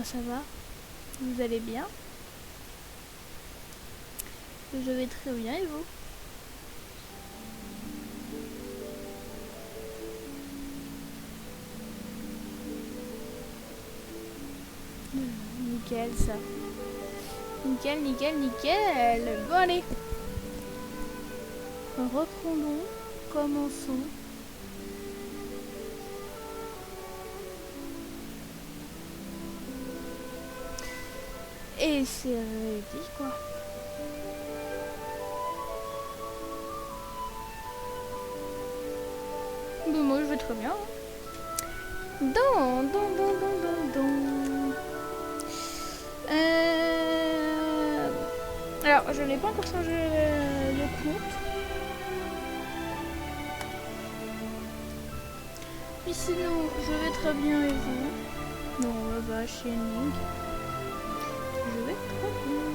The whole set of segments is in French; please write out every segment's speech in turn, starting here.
comment ça va? Vous allez bien? Je vais très bien et vous? Nickel ça. Nickel, nickel, nickel. Bon allez. Reprenons. Commençons. Et c'est ready quoi. Bon, moi je vais très bien. Alors je n'ai pas encore changé le compte. Mais sinon je vais très bien et vous? Non, on va chez Link. Je vais très bien.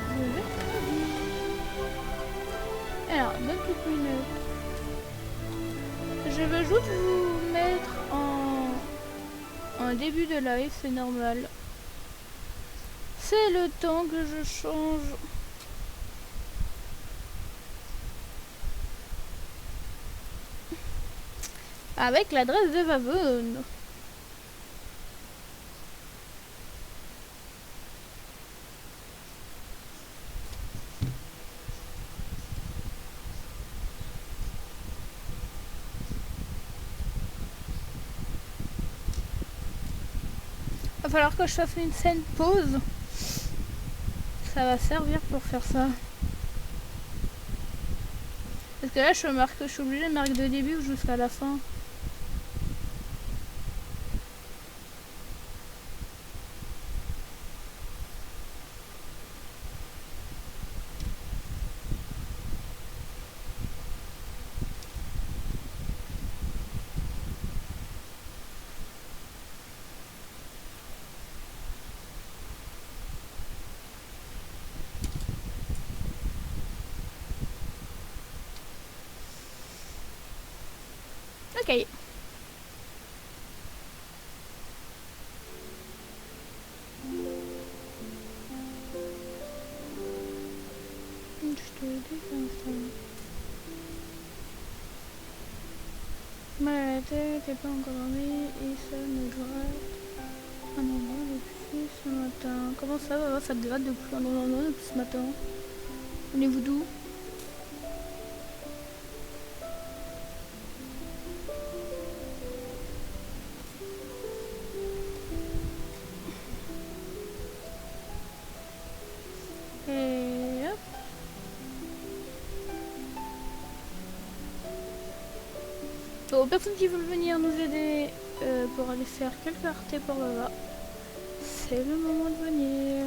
Je vais très bien. Alors, deux petites minutes. Je vais juste vous mettre en début de live, c'est normal. C'est le temps que je change. Avec l'adresse de Bienvenue. Va falloir que je fasse une scène pause. Ça va servir pour faire ça. Parce que là je suis obligée de marquer de début jusqu'à la fin. Ok. Je te dis comme ça. Ma tête n'est pas encore dormie et ça me gratte un moment depuis ce matin. Comment ça va? Ça te gratte depuis un moment depuis ce matin? Venez-vous d'où? Et hop. Aux personnes qui veulent venir nous aider pour aller faire quelques artés pour là-bas, c'est le moment de venir.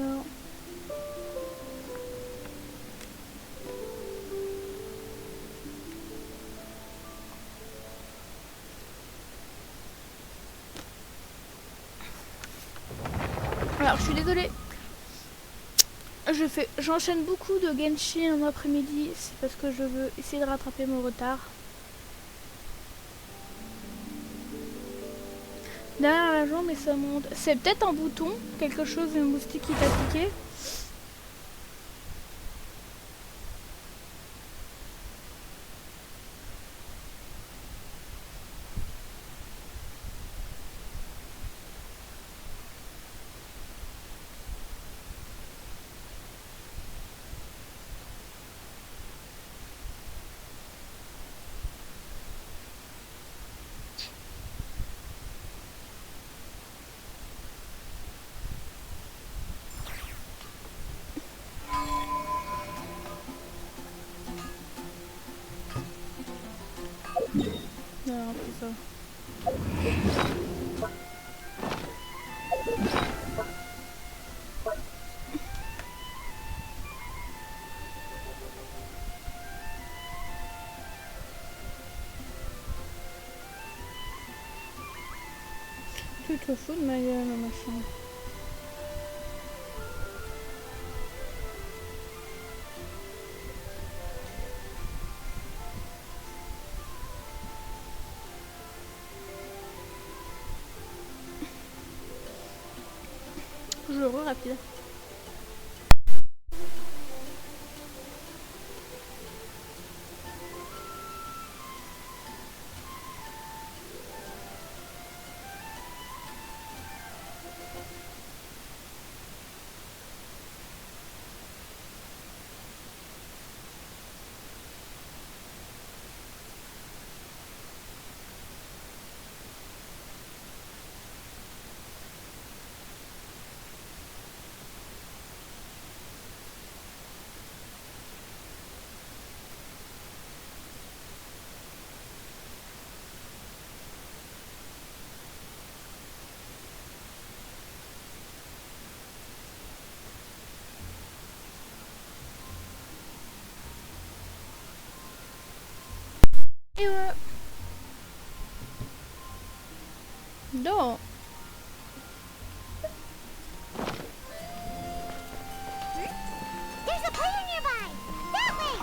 Alors je suis désolée. J'enchaîne beaucoup de Genshin en après-midi, c'est parce que je veux essayer de rattraper mon retard. Derrière la jambe et ça monte. C'est peut-être un bouton, quelque chose, un moustique qui t'a piqué. Non, c'est ça. Tu te fous de ma gueule, machin. toujours rapide. Et ouais. Non. There's a player nearby. That way.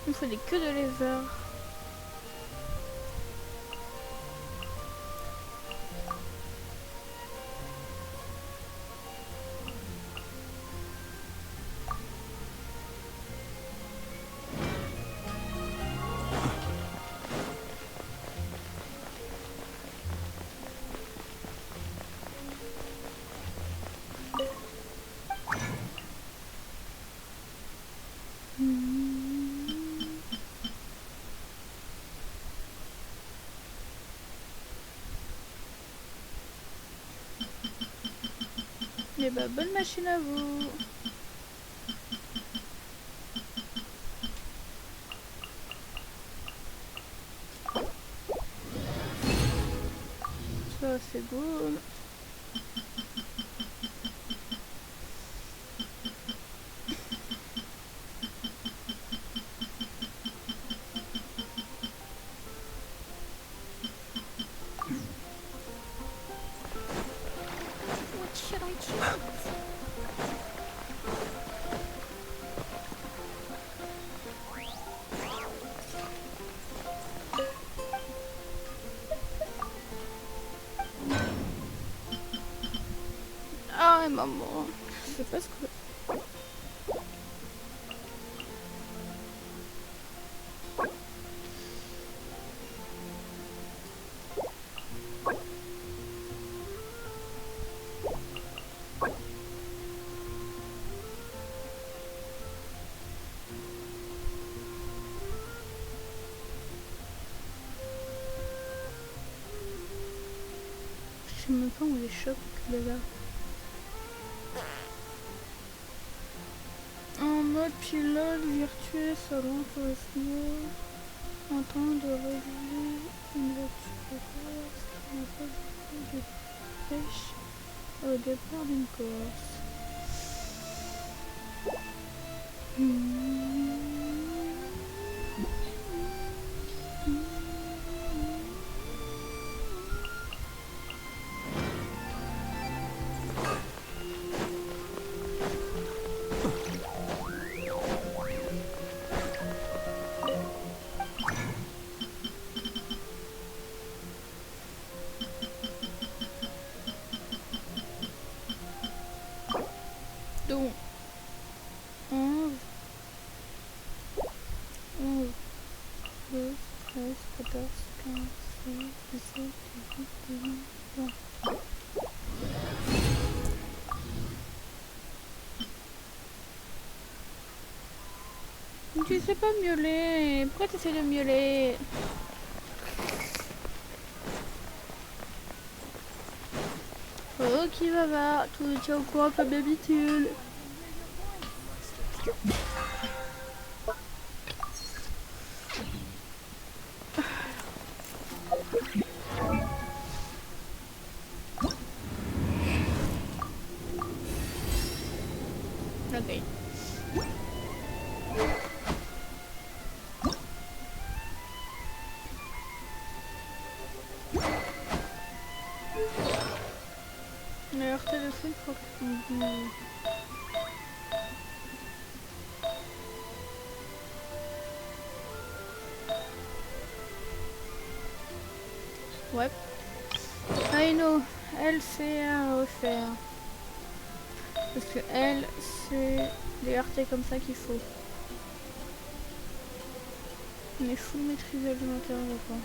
Il me faut des queues de lézard. Et bah bonne machine à vous. Ça c'est beau. What should I choose? Ah ouais maman. Je sais pas ce que... Je sais même pas où les chocs là. En mode pilote virtuel selon tourisme, en train de réguler une voiture qui n'a pas beaucoup de pêche au départ d'une course. Donc 11, 12, 13, 14, 15, 16, 17, 18, 19, 20. Tu sais pas miauler. Pourquoi tu essaies de miauler? Ok, va, tout tient au courant comme d'habitude. Ok. Leur téléphone, faut que... Ouais. I know. Elle, c'est à refaire. Parce que elle, c'est des RT comme ça qu'il faut. Mais full maîtrise alimentaire, je crois.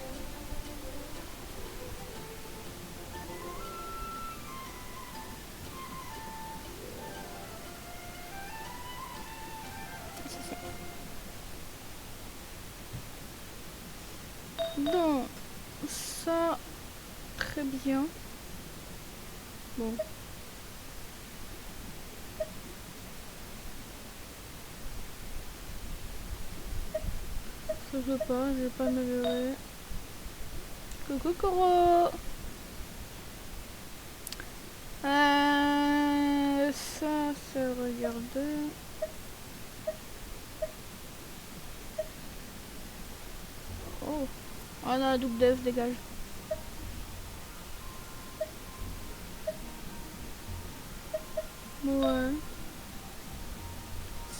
Donc, ça, très bien. Bon. Ça je veux pas, je vais pas améliorer. Coucou Coro. Ça, c'est regarder. Oh. Oh non, double dev, dégage. Ouais.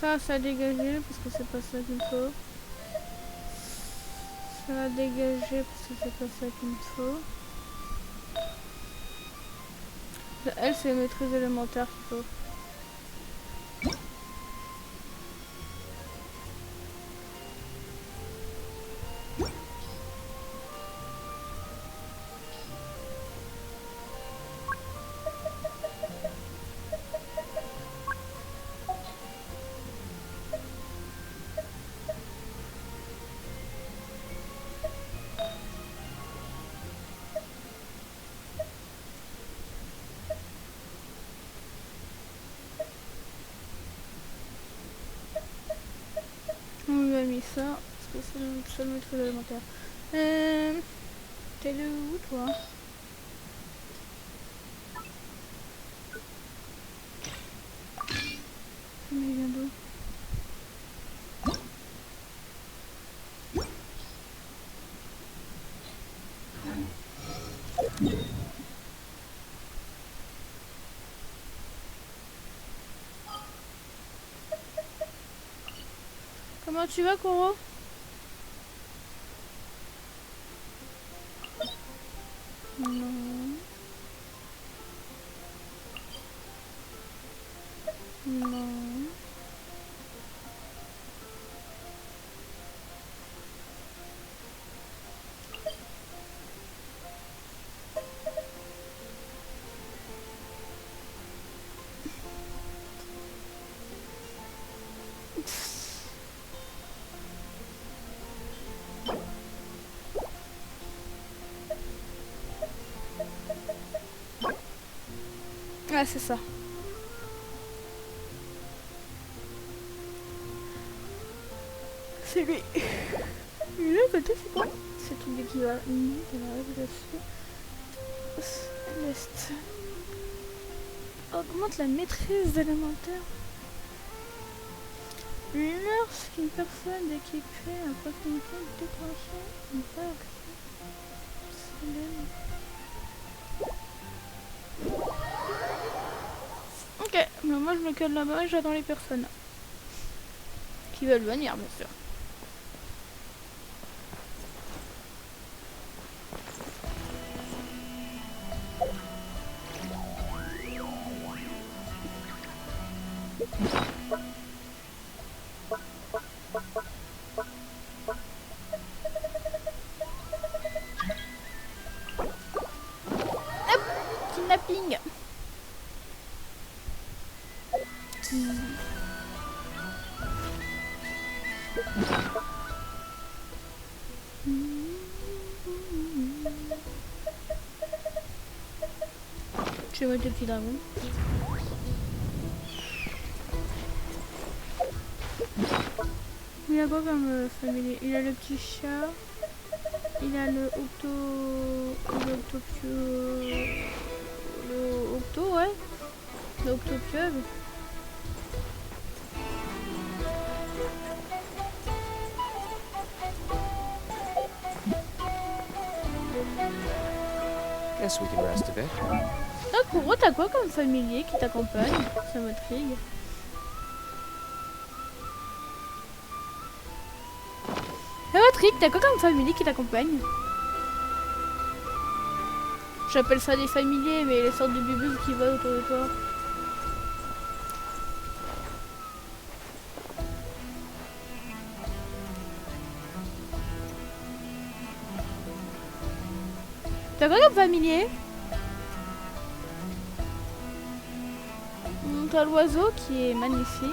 Ça a dégagé parce que c'est pas ça qu'il me faut. Ça a dégagé parce que c'est pas ça qu'il me faut. Elle, c'est maîtrise élémentaire qu'il faut. On lui a mis ça, parce que c'est le seul maîtrise élémentaire. T'es où toi? Mais il vient d'où? Comment tu vas, Koro? Non. Non. Ah, c'est ça. C'est lui. Lui, à côté, c'est quoi? C'est tout l'équivalent de la régulation. L'est. Augmente la maîtrise élémentaire. Lorsqu'une personne équipée a possibilité de déclencher une vague. Ok, mais moi je me colle là-bas et j'attends les personnes qui veulent venir, bien sûr. Hop, kidnapping. Je vais mettre le petit dragon. Il a quoi comme famille? Il a le petit chat. Il a le octo, ouais. Le octopieuvre. Guess we can rest a bit. Ah, Kuro, t'as quoi comme familier qui t'accompagne? Ça m'intrigue. Ça m'intrigue, t'as quoi comme familier qui t'accompagne? J'appelle ça des familiers, mais les sortes de bubus qui volent autour de toi. T'as quoi comme familier? T'as l'oiseau qui est magnifique.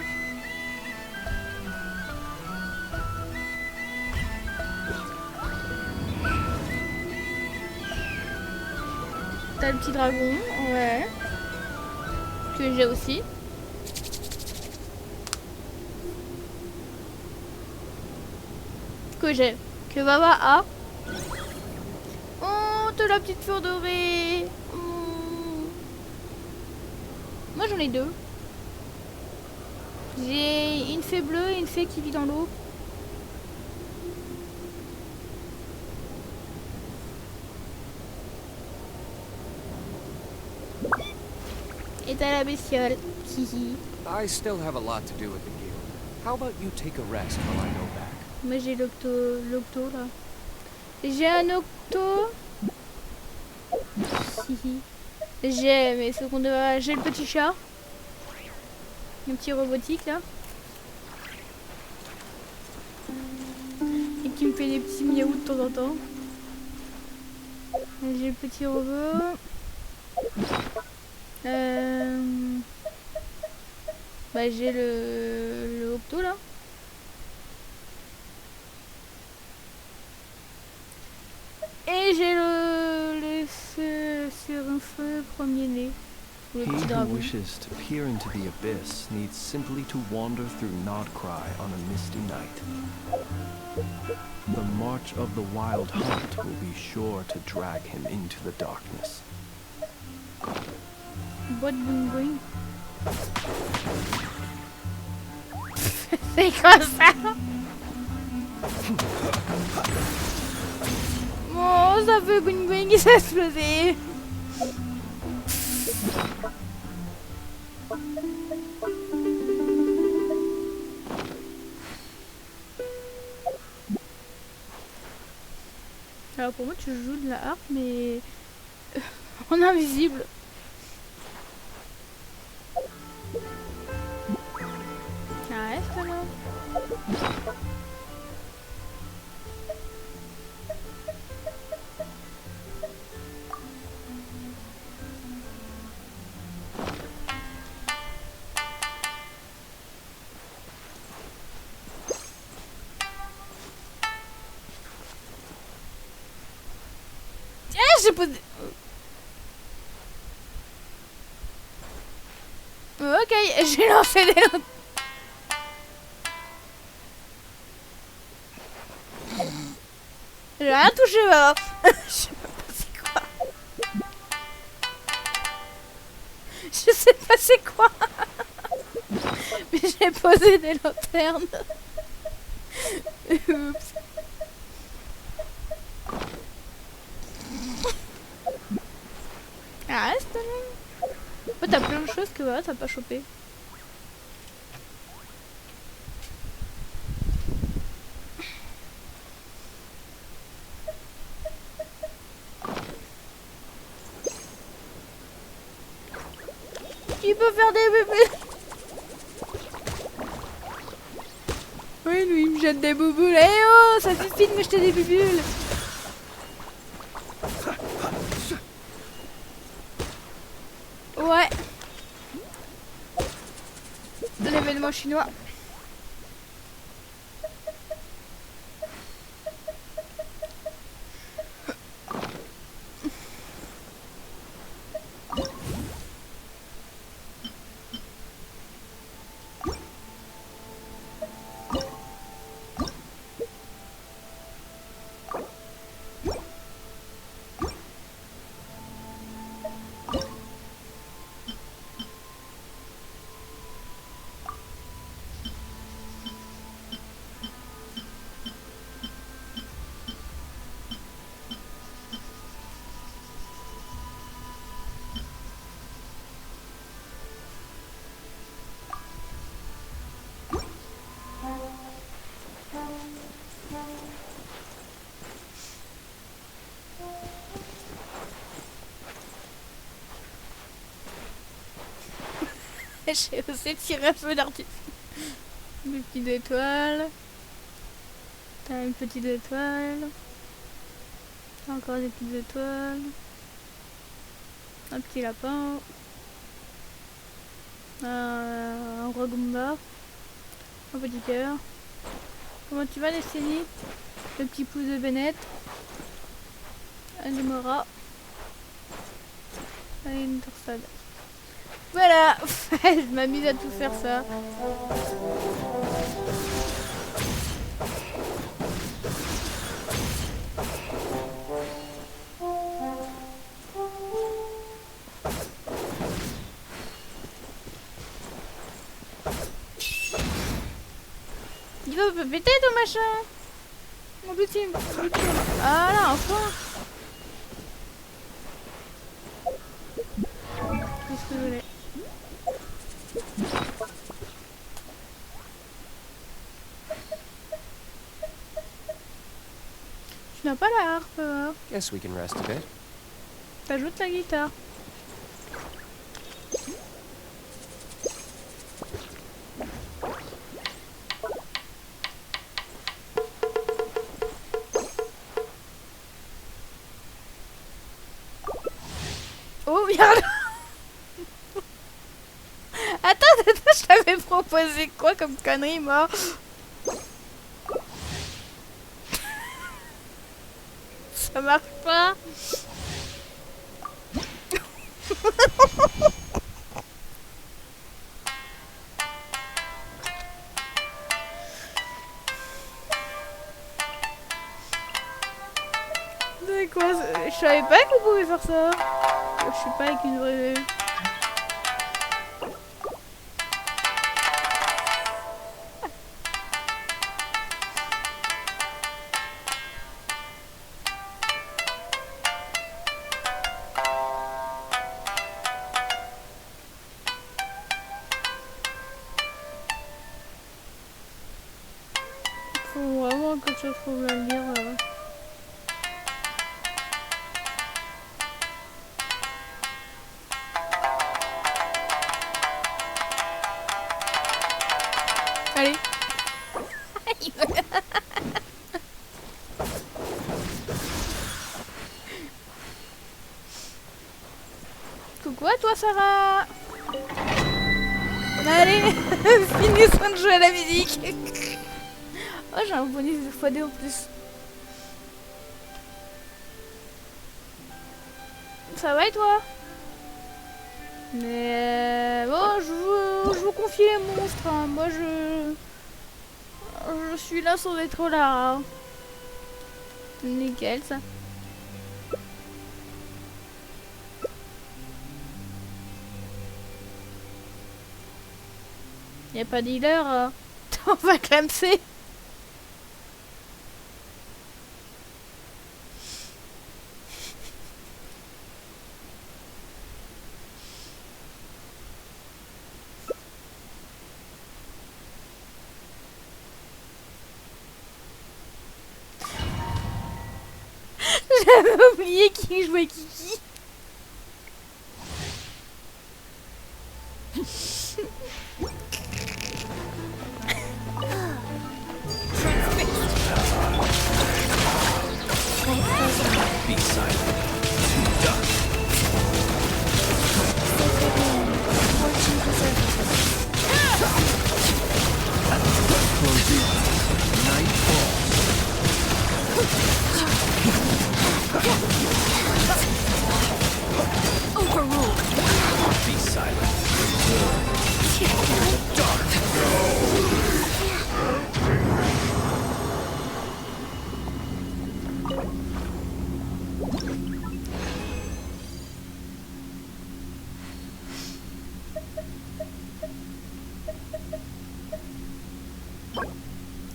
T'as le petit dragon, ouais. Que j'ai aussi. Que j'ai. Que Baba a. Oh, t'as la petite fleur dorée. Oh. Moi j'en ai deux. J'ai une fée bleue et une fée qui vit dans l'eau. Et t'as la bestiole. Hihi. I still have a lot to do with the guild. How about you take a rest while I go back? Moi j'ai l'octo là. J'ai un octo. Hihi. J'ai j'ai le petit chat. Un petit robotique là. Et qui me fait des petits miaou de temps en temps. J'ai le petit robot. Bah j'ai le octo là. Et j'ai le feu premier-né. Le He petit who dragon. wishes to peer into the abyss needs simply to wander through Nodcry on a misty night. The march of the wild hunt will be sure to drag him into the darkness. Boîte boing boing. C'est quoi ça? Oh, ça fait boing boing qui s'est explosé. Alors pour moi tu joues de la harpe mais en invisible. Reste alors. Tiens, j'ai posé. Ok, j'ai lancé des lanternes. J'ai rien touché, maman. Je sais pas c'est quoi. Je sais pas c'est quoi. Mais j'ai posé des lanternes. Oups. Ah, reste même. Oh, t'as plein de choses que voilà, t'as pas chopé. Il peut faire des bébés. Oui, lui, il me jette des bouboules. Eh oh, ça suffit de me jeter des bulles. Ouais. L'événement chinois. J'ai osé tirer un feu d'artifice. Des petites étoiles. T'as une petite étoile. T'as encore des petites étoiles. Un petit lapin. Un rogumba. Un petit cœur. Comment tu vas, Destiny? Le petit pouce de Bennett. Un Mora. Et une torsade. Voilà. Je m'amuse à tout faire ça. Il va péter ton machin. Mon blue team. Ah là, enfin. Qu'est-ce que je voulais? Tu n'as pas la harpe, hein? Guess we can rest a bit. T'ajoutes la guitare. Oh merde. Attends, je t'avais proposé quoi comme connerie, moi? Ça marche pas. C'est quoi? Je savais pas qu'on pouvait faire ça. Je suis pas avec une vraie. Faut vraiment que je trouve la lire. Allez. Coucou à toi, Sarah. Allez, finissons de jouer à la musique. Oh, j'ai un bonus de x2 en plus. Ça va et toi? Mais bon, je vous confie les monstres. Hein. Moi, je suis là sans être là. Hein. Nickel, ça. Y a pas de healer. On va clamser. J'avais oublié qui jouait Kiki.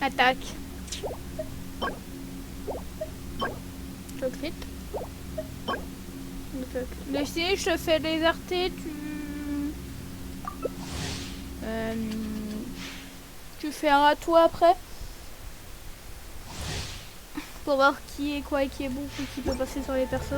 Attaque. Je crit. Laissez, je te fais les RT, tu fais un à toi après. Pour voir qui est quoi et qui est bon et qui peut passer sur les persos.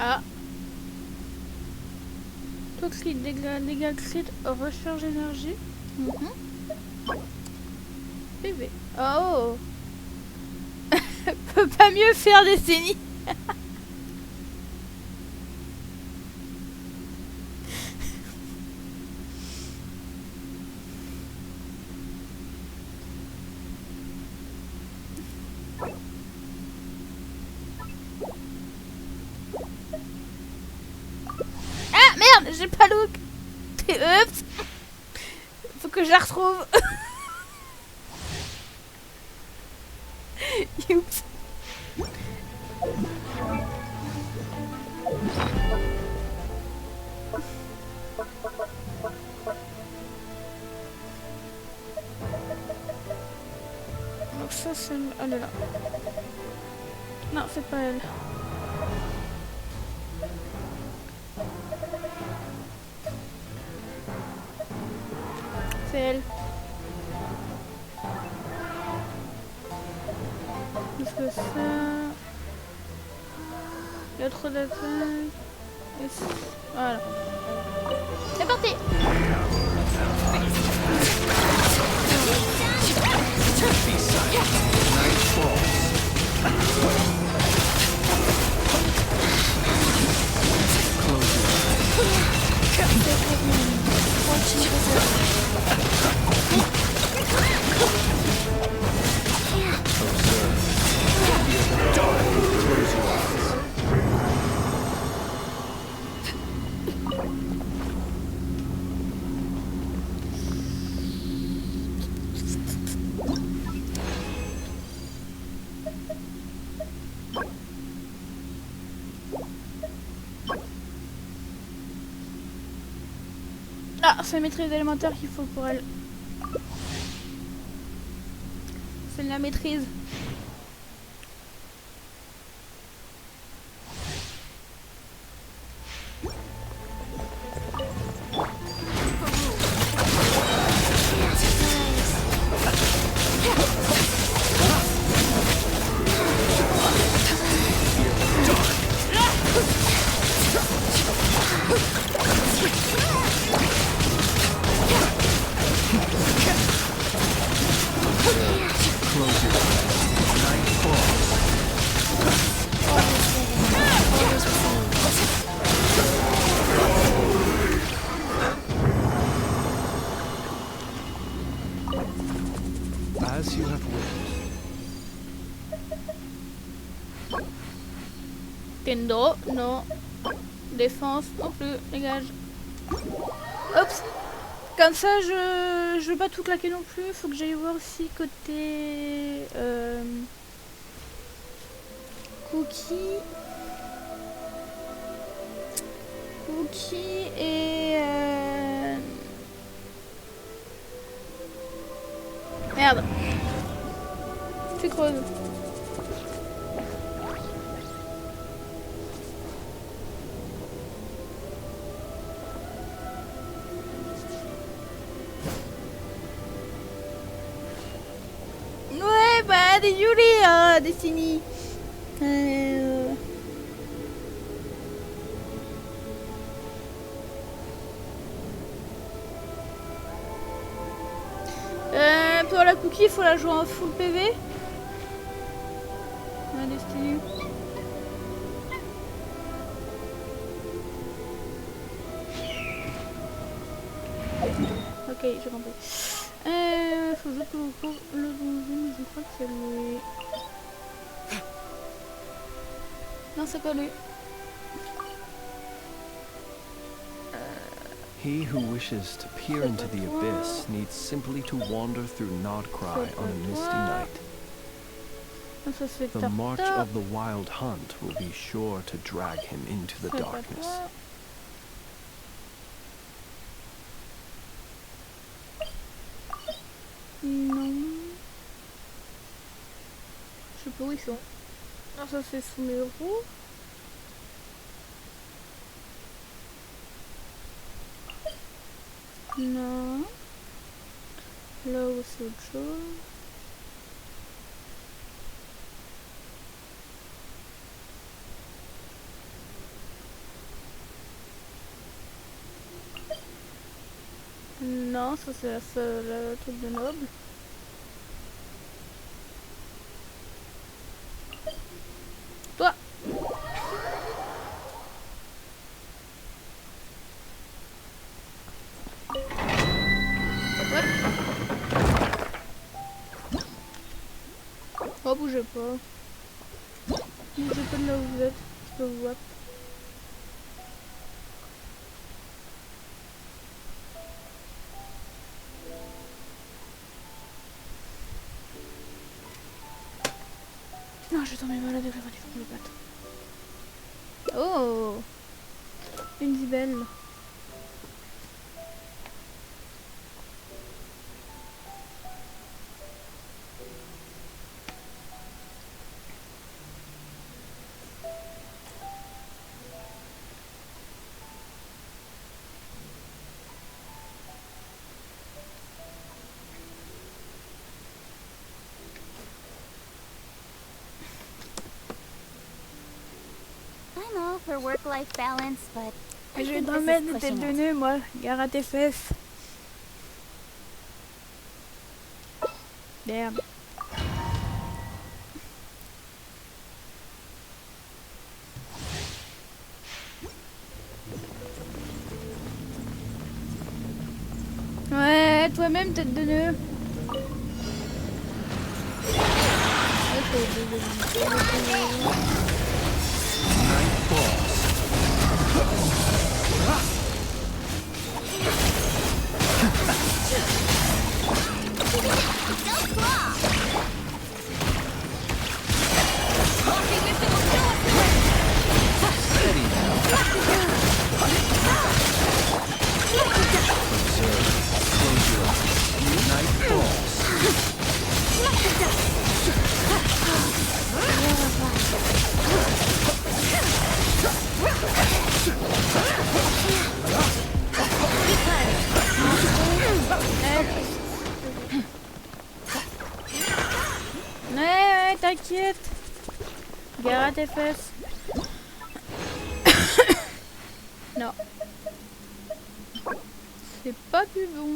Ah. Toxique, dégâts crit, recharge énergie. PV. Oh. Peut pas mieux faire décennie. Ah merde, j'ai pas look. Oups. Faut que je la retrouve. Oups. Donc ça c'est... Elle est là. Non, c'est pas elle. C'est elle. Parce que ça... Il y a trop d'attaques. Voilà. C'est parti. Ah, c'est la maîtrise élémentaire qu'il faut pour elle. C'est la maîtrise. As you have wished. Kendo, non. Défense, non plus, dégage. Oups. Comme ça, je veux pas tout claquer non plus. Faut que j'aille voir aussi côté... Cookie. Cookie et... Merde. C'est creuse. Ouais, bah, désolé, hein, Destiny. Pour la cookie, il faut la jouer en full PV. La Destiny. Ok, j'ai compris. Faut juste que je trouve le donjon, mais je crois que c'est lui. Non, c'est pas lui. He who wishes to peer into the abyss needs simply to wander through Nod Cry on a misty night. Ah, ça c'est The march Tartare. of the wild hunt will be sure to drag him into the C'est à darkness. toi. Non. Je sais pas où ils sont. Ah, ça c'est sous mes roues. Non. Là-haut c'est autre chose. Non, ça c'est le truc de noble. Toi. What? Oh, bougez pas. Bougez pas de là où vous êtes. Je peux vous voir. Non, je vais tomber malade avec le Rediffusions pour le battre. Oh, une zibelle. I'm all for work-life balance, but I Je vais think t'en this mettre is des têtes pushing de it. nœud, moi. Gare à tes fesses. Merde. Ouais, toi-même, tête de nœud. Steady now. Observe. Close your eyes. Night falls. Ouais, t'inquiète. Gare à tes fesses. Non. C'est pas plus bon.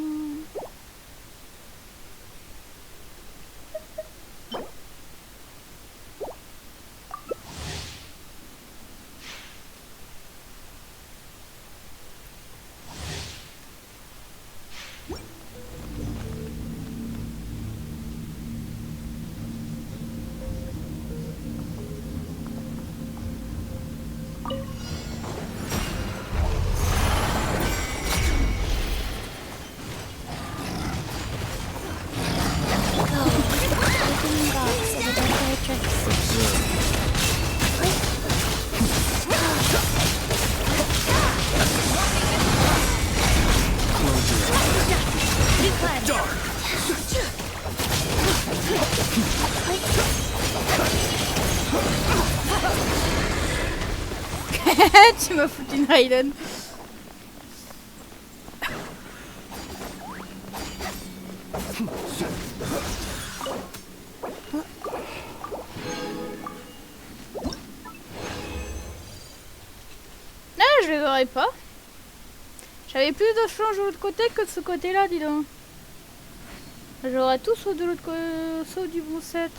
Tu m'as foutu une Raiden. Non, je les aurais pas. J'avais plus de change de l'autre côté que de ce côté-là, dis donc. J'aurais tout sauf de l'autre côté, sauf du bon set.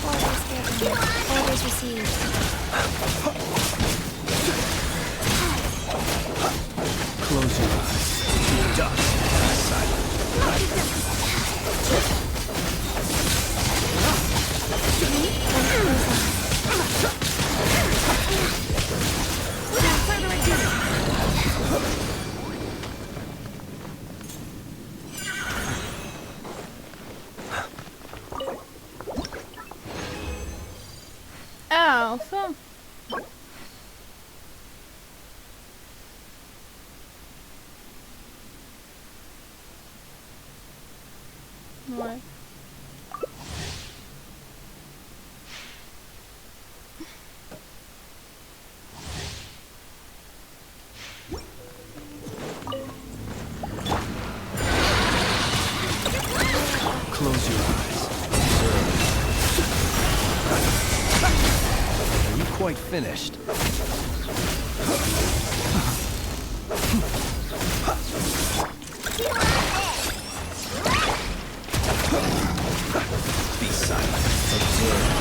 Orders given. Orders received. Close your eyes. Keep dust. Silent. Ah, enfin. Ouais. Close your eyes. Observe. Are you quite finished? Be silent. Observe.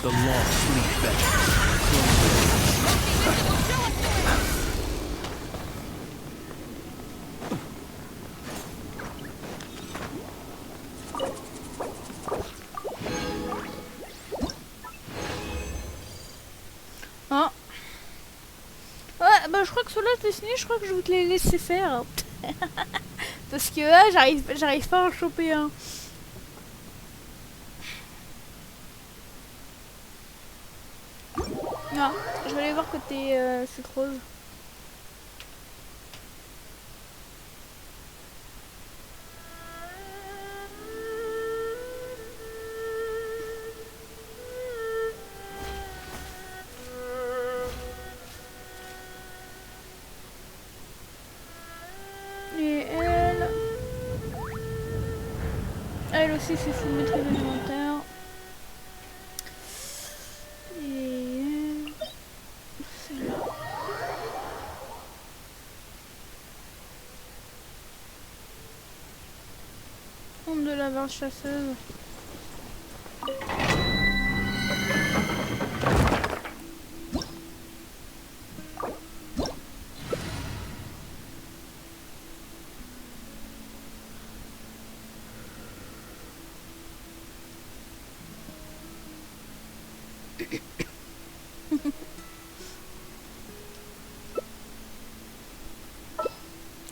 The long sleep better. Ah. Ouais, bah je crois que ceux-là, je crois que je vais te les laisser faire. Parce que là, j'arrive pas à en choper un. Non, je vais aller voir côté sucrose. Et elle aussi c'est full maîtrise alimentaire. De la vache chasseuse.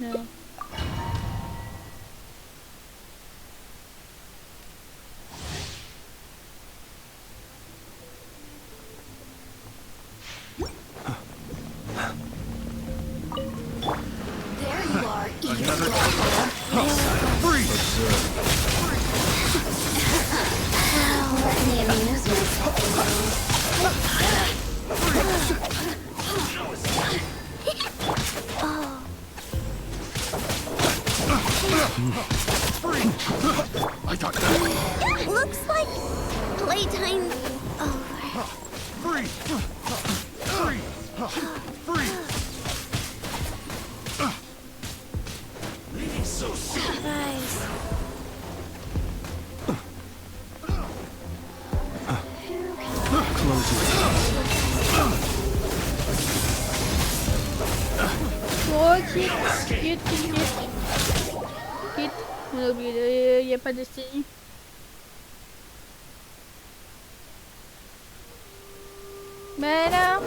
Non. Looks like playtime's over. Surprise. Close your eyes. Oh, quitte. On a oublié, il n'y a pas de style. Mais là.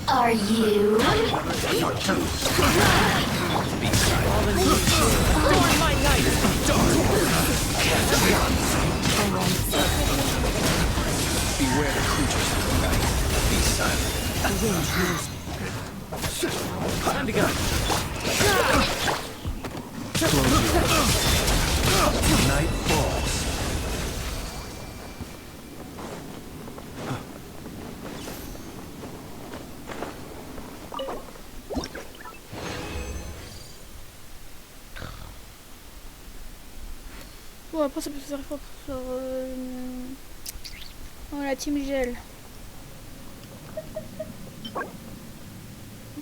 Are you? Night falls. Bon, après ça peut se faire fort sur la team gel.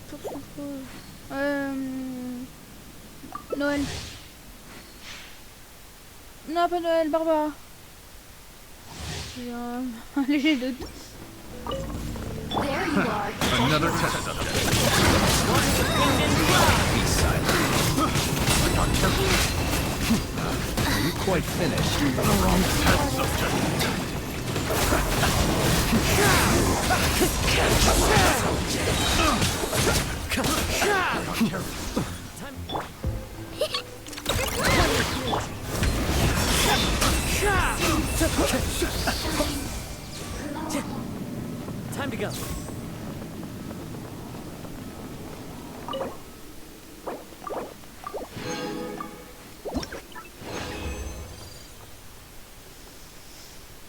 Pour ce chose. Noël. Non, pas Noël, Barbara. J'ai un léger doute. Another test. Are you quite finished? Time to go.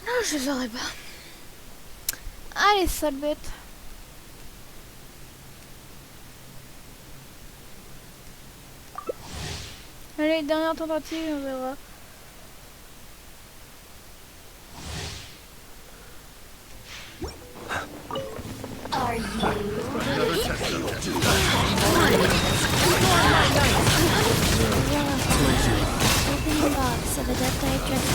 Non, je les aurais pas. Allez, sale bête. Allez, dernière tentative, on verra. Are you? Open the box of a death I dress.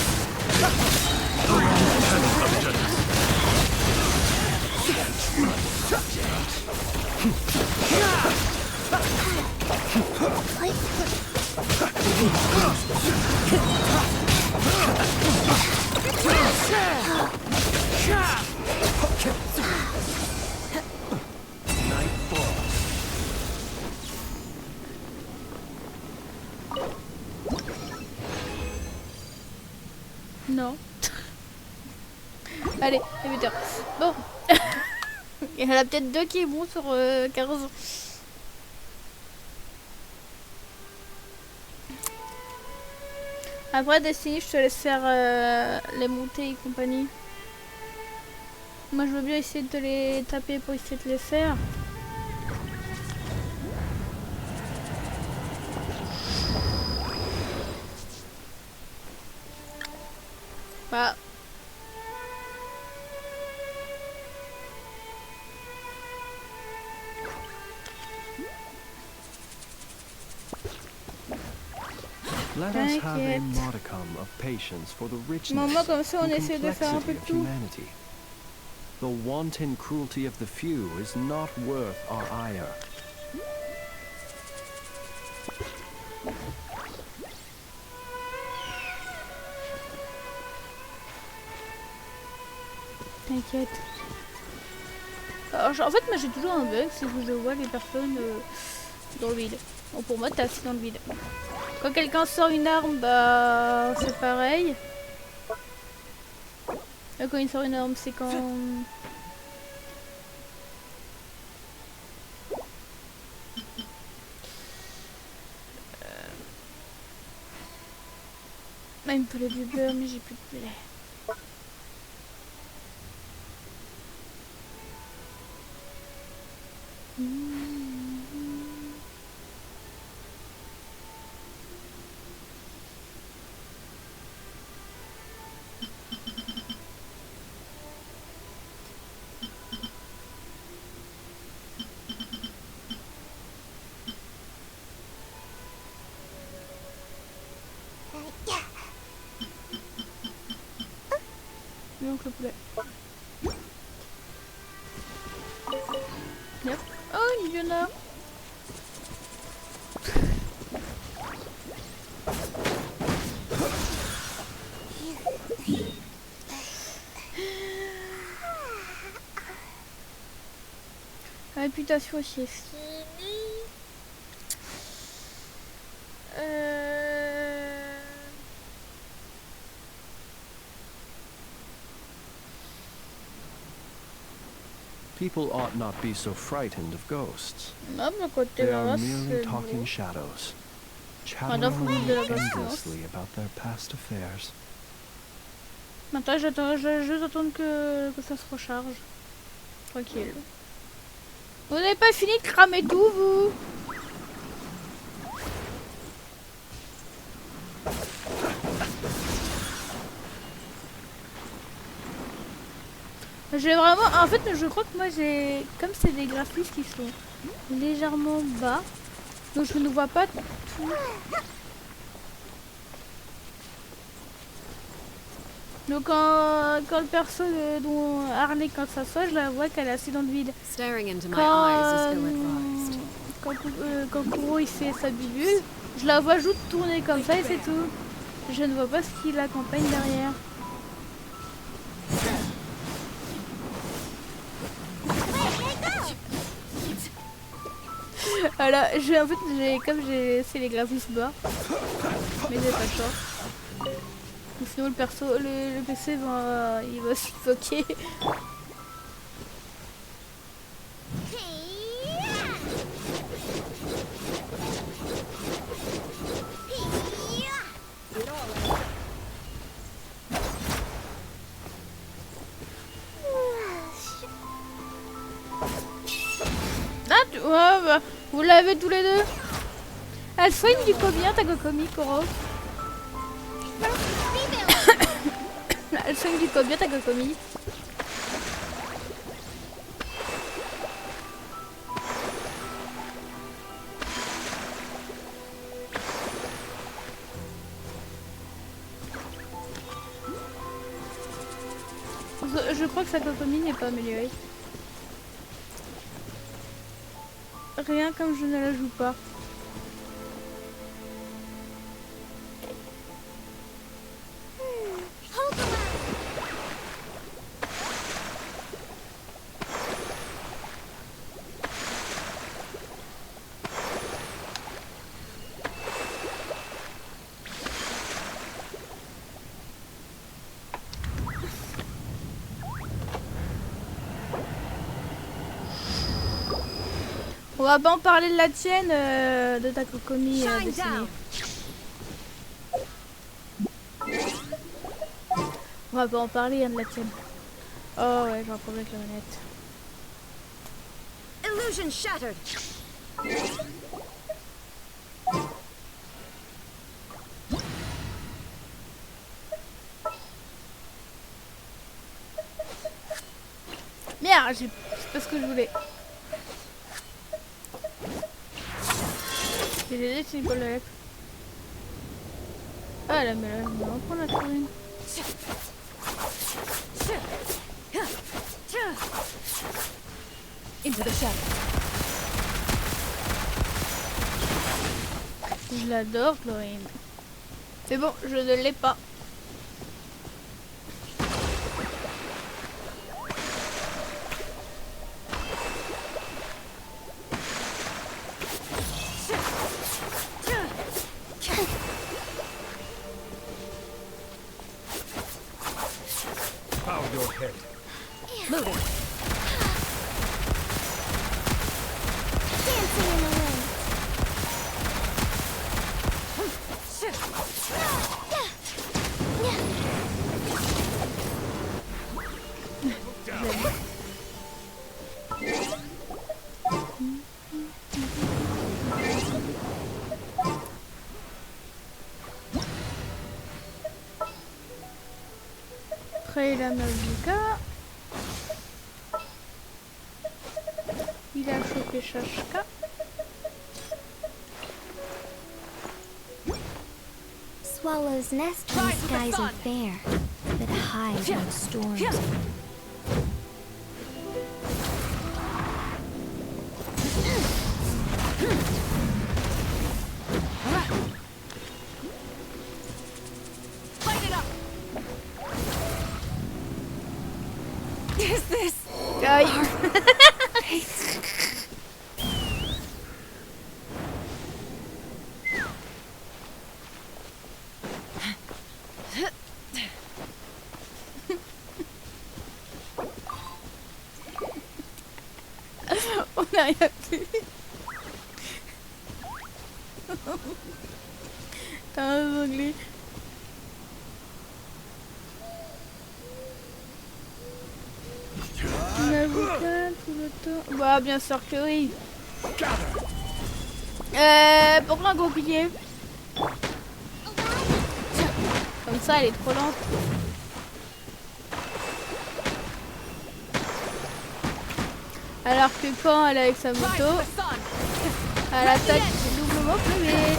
Night falls. Non. Allez, les buteurs. Bon. Il y en a peut-être deux qui est bon sur 15. Après, Destiny, je te laisse faire les montées et compagnie. Moi, je veux bien essayer de te les taper pour essayer de les faire. Bah. Let us have a modicum of patience for the richness Comme ça, on and essaie de faire un peu complexity de of tout. humanity. The wanton cruelty of the few is not worth our ire. T'inquiète. Alors, en fait, moi j'ai toujours un bug, c'est que je vois les personnes dans le vide. Bon, pour moi, t'es assis dans le vide. Quand quelqu'un sort une arme, bah c'est pareil. Quand il sort une arme, c'est quand... il me fallait du beurre, mais j'ai plus de lait. Donc le poulet. Yep. Oh, il y en a. La réputation aussi est finie. People ought not be so frightened of ghosts. Non, mais côté They là, are merely c'est talking bon. shadows. chattering Maintenant, faut away de la patience. endlessly about their past affairs. Maintenant, je juste attendre que ça se recharge. Tranquille. Vous n'avez pas fini de cramer tout, vous? J'ai vraiment... En fait, je crois que moi, j'ai... Comme c'est des graphismes qui sont légèrement bas, donc je ne vois pas tout. Donc quand le perso dont Harley, quand ça soit, je la vois qu'elle est assise dans le vide. Staring into my eyes is Quand, ill-advised. quand Kuro il fait sa bibule, je la vois juste tourner comme ça et c'est tout. Je ne vois pas ce qui l'accompagne derrière. Voilà, en fait, c'est les graphismes bas, mais j'ai pas le choix. Ou sinon le perso, le PC il va suffoquer. Ah, ouais, bah, vous l'avez tous les deux. Elle soigne du combien ta Gokomi, Koro? Elle soigne du combien ta Gokomi? Je crois que sa Gokomi n'est pas améliorée. Rien comme je ne la joue pas. On va pas en parler de la tienne, de ta Kokomi dessinée. On va pas en parler hein, de la tienne. Oh ouais, j'ai un problème avec la manette. Illusion shattered. Merde, c'est pas ce que je voulais. J'ai des c'est une colle de lèvres. Ah là, mais là, je vais en prendre la tourine. Into the shadow. Je l'adore, Florine. C'est bon, je ne l'ai pas. Bow your head. Moving. Dancing in the wind. Après la Mavuka. Il a chopé Shashka. Swallows nest when the skies are fair, but hide when storms. Light it up. Is this? Aïe. On n'a rien pu. Un anglais. Un avocat tout le temps. Bah bien sûr que oui. Pourquoi un gros pied? Comme ça, elle est trop lente. Alors que quand elle est avec sa moto, elle attaque doublement plus vite.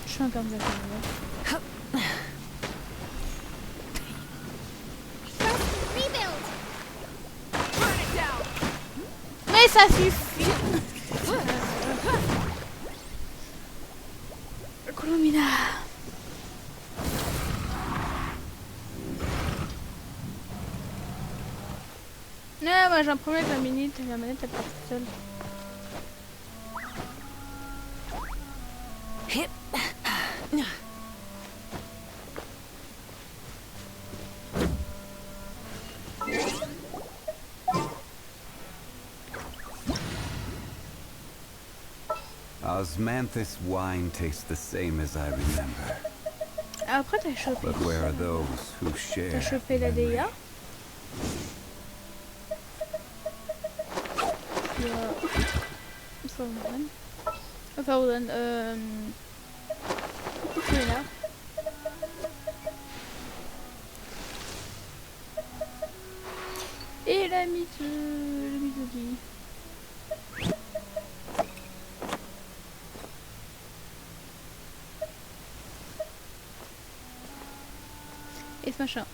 Je suis un peu mais ça suffit. Colomina. Non, moi j'ai un problème avec la manette elle part toute seule. Osmanthus wine tastes the same as I remember. Après t'as chopé. But where are those who share? T'as chopé la memory? DIA. Enfin, on donne. C'est là. Et la mythe. Le mythologie. Et ce machin.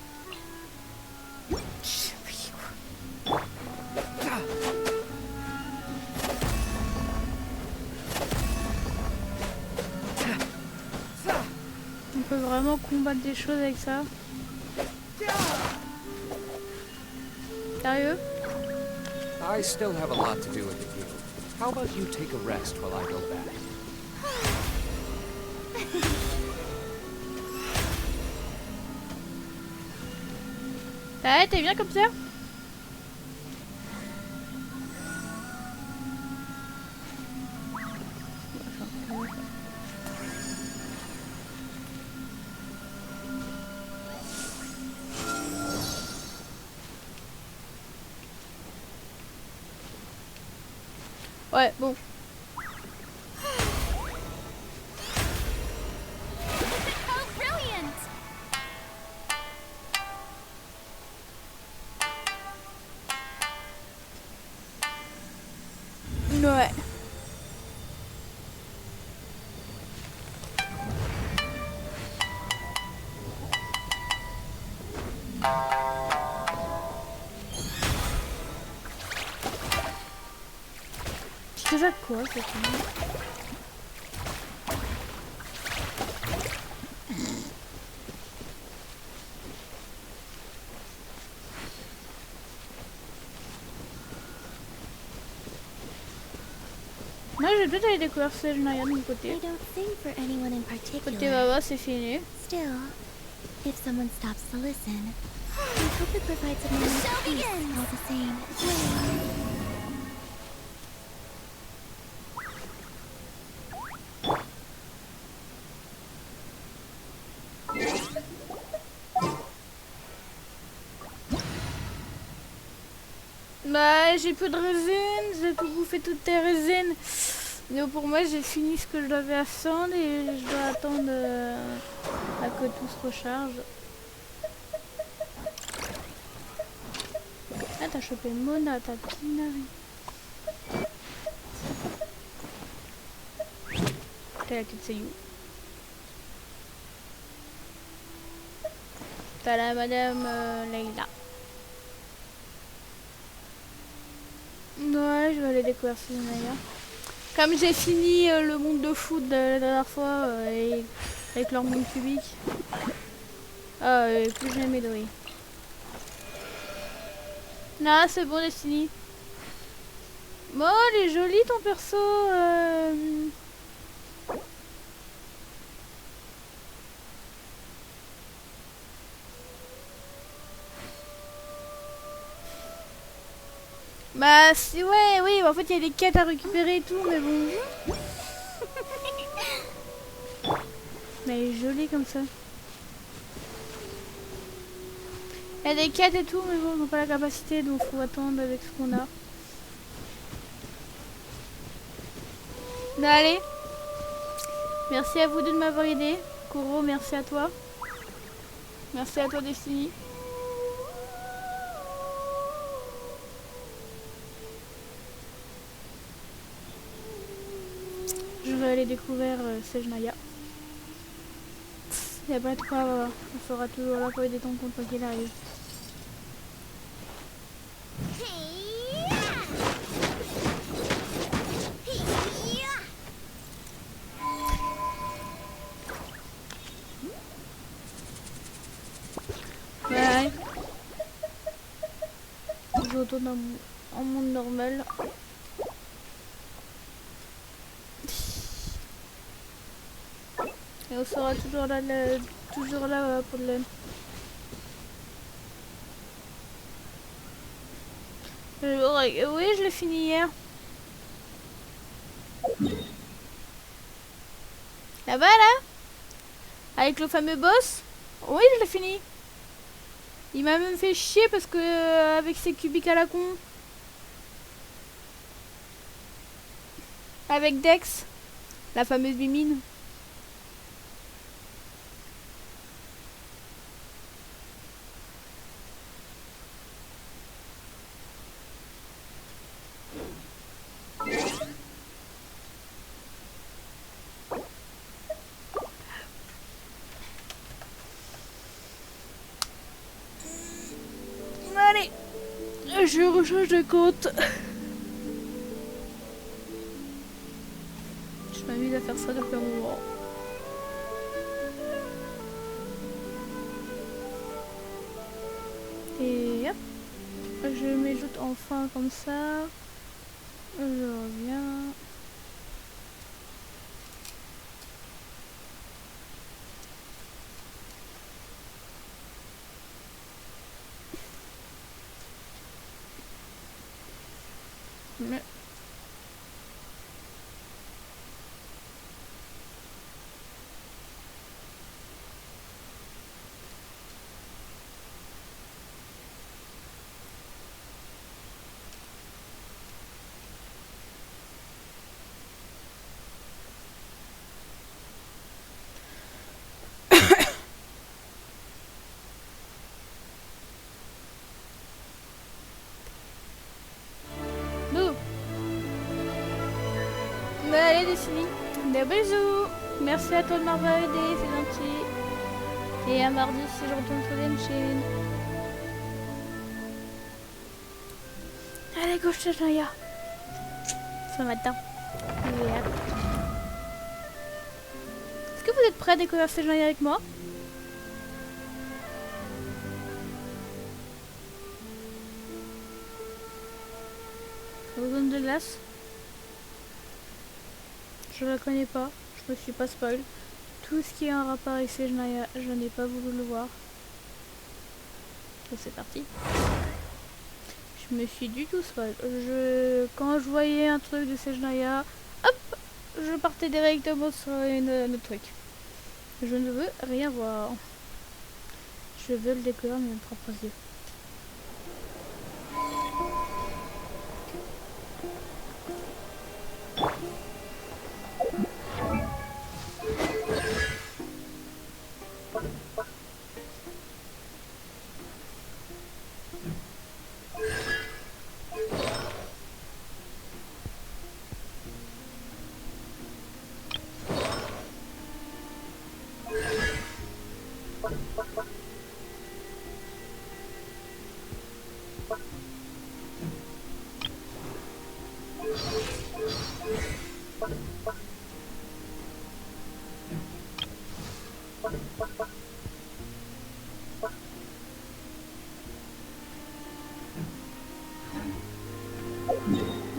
On peut vraiment combattre des choses avec ça. Sérieux? I still have a lot to do with the guild. How about you take a rest while I go back? Ah, t'es bien comme ça? Ouais, bon. Ouais. C'est ça quoi, c'est fini. Moi, je vais peut-être aller découvrir ce Naya de mon côté. I don't sing for anyone in Côté particular. Baba, c'est fini. Still, if someone stops to listen, I hope it provides a moment of peace all the same. Bah, j'ai peu de résine, j'ai tout bouffé toutes tes résines. Donc pour moi, j'ai fini ce que je devais attendre et je dois attendre à que tout se recharge. Ah, t'as chopé Mona, t'as Pinari. T'as la quête Seiyu. T'as la Madame Leila. Ouais, je vais aller découvrir ce Naya. Comme j'ai fini le monde de foot de la dernière fois et avec leur monde cubique. Ah, plus jamais de oui. Non, c'est bon, Destiny. Bon, il est joli ton perso. Bah c'est ouais, oui, en fait il y a des quêtes à récupérer et tout, mais bon. Mais elle est jolie comme ça. Il y a des quêtes et tout, mais bon, on n'a pas la capacité, donc faut attendre avec ce qu'on a. Mais allez. Merci à vous deux de m'avoir aidé. Koro, merci à toi. Merci à toi, Destiny. Je vais aller découvrir Sejnaya. Il n'y a pas de quoi, on fera toujours la fois des temps contre qu'il arrive. Ouais. Je retourne en monde normal. Et on sera toujours là pour le... Oui, je l'ai fini hier. Là-bas, là? Avec le fameux boss? Oui, je l'ai fini. Il m'a même fait chier parce que avec ses cubiques à la con. Avec Dex, la fameuse bimine. Allez, je rechange de compte. Je m'amuse à faire ça depuis un moment. Et hop, je m'ajoute enfin comme ça. Je reviens. Mais... Allez, Destiny, des bisous. Merci à toi de m'avoir aidé, c'est gentil. Et à mardi si je retourne sur Genshin. Allez, gauche, Sejnaya. Ce matin. Yeah. Est-ce que vous êtes prêts à découvrir Sejnaya avec moi? Zone de glace. Je la connais pas, je me suis pas spoil. Tout ce qui est en rapport avec Sejnaya, je n'ai pas voulu le voir. Donc c'est parti. Je me suis du tout spoil. Quand je voyais un truc de Sejnaya, hop, je partais directement sur un autre truc. Je ne veux rien voir. Je veux le découvrir de mes propres yeux.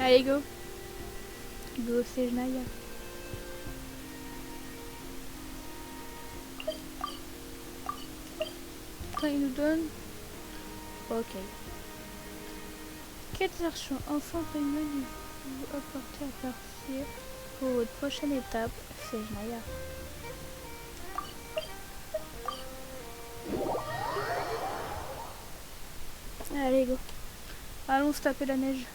Allez, go. Go, Sejnaya. Putain, il nous donne. Ok. Quelles actions enfants Paymon vous apporter à partir pour votre prochaine étape? C'est Naya. Allez, go. Allons se taper la neige.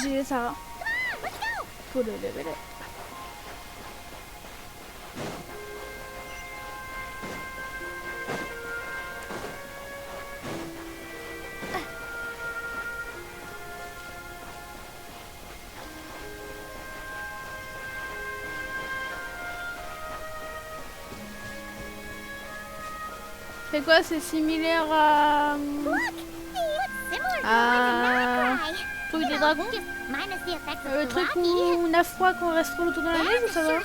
J'ai Sarah. Pour le level up. C'est quoi? C'est similaire à... truc des dragons? Le truc où on a froid qu'on reste trop longtemps dans la neige ou ça va? Ouais,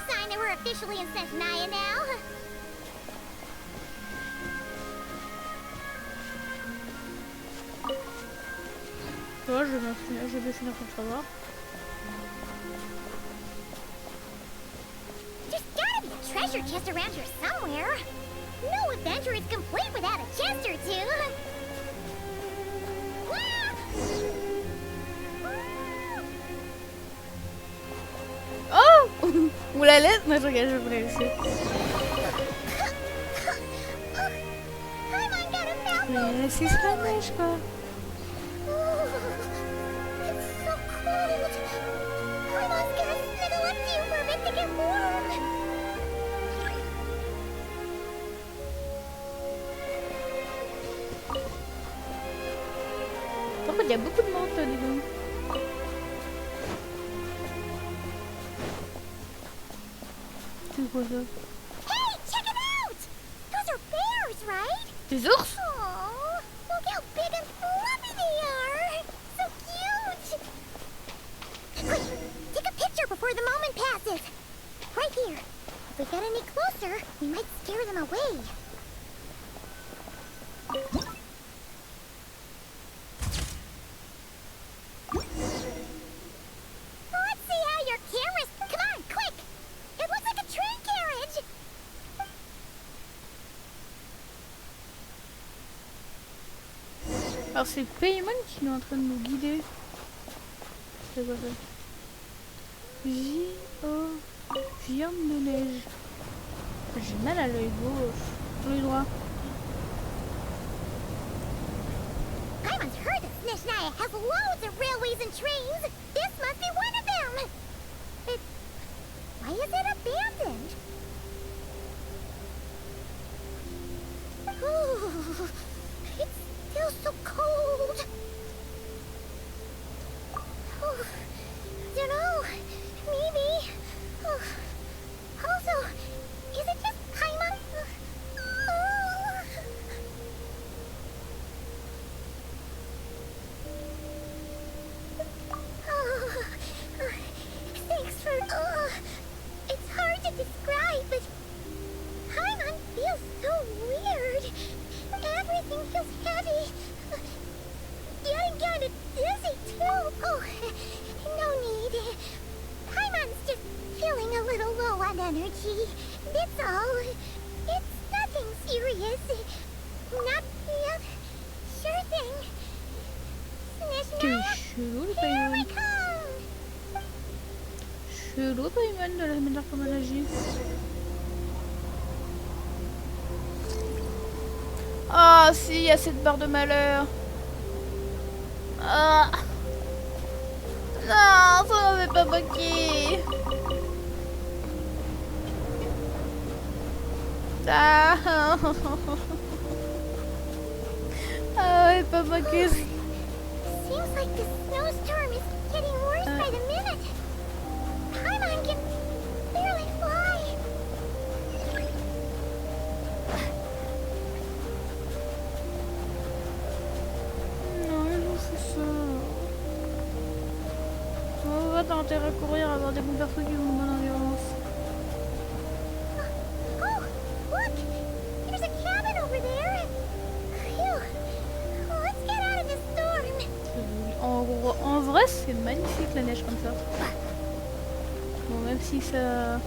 je vais finir par savoir. There's gotta be a treasure chest around here somewhere. No adventure is complete without a chest or two. Oh! Ou la lettre? Non, je regarde, je voulais laisser. Mais c'est la neige quoi. Par contre, il y a beaucoup de monde là, dis donc. C'est quoi ça? Hey, check it out! Those are bears, right? Des ours? Oh, look how big and fluffy they are! So cute! Quick, take a picture before the moment passes. Right here. If we get any closer, we might scare them away. Let's see how your cameras... Come on, quick! It looks like a train carriage! Alors c'est Paymon qui est en train de nous guider. C'est quoi ça? Viens de neige. J'ai mal à l'œil gauche. L'œil droit. Paimon's heard that Snezhnaya has loads of railways and trains. This must be one of them. But why is it abandoned? Ooh, it's still so cold. Oh, don't know. Maybe. Oh, also, is it just Paimon? Thanks for... it's hard to describe, but Paimon feels so weird. Everything feels heavy. Getting kind of dizzy, too. Oh, no need. Paimon's just feeling a little low on energy. That's all. It's nothing serious. Not yet. Sure thing. Quel chelou le Paymon. Chelou Paymon de la manière comme elle agit. Ah si, il y a cette barre de malheur. Ah. Non, ça m'avait pas manqué. Ah. Ah ouais, pas manqué. Seems like the snowstorm is getting worse by the minute. Paimon can barely fly. Non, ils ont fait ça. On va t'as intérêt à courir, à avoir des bons persos qui vont dans l'endurance. Oh, look! There's a cabin over there. Phew. Let's get out of this storm. En vrai, c'est magnifique la neige comme ça. Bon, même si ça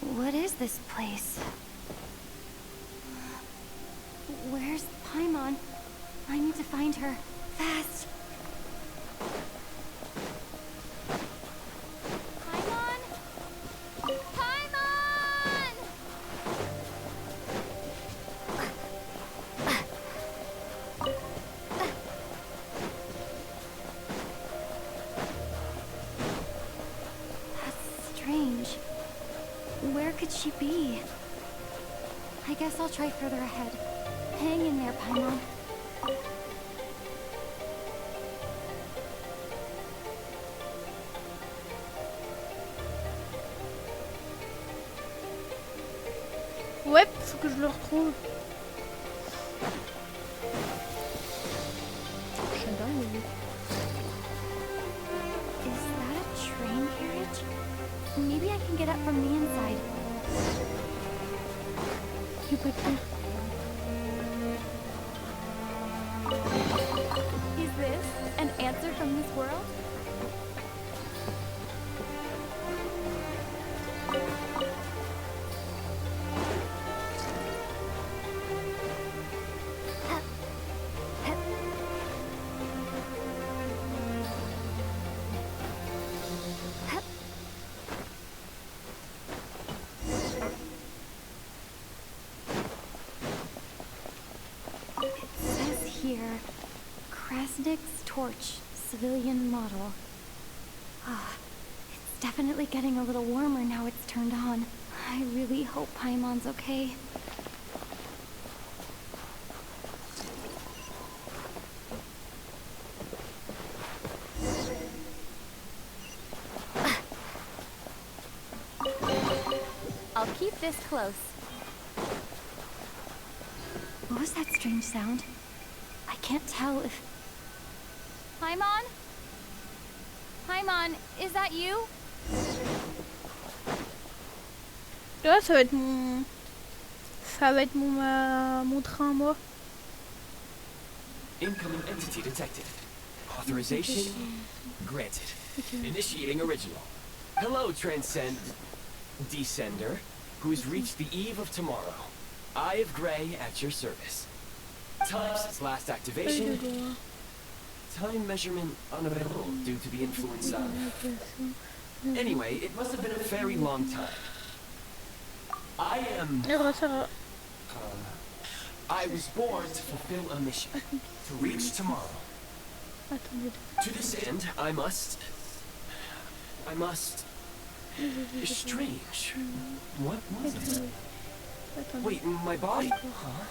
What is this place? Where's Paimon? I need to find her. Fast! Paimon! Paimon! That's strange. Where could she be? I guess I'll try further ahead. Hang in there, Paimon. Ouais, faut que je le retrouve. J'adore les vies. Is that a train carriage? Maybe I can get up from the inside. J'ai pas de clé. Is this an answer from this world? Here, Krasnik's torch, civilian model. Ah, it's definitely getting a little warmer now it's turned on. I really hope Paimon's okay. I'll keep this close. What was that strange sound? I can't tell if... Paimon? Paimon, is that you? Là, ça va être mon... Ça va être mon train, moi. Incoming entity detected. Authorization granted. Initiating original. Hello, Descender, who has reached the eve of tomorrow. Eye of Grey at your service. Time since last activation. Time measurement unavailable due to the influence of... Anyway, it must have been a very long time. I am... I was born to fulfill a mission. To reach tomorrow. To this end, I must... Strange. What was it? Wait, my body? Huh?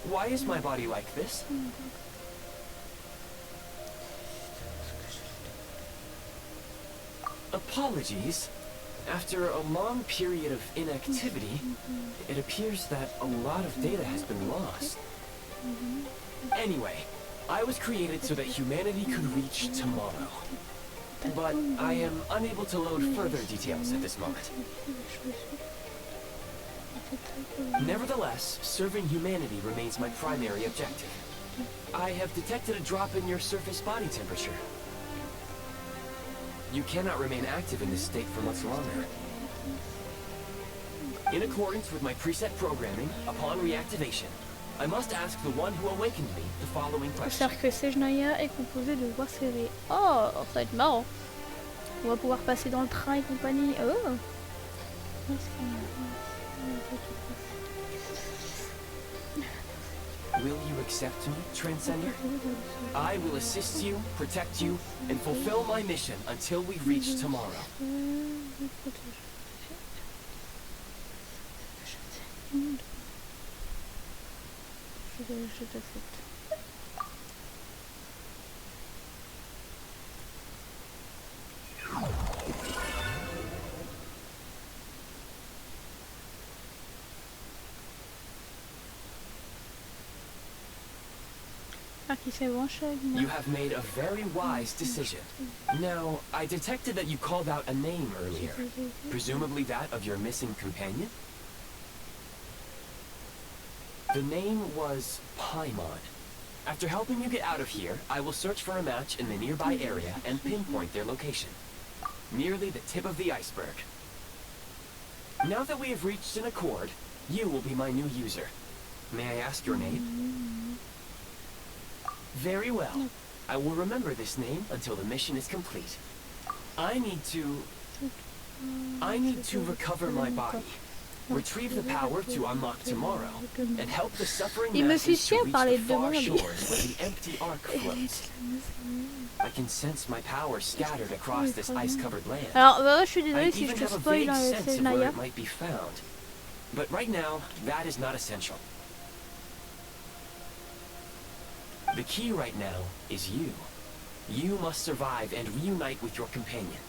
Why is my body like this? Apologies. After a long period of inactivity, it appears that a lot of data has been lost. Anyway, I was created so that humanity could reach tomorrow. But I am unable to load further details at this moment. Nevertheless, serving humanity remains my primary objective. I have detected a drop in your surface body temperature. You cannot remain active in this state for much longer. In accordance with my preset programming, upon reactivation, I must ask the one who awakened me the following Le question. cercle Sejnaya est composé de voies serrées. Oh, ça va être marrant. On va pouvoir passer dans le train et compagnie. Oh. Will you accept me, Transcender? I will assist you, protect you, and fulfill my mission until we reach tomorrow. Je t'accepte. You have made a very wise decision. Now, I detected that you called out a name earlier. Presumably that of your missing companion? The name was Paimon. After helping you get out of here, I will search for a match in the nearby area and pinpoint their location. Merely the tip of the iceberg. Now that we have reached an accord, you will be my new user. May I ask your name? Very well. I will remember this name until the mission is complete. I need to recover my body, retrieve the power to unlock tomorrow, and help the suffering masses to reach the far shores where the empty ark floats. I can sense my power scattered across this ice-covered land. Alors, je suis I désolée si je even te have a spoil vague sense c'est of where Naya. it might be found. But right now, that is not essential. The key right now is you. You must survive and reunite with your companion.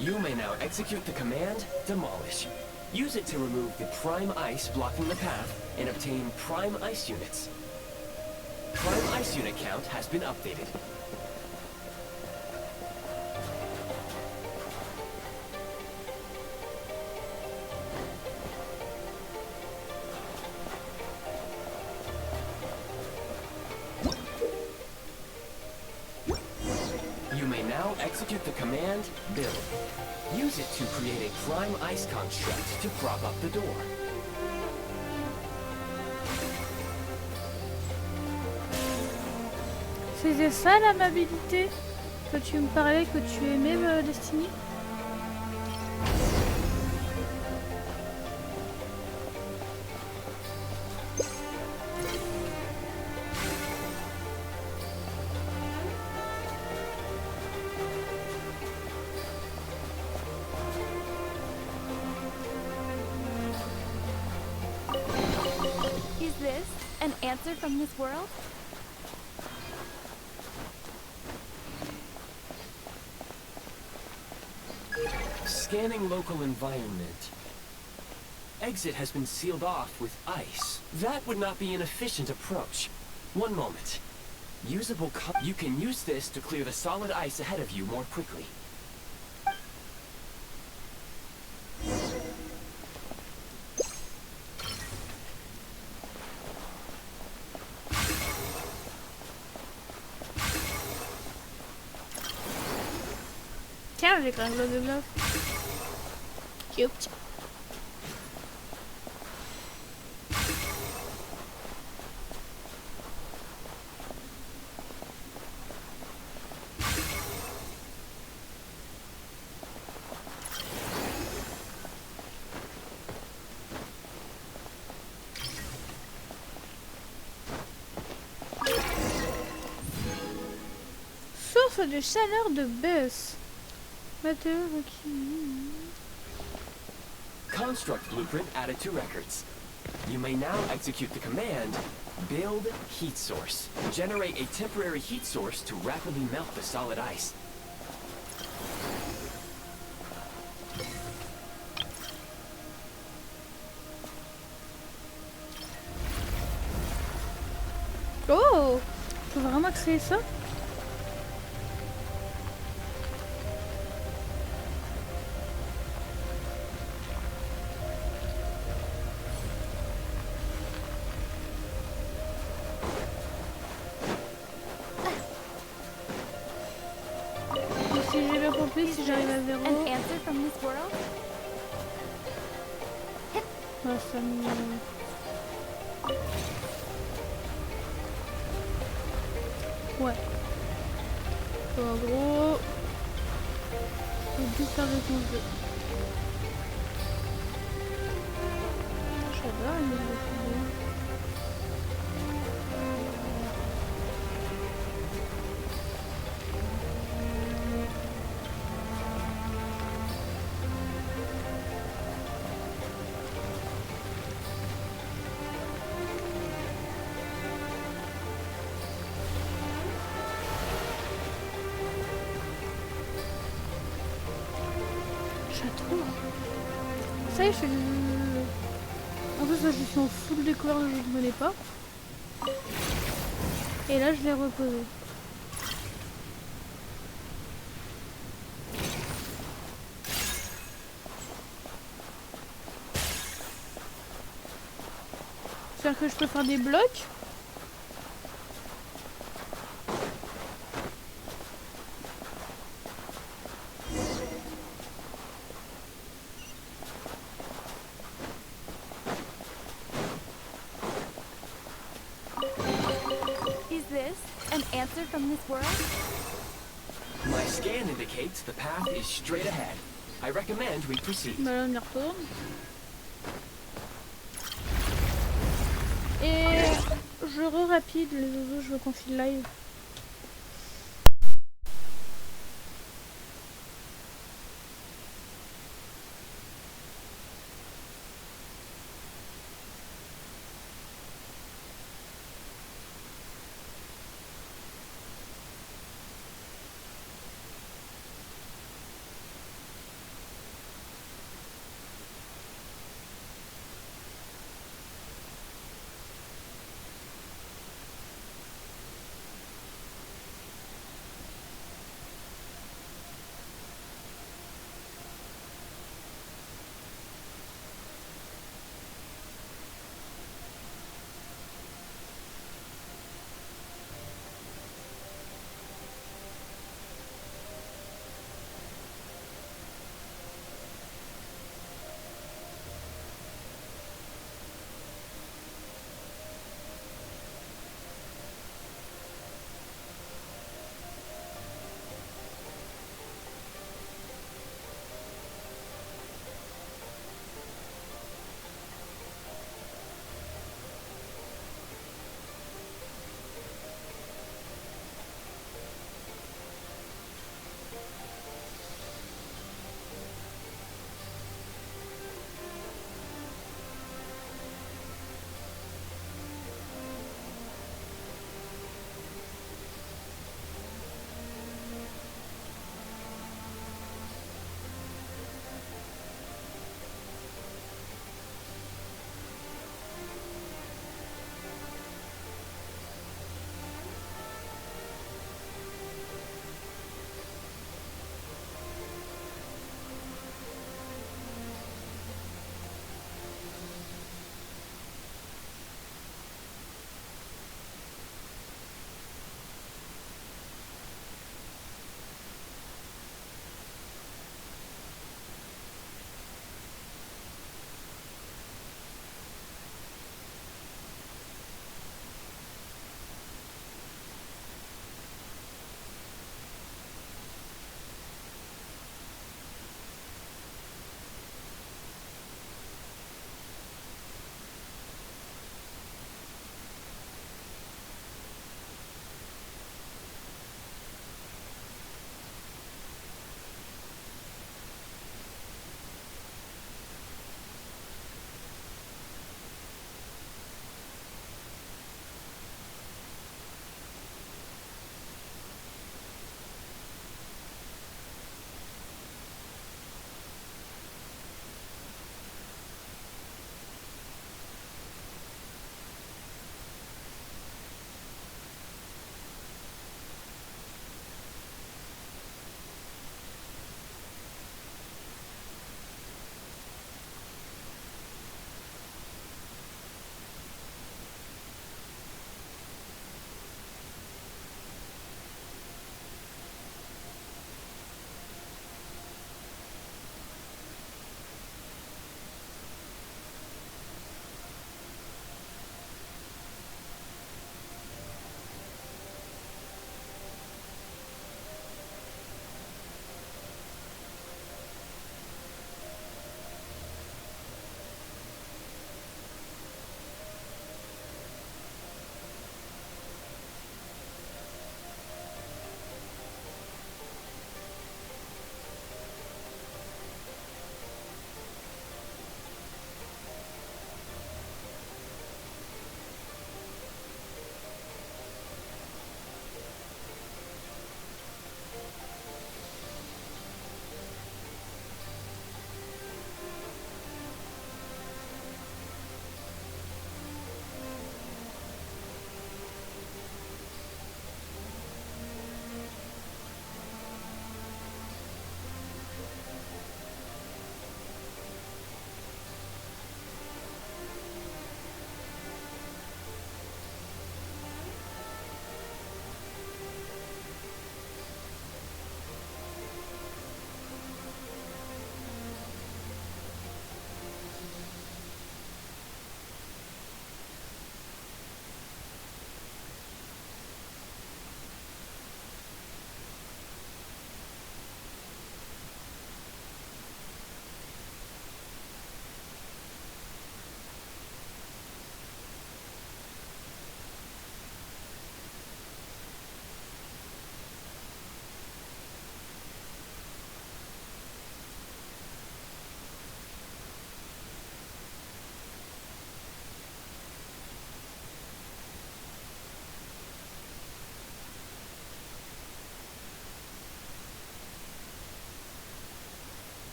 You may now execute the command, Demolish. Use it to remove the prime ice blocking the path and obtain prime ice units. Prime ice unit count has been updated. You may now execute the command, Build. Use it to create a prime ice construct to prop up the door. C'était ça l'amabilité que tu me parlais, que tu aimais, Destiny? Is this an answer from this world? Scanning local environment. Exit has been sealed off with ice. That would not be an efficient approach. One moment. You can use this to clear the solid ice ahead of you more quickly. Tiens, j'ai quand même le glove. Cute. Source de chaleur de bus. Construct blueprint added to records. You may now execute the command, Build Heat Source. Generate a temporary heat source to rapidly melt the solid ice. Oh, on peut vraiment créer ça? Si j'ai bien compris, si j'arrive à zéro, An answer from this world? ça me... Ouais. En gros, faut tout faire réponse 2. J'adore les vidéos. Château. Ça y est, je suis... En plus, là, je suis en full découverte que je ne connais pas. Et là, je l'ai reposé. C'est-à-dire que je peux faire des blocs. in this world? My scan indicates the path is straight ahead. I recommend we proceed. Bah là on y retourne. Et je re-rapide les oiseaux, je veux qu'on file live.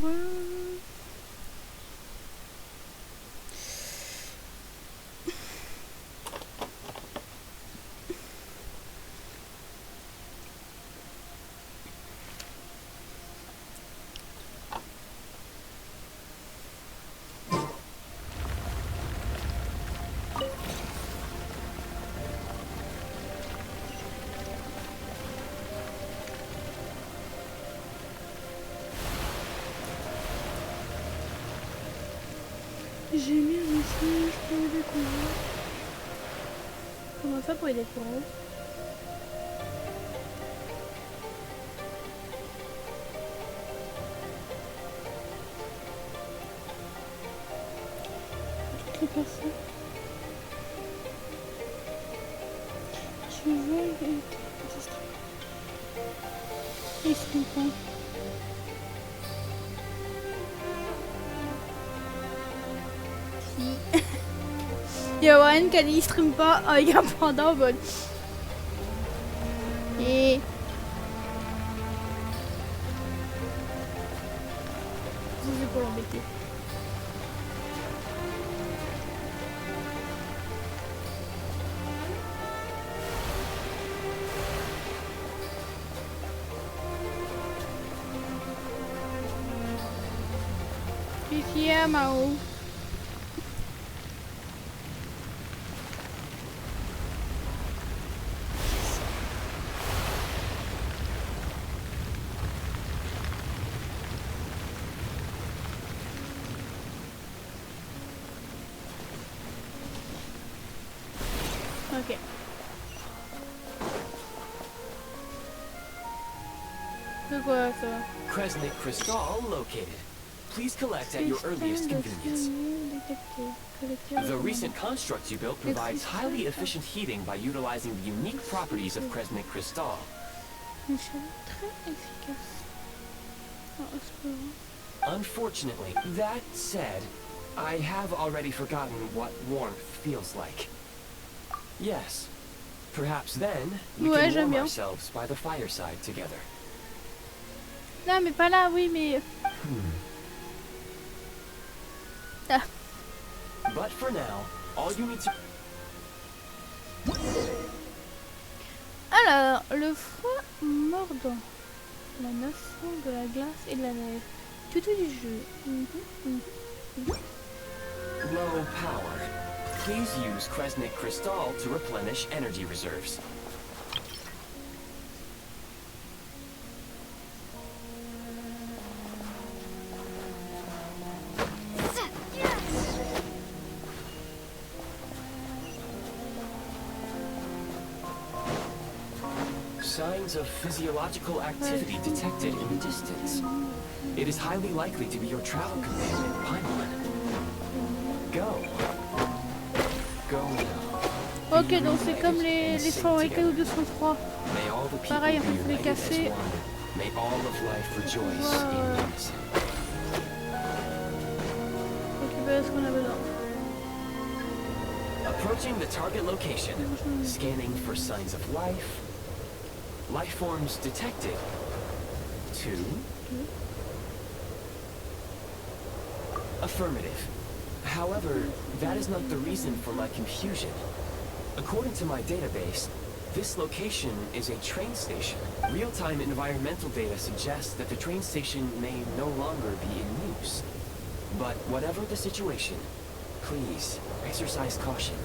lumière. J'ai mis un message pour les découvrir. Comment ça pour les découvrir? Toutes les personnes. Tu veux ils se comprennent. Il y a Warren qui a dit qu'il stream pas avec un panda en mode. Et. C'est pour l'embêter. Ici à Mao. Ok. C'est quoi ça? Kresnik crystal located. Please collect at your earliest convenience. The recent construct you built provides highly efficient heating by utilizing the unique properties of Kresnik crystal. Une chaleur très efficace. Oh, c'est pas vrai. Unfortunately, that said, I have already forgotten what warmth feels like. Yes. Perhaps then we Ouais, can j'aime warm bien. ourselves by the fireside together. Non, mais pas là, oui, mais. Ah. But for now, all you need to... Alors, le froid mordant. La nation de la glace et de la neige. Tout du jeu. Low power. Please use Kresnik crystal to replenish energy reserves. Signs of physiological activity detected in the distance. It is highly likely to be your travel companion, Paimon. Go. Go now. Ok, donc c'est comme les fabriqués au 203. May all the people Pareil, on be peut les united casser. as one. May all of life rejoice in unison. Récupérer ce qu'on a besoin. Approaching the target location, scanning for signs of life. Life forms detected. 2. Affirmative. However, that is not the reason for my confusion. According to my database, this location is a train station. Real-time environmental data suggests that the train station may no longer be in use. But whatever the situation, please exercise caution.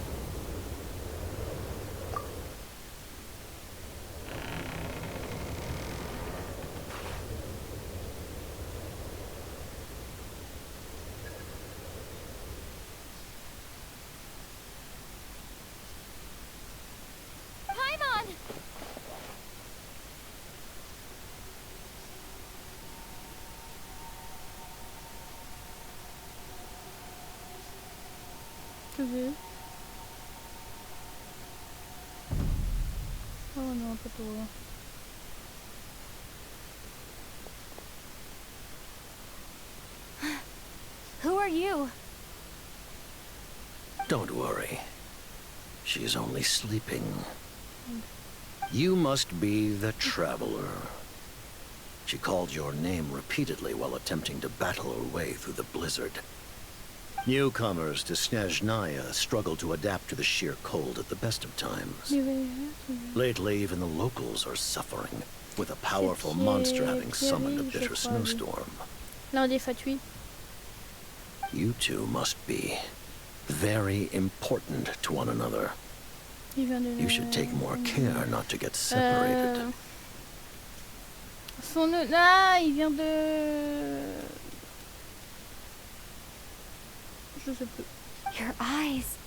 Tu veux? Oh non, pas trop. Who are you? Don't worry. She is only sleeping. You must be the traveler. She called your name repeatedly while attempting to battle her way through the blizzard. Newcomers to Snezhnaya struggle to adapt to the sheer cold at the best of times. Lately, even the locals are suffering, with a powerful monster having summoned a bitter snowstorm. L'un des fatui. You two must be very important to one another. You should take more care not to get separated. Son nom... Ah, il vient de... Je sais plus. Your eyes.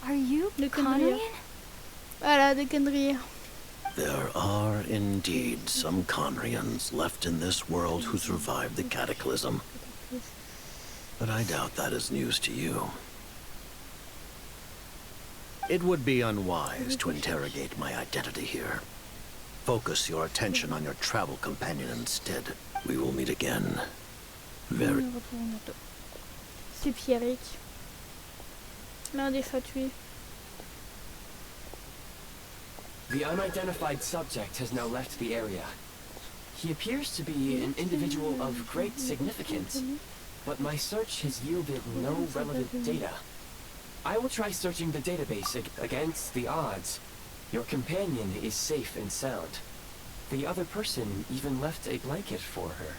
Are you De Conrian? Voilà, de Kendrier. There are indeed some Conrians left in this world who survived the cataclysm. But I doubt that is news to you. It would be unwise to interrogate my identity here. Focus your attention on your travel companion instead. We will meet again. Very... C'est Pierrick. L'un des fatui. The unidentified subject has now left the area. He appears to be an individual of great significance, but my search has yielded no relevant data. I will try searching the database against the odds. Your companion is safe and sound. The other person even left a blanket for her.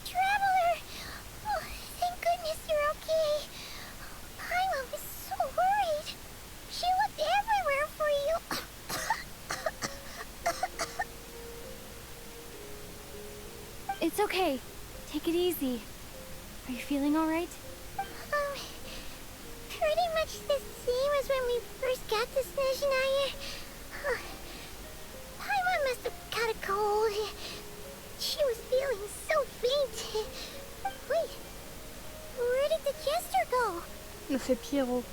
Traveler! Oh, thank goodness you're okay. Paimon was so worried. She looked everywhere for you. It's okay. Take it easy. Are you feeling all right? Pretty much the same as when we first got to Snezhnaya. Paimon must have caught a cold. She was feeling so faint. Wait, where did the jester go? C'est Pierrot.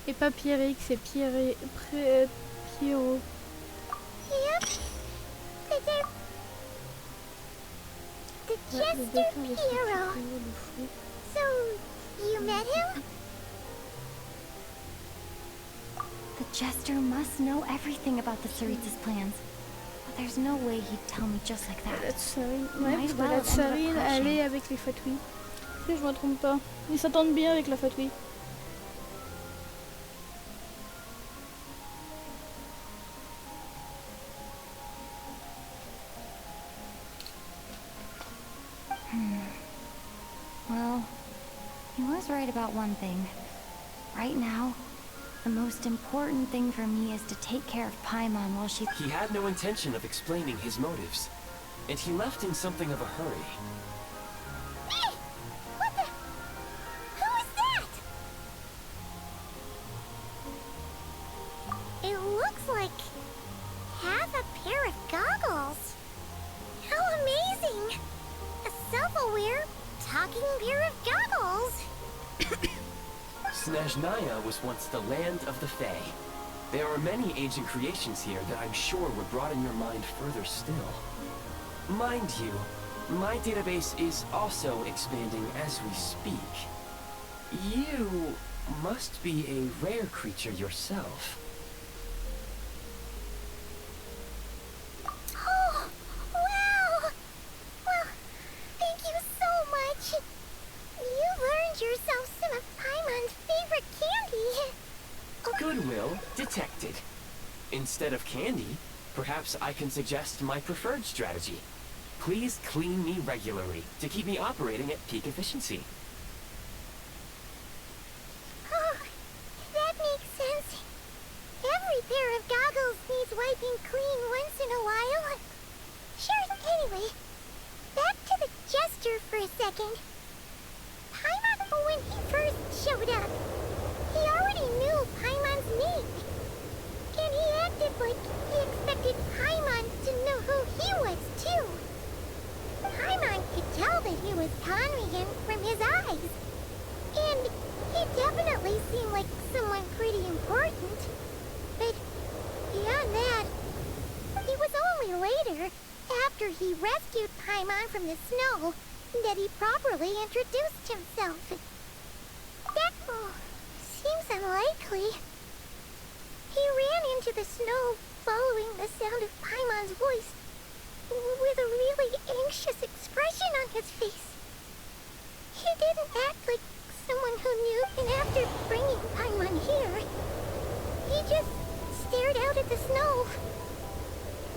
Et pas Pierrick, c'est Pierrot. Yep. The jester Pierrot. So, you met him? The jester must know everything about the Tsarita's plans. But there's no way he'd tell me just like that. La Tsarine. Ouais, Might parce que well la have ended up Tsarine, elle crashing. est avec les fatui. Si je me trompe pas. Ils s'entendent bien avec la fatui. Well, he was right about one thing. Right now, the most important thing for me is to take care of Paimon while she... He had no intention of explaining his motives, and he left in something of a hurry. Hey! What the... Who is that? It looks like half a pair of goggles. How amazing! A self-aware, talking pair of goggles. Snezhnaya was once the land of the Fae. There are many ancient creations here that I'm sure would broaden your mind further still. Mind you, my database is also expanding as we speak. You must be a rare creature yourself. Oh, wow! Well, thank you so much. You learned yourself some of Paimon's favorite candy. Goodwill detected. Instead of candy, perhaps I can suggest my preferred strategy. Please clean me regularly to keep me operating at peak efficiency. Oh, that makes sense. Every pair of goggles needs wiping clean once in a while. Sure, anyway, back to the jester for a second. Paimon, when he first showed up, he already knew Paimon's name. And he acted like he expected Paimon to know who he was, too. Paimon could tell that he was Conrian from his eyes. And he definitely seemed like someone pretty important. But beyond that, it was only later, after he rescued Paimon from the snow that he properly introduced himself. That seems unlikely. He ran into the snow following the sound of Paimon's voice with a really anxious expression on his face. He didn't act like someone who knew, and after bringing Paimon here, he just stared out at the snow.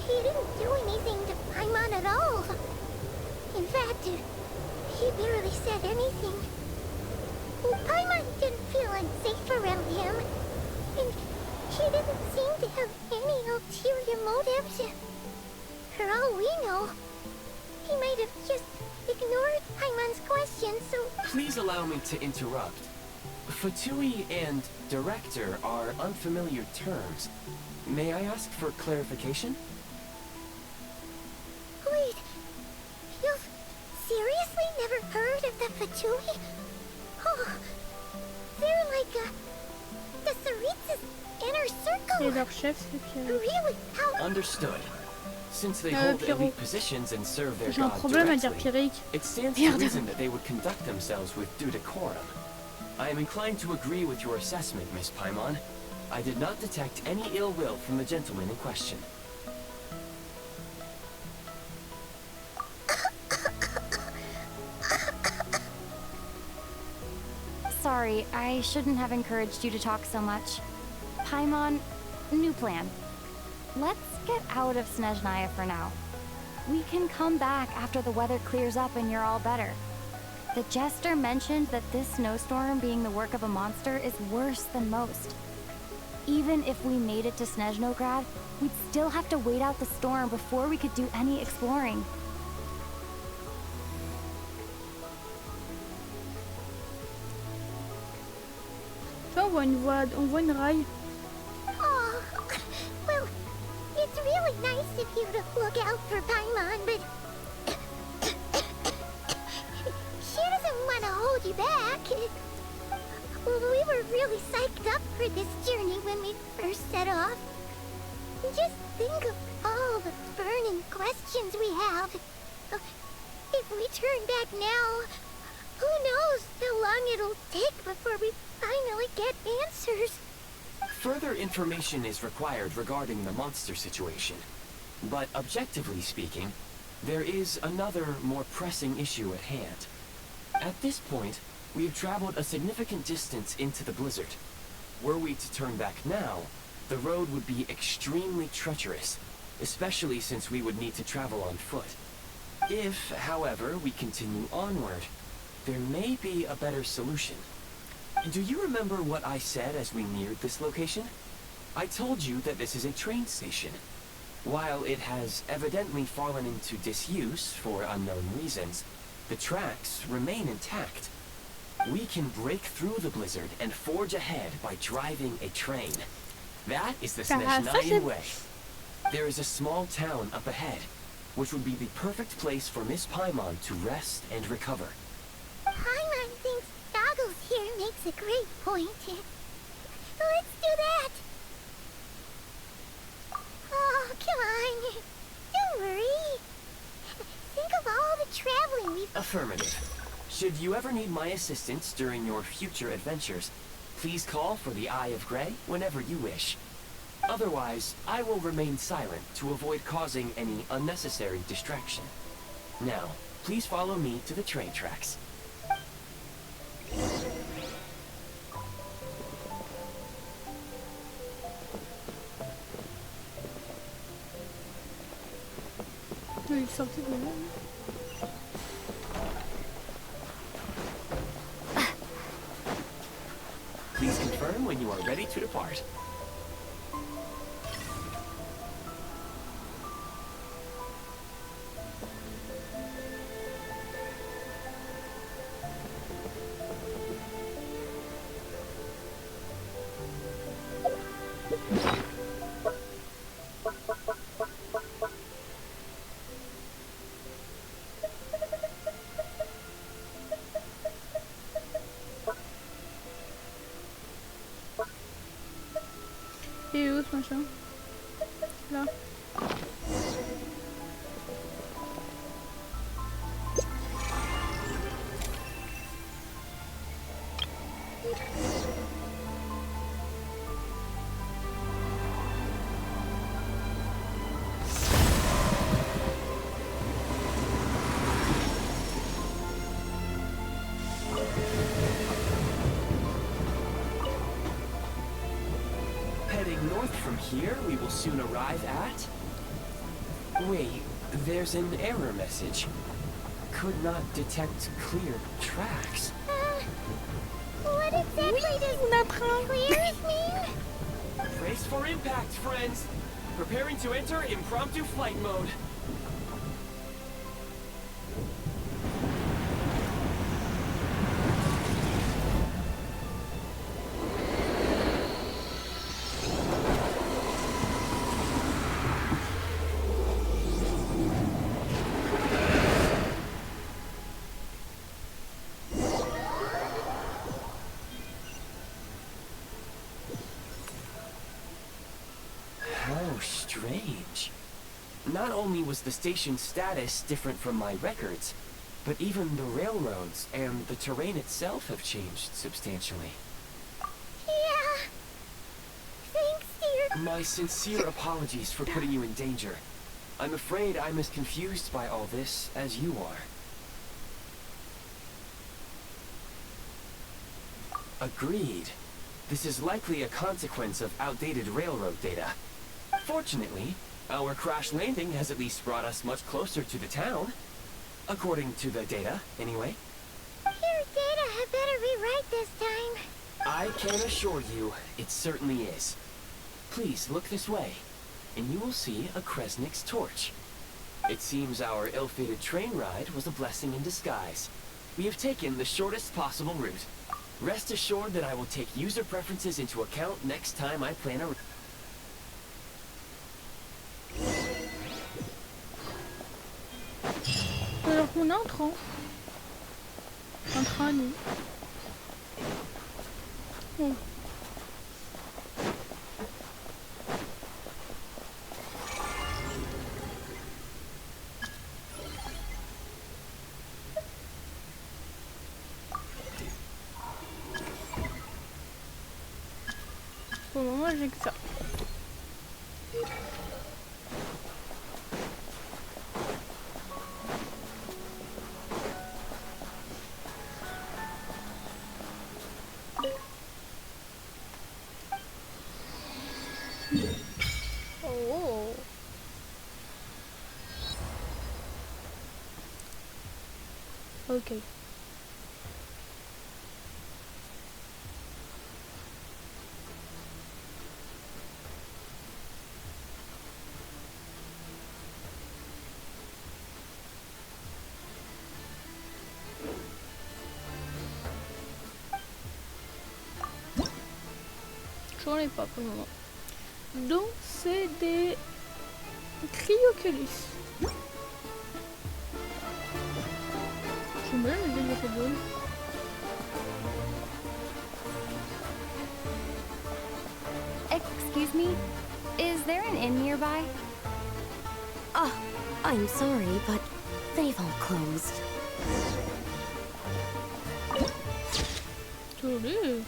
He didn't do anything to Paimon at all. In fact, he barely said anything. Paimon didn't feel unsafe around him, and he didn't seem to have any ulterior motives. For all we know, he might have just ignored Paimon's question, so... Please allow me to interrupt. Fatui and director are unfamiliar terms. May I ask for clarification? Wait, you've seriously never heard of the Fatui? Oh, they're like the Tsarits's inner Et circle. leur chef, c'est Pierre. Really? How? Understood. Since they Ah, hold Pierrot. elite positions and serve their J'ai un god problème à dire directly, Pierrick. it stands to Merde. reason that they would conduct themselves with due decorum. I am inclined to agree with your assessment, Miss Paimon. I did not detect any ill will from the gentleman in question. Sorry, I shouldn't have encouraged you to talk so much. Paimon, new plan. Let's get out of Snezhnaya for now. We can come back after the weather clears up and you're all better. The jester mentioned that this snowstorm being the work of a monster is worse than most. Even if we made it to Snezhnograd, we'd still have to wait out the storm before we could do any exploring. Tu vois, on voit une raille. Oh, well, it's really nice of you to look out for Paimon, but she doesn't want to hold you back. We were really psyched up for this journey when we first set off. Just think of all the burning questions we have. If we turn back now, who knows how long it'll take before we finally get answers. Further information is required regarding the monster situation. But objectively speaking, there is another, more pressing issue at hand. At this point, we have traveled a significant distance into the blizzard. Were we to turn back now, the road would be extremely treacherous, especially since we would need to travel on foot. If, however, we continue onward, there may be a better solution. Do you remember what I said as we neared this location? I told you that this is a train station. While it has evidently fallen into disuse for unknown reasons, the tracks remain intact. We can break through the blizzard and forge ahead by driving a train. That is the Snezhnayan way. There is a small town up ahead, which would be the perfect place for Miss Paimon to rest and recover. Paimon thinks Goggles here makes a great point. Let's do that. Oh, come on. Don't worry. Think of all the traveling we've... Affirmative. Should you ever need my assistance during your future adventures, please call for the Eye of Grey whenever you wish. Otherwise, I will remain silent to avoid causing any unnecessary distraction. Now, please follow me to the train tracks. Il est sorti de là. Please confirm when you are ready to depart. Et où ce machin? Là. here, we will soon arrive at... Wait, there's an error message. Could not detect clear tracks. What exactly does clear mean? Brace for impact, friends! Preparing to enter impromptu flight mode. How strange. Not only was the station's status different from my records, but even the railroads and the terrain itself have changed substantially. Yeah. Thanks, dear. My sincere apologies for putting you in danger. I'm afraid I'm as confused by all this as you are. Agreed. This is likely a consequence of outdated railroad data. Fortunately, our crash landing has at least brought us much closer to the town. According to the data, anyway. Your data had better be right this time. I can assure you, it certainly is. Please look this way, and you will see a Kresnik's torch. It seems our ill-fated train ride was a blessing in disguise. We have taken the shortest possible route. Rest assured that I will take user preferences into account next time I plan a... Alors qu'on est en train. En train, nous. Oh. Pour le moment, j'ai que ça. Oh. Ok. J'en ai pas pour le moment. Donc c'est des cryoculus. J'aime bien les idées de bonnes. Excuse me? Is there an inn nearby? Oh, I'm sorry, but they've all closed. Salut.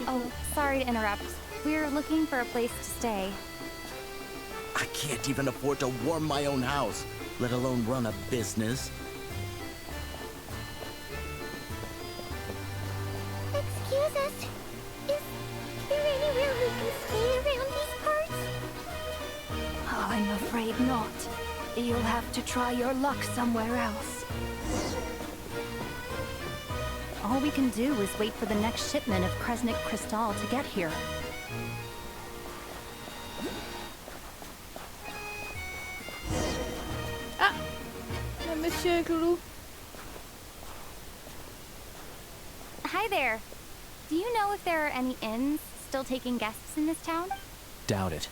Oh, sorry to interrupt. We're looking for a place to stay. I can't even afford to warm my own house, let alone run a business. Excuse us. Is there anywhere we can stay around these parts? I'm afraid not. You'll have to try your luck somewhere else. All we can do is wait for the next shipment of Kresnik Crystal to get here. Ah, le monsieur avec le loup. Hi there. Do you know if there are any inns still taking guests in this town? Doubt it.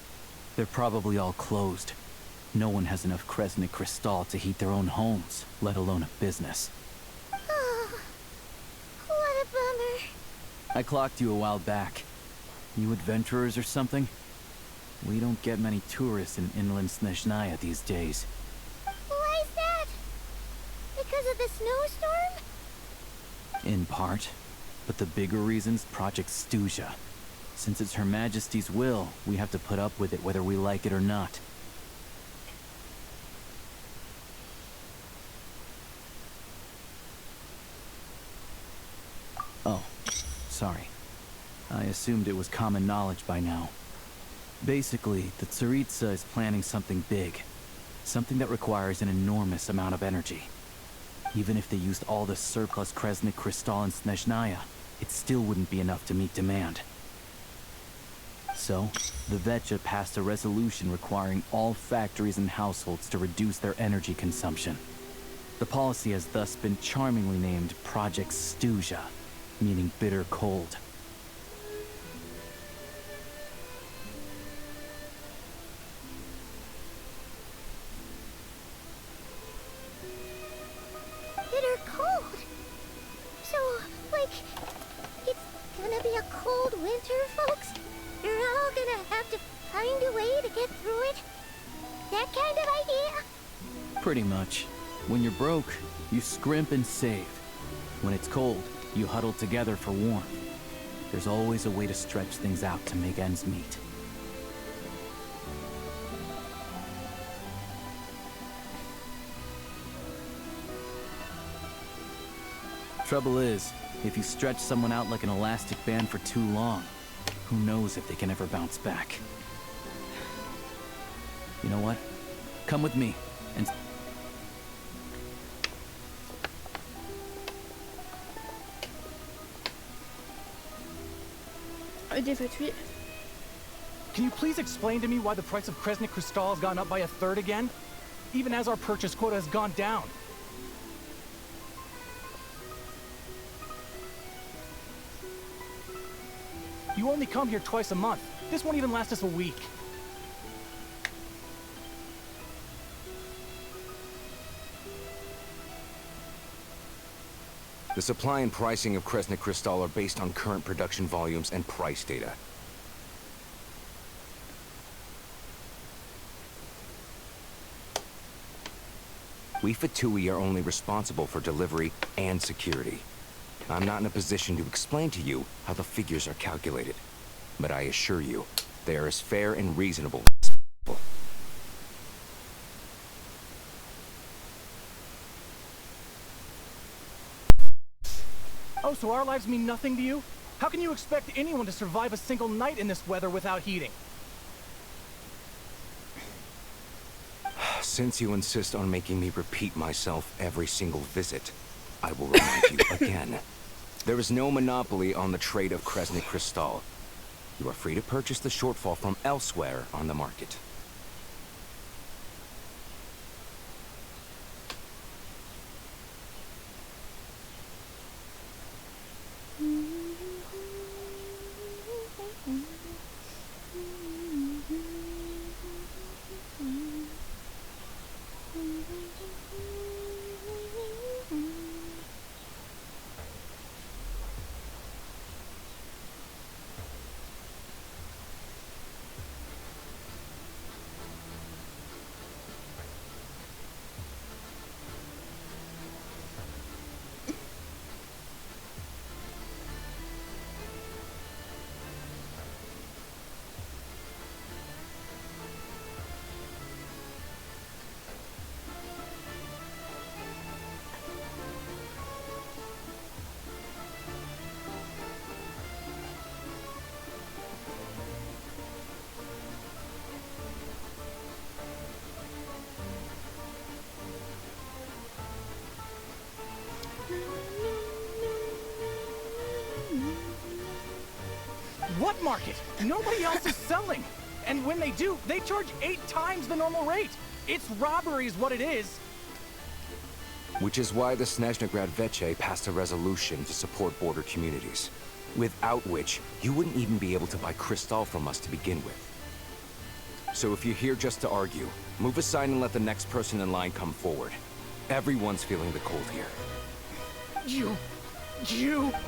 They're probably all closed. No one has enough Kresnik Crystal to heat their own homes, let alone a business. Oh, what a bummer. I clocked you a while back. You adventurers or something? We don't get many tourists in inland Snezhnaya these days. Why is that? Because of the snowstorm? In part. But the bigger reason's Project Stuzha. Since it's Her Majesty's will, we have to put up with it whether we like it or not. Oh, Sorry. I assumed it was common knowledge by now. Basically, the Tsaritsa is planning something big. Something that requires an enormous amount of energy. Even if they used all the surplus Kresnik Crystal in Snezhnaya, it still wouldn't be enough to meet demand. So, the Vetcha passed a resolution requiring all factories and households to reduce their energy consumption. The policy has thus been charmingly named Project Stuzha, meaning bitter cold. Bitter cold? So, like, it's gonna be a cold winter, folks? You're all gonna have to find a way to get through it? That kind of idea? Pretty much. When you're broke, you scrimp and save. When it's cold, you huddle together for warmth. There's always a way to stretch things out to make ends meet. Trouble is, if you stretch someone out like an elastic band for too long, who knows if they can ever bounce back. You know what? Come with me, and... Can you please explain to me why the price of Kresnik Crystal has gone up by 1/3 again? Even as our purchase quota has gone down. You only come here twice a month. This won't even last us a week. The supply and pricing of Kresnik Crystal are based on current production volumes and price data. We Fatui are only responsible for delivery and security. I'm not in a position to explain to you how the figures are calculated, but I assure you, they are as fair and reasonable as possible. Oh, so our lives mean nothing to you? How can you expect anyone to survive a single night in this weather without heating? Since you insist on making me repeat myself every single visit, I will remind you again. There is no monopoly on the trade of Kresnik Crystal. You are free to purchase the shortfall from elsewhere on the market. What market? Nobody else is selling. And when they do, they charge 8 times the normal rate. It's robbery is what it is. Which is why the Snezhnegrad Veche passed a resolution to support border communities, without which you wouldn't even be able to buy crystal from us to begin with. So if you're here just to argue, move aside and let the next person in line come forward. Everyone's feeling the cold here. You...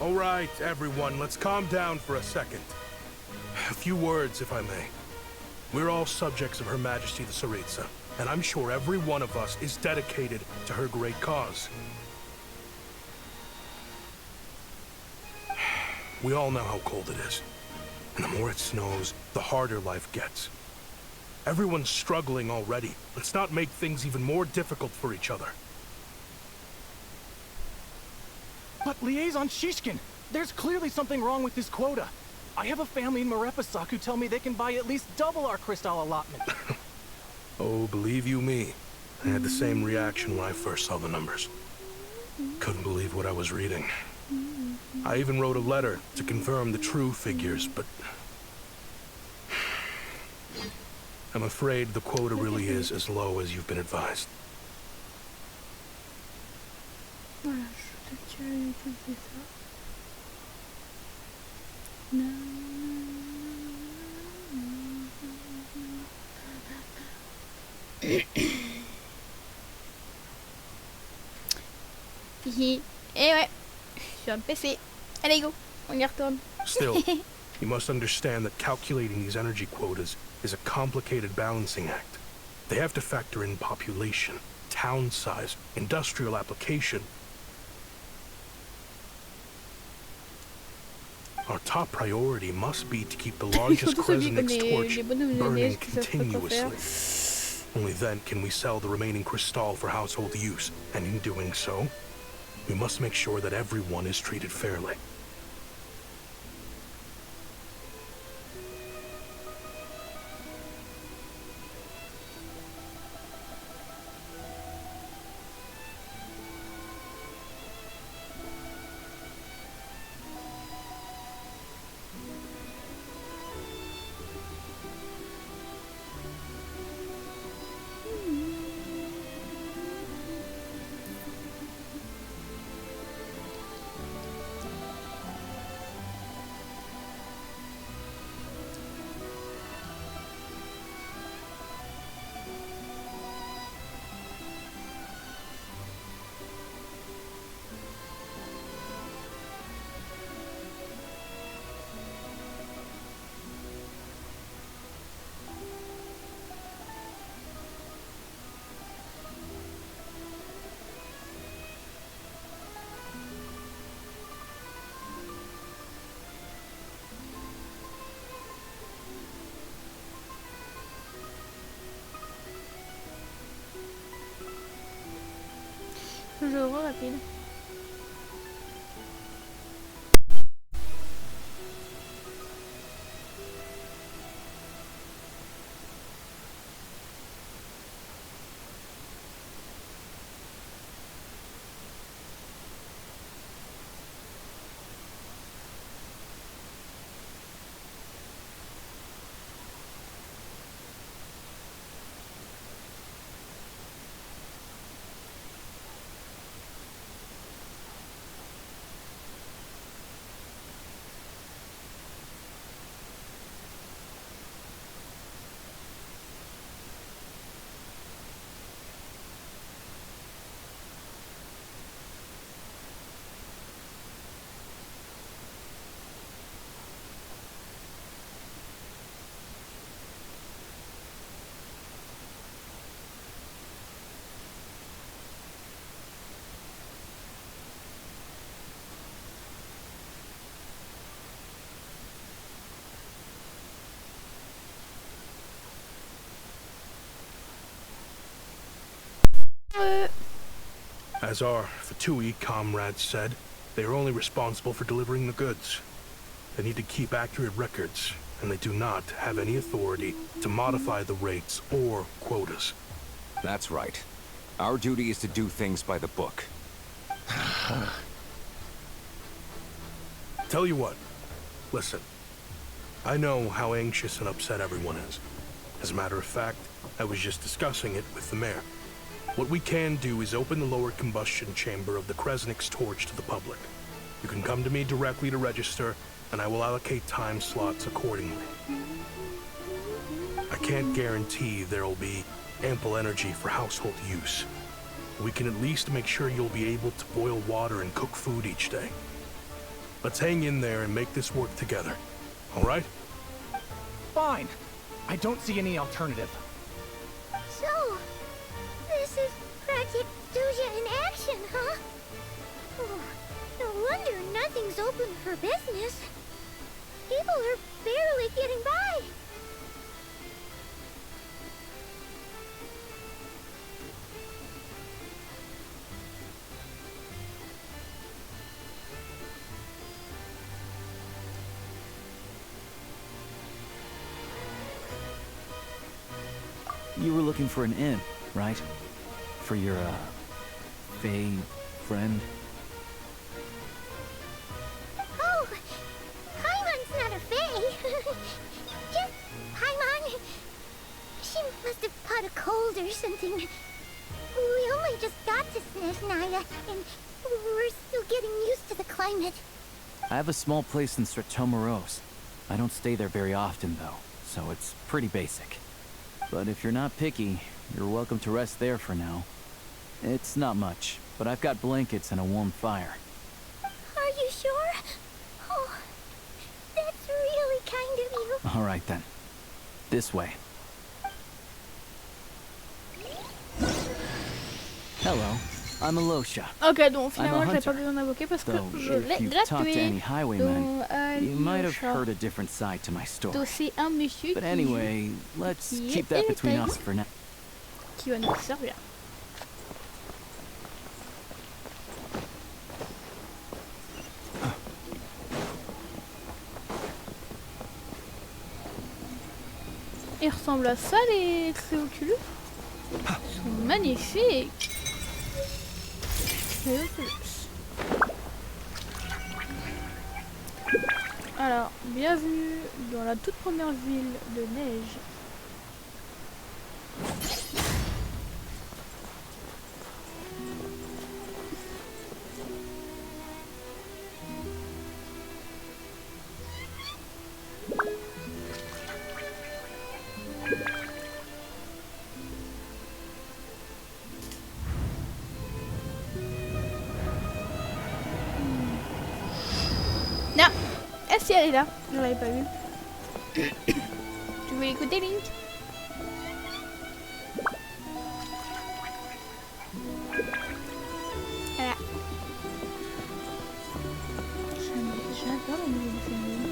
All right, everyone, let's calm down for a second. A few words, if I may. We're all subjects of Her Majesty the Tsaritsa, and I'm sure every one of us is dedicated to her great cause. We all know how cold it is, and the more it snows, the harder life gets. Everyone's struggling already. Let's not make things even more difficult for each other. But Liaison Shishkin, There's clearly something wrong with this quota. I have a family in Marepasak who tell me they can buy at least double our crystal allotment. Oh, believe you me, I had the same reaction when I first saw the numbers. Couldn't believe what I was reading. I even wrote a letter to confirm the true figures, but I'm afraid the quota really is as low as you've been advised. Voilà, je te tiens à utiliser ça. Et ouais, je suis un PC. Allez go, on y retourne. Still, you must understand that calculating these energy quotas is a complicated balancing act. They have to factor in population, town size, industrial application. Our top priority must be to keep the largest Kresnik's torch burning continuously. Only then can we sell the remaining crystal for household use, and in doing so, we must make sure that everyone is treated fairly. Toujours rapide. As our Fatui comrades said, they are only responsible for delivering the goods. They need to keep accurate records, and they do not have any authority to modify the rates or quotas. That's right. Our duty is to do things by the book. Tell you what, listen. I know how anxious and upset everyone is. As a matter of fact, I was just discussing it with the mayor. What we can do is open the lower combustion chamber of the Kresnik's torch to the public. You can come to me directly to register, and I will allocate time slots accordingly. I can't guarantee there will be ample energy for household use. We can at least make sure you'll be able to boil water and cook food each day. Let's hang in there and make this work together, all right? Fine. I don't see any alternative. So, this is Project Doja in action, huh? Oh, no wonder nothing's open for business. People are barely getting by. You were looking for an inn, right? For your, Fae friend? Oh, Paimon's not a Fae. Just Paimon. She must have caught a cold or something. We only just got to Snezhnaya, and we're still getting used to the climate. I have a small place in Stratomaros. I don't stay there very often, though, so it's pretty basic. But if you're not picky, you're welcome to rest there for now. It's not much, but I've got blankets and a warm fire. Are you sure? Oh, that's really kind of you. All right, then. This way. Hello, I'm Alosha. Ok, donc finalement j'avais pas besoin d'invoquer parce que je l'ai gratuit. Donc you might have heard a different side to my story. C'est un monsieur but anyway, let's keep that between us for now. Qui va nous servir. Il ressemble à ça les Créoculus. Ils sont magnifiques. Alors, bienvenue dans la toute première ville de neige. Si elle est là, je l'avais pas vue. Tu veux écouter Link? Voilà. J'adore la musique de cette ville.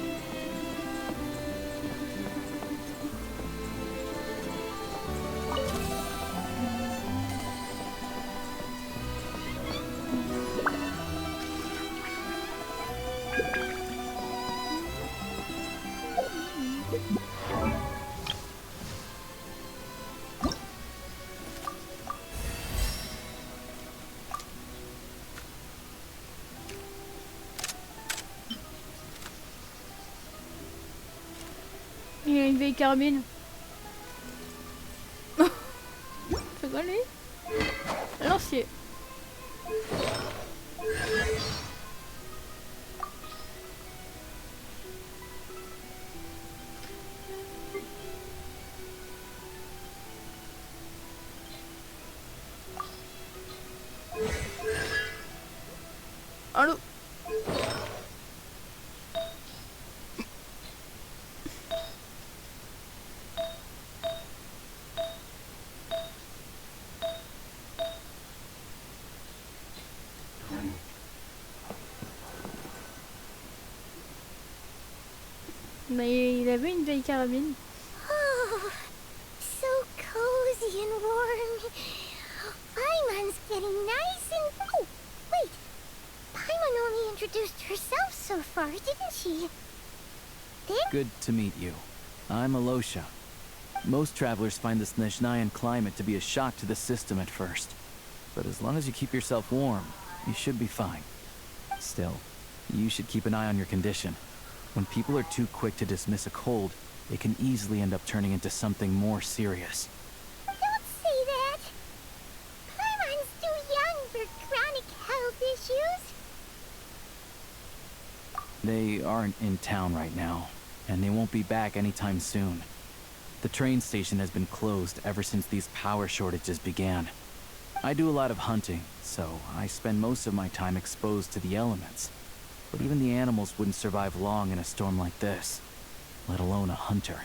Il y a une vieille carabine. C'est quoi lui? Lancier. Allô? Mais il avait une vieille carabine. Oh, so cozy and warm. Paimon's getting nice and... Oh, wait. Paimon only introduced herself so far, didn't she? Then... Good to meet you. I'm Alosha. Most travelers find the Snezhnayan climate to be a shock to the system at first. But as long as you keep yourself warm, you should be fine. Still, you should keep an eye on your condition. When people are too quick to dismiss a cold, it can easily end up turning into something more serious. Don't say that! Paimon's too young for chronic health issues. They aren't in town right now, and they won't be back anytime soon. The train station has been closed ever since these power shortages began. I do a lot of hunting, so I spend most of my time exposed to the elements. But even the animals wouldn't survive long in a storm like this, let alone a hunter.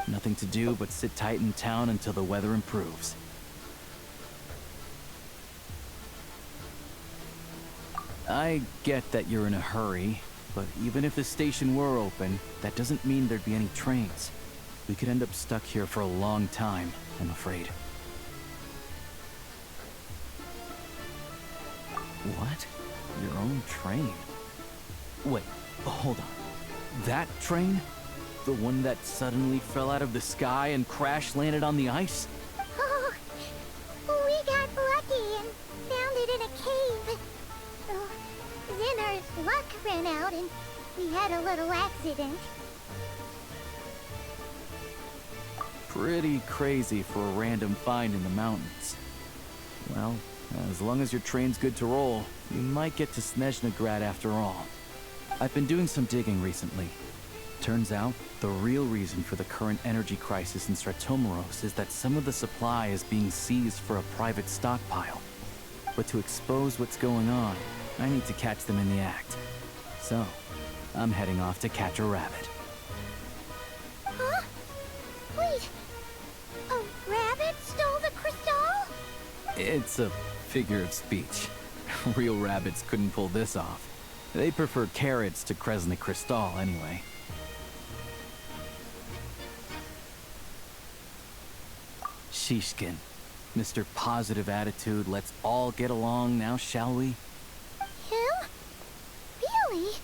Nothing to do but sit tight in town until the weather improves. I get that you're in a hurry, but even if the station were open, that doesn't mean there'd be any trains. We could end up stuck here for a long time, I'm afraid. What? Your own train? Wait, hold on. That train? The one that suddenly fell out of the sky and crash landed on the ice? a cave. Oh, then our luck ran out and we had a little accident. Pretty crazy for a random find in the mountains. Well, as long as your train's good to roll, you might get to Snezhnegrad after all. I've been doing some digging recently. Turns out, the real reason for the current energy crisis in Stratomaros is that some of the supply is being seized for a private stockpile. But to expose what's going on, I need to catch them in the act. So, I'm heading off to catch a rabbit. Huh? Wait, a rabbit stole the crystal? It's a figure of speech. Real rabbits couldn't pull this off. They prefer carrots to Kresny Crystal anyway. Shishkin, Mr. Positive Attitude, let's all get along now, shall we? Him? Really?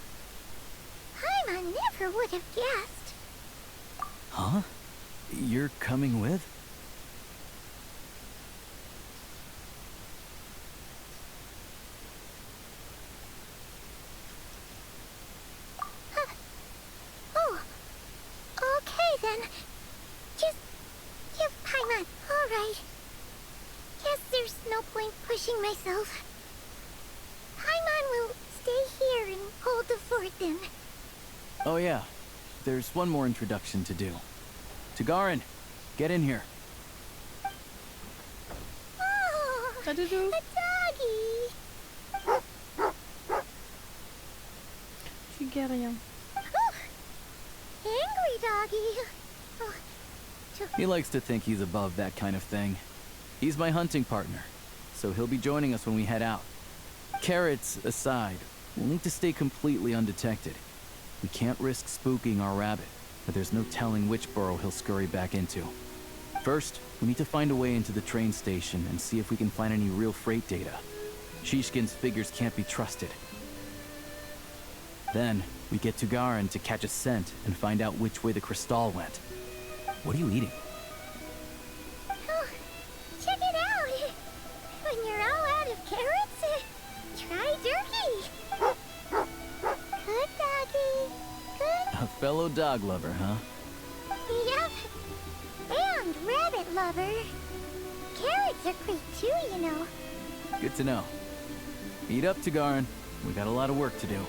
I never would have guessed. Huh? You're coming with? Oh, okay then. Just give Paimon. All right. Guess there's no point pushing myself. Paimon will stay here and hold the fort then. Oh yeah, there's one more introduction to do. Tagarin, get in here. Oh, a doggy. Tu gais rien. Oh, angry doggy. Oh, He likes to think he's above that kind of thing. He's my hunting partner, so he'll be joining us when we head out. Carrots aside, we'll need to stay completely undetected. We can't risk spooking our rabbit, but there's no telling which burrow he'll scurry back into. First, we need to find a way into the train station and see if we can find any real freight data. Shishkin's figures can't be trusted. Then, we get Tagarin to catch a scent and find out which way the crystal went. What are you eating? oh, check it out. When you're all out of carrots, try turkey. Good doggy. Good. A fellow dog lover, huh? Yep. And rabbit lover. Carrots are great too, you know. Good to know. Eat up, Tagarin. We got a lot of work to do.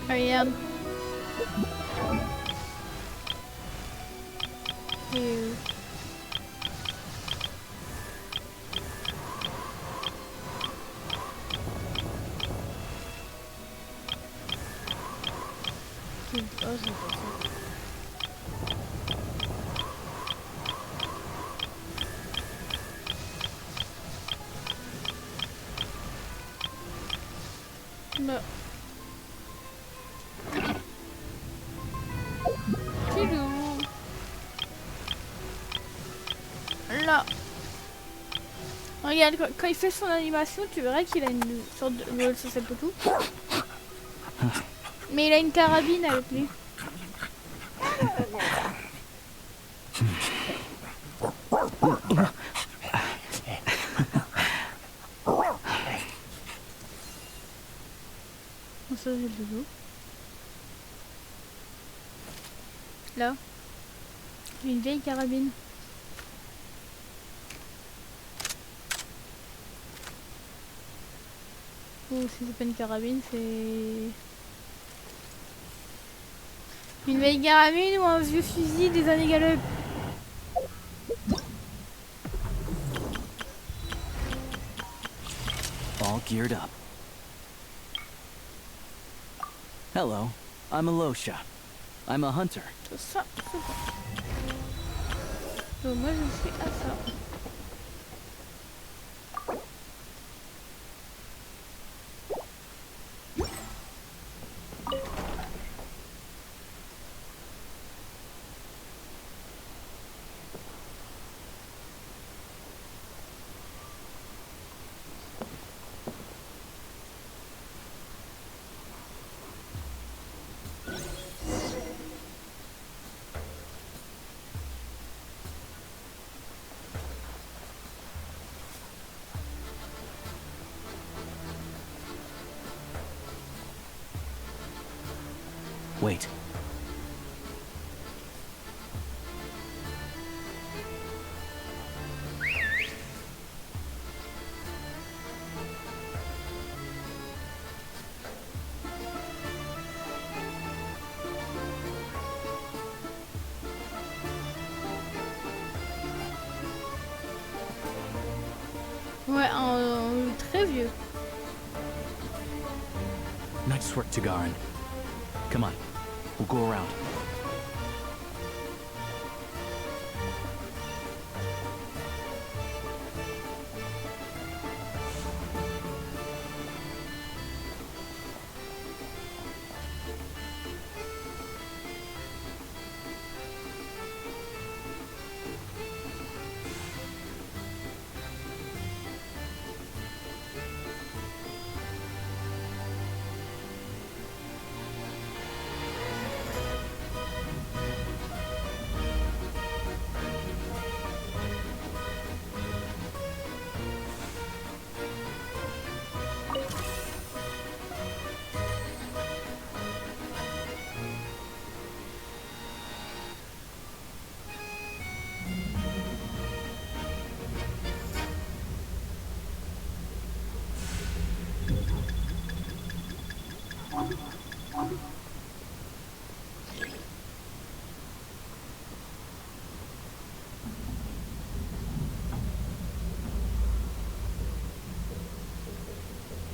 Regarde. Oh, j'ai pas ça. Bah. Pilou. Là. Regarde, quand il fait son animation, tu verras qu'il a une sorte de... Bon, ça c'est pas tout. Mais il a une carabine avec lui. Ça c'est le dodo. Là. Une vieille carabine. Ou si c'est pas une carabine, c'est... Une vieille carabine ou un vieux fusil des années galop. All geared up. Hello, I'm Alosha. I'm a hunter. Ça, c'est bon. Donc moi je suis à ça. wait. Ouais, très vieux. Nice work, Tagarin. Come on, we'll go around.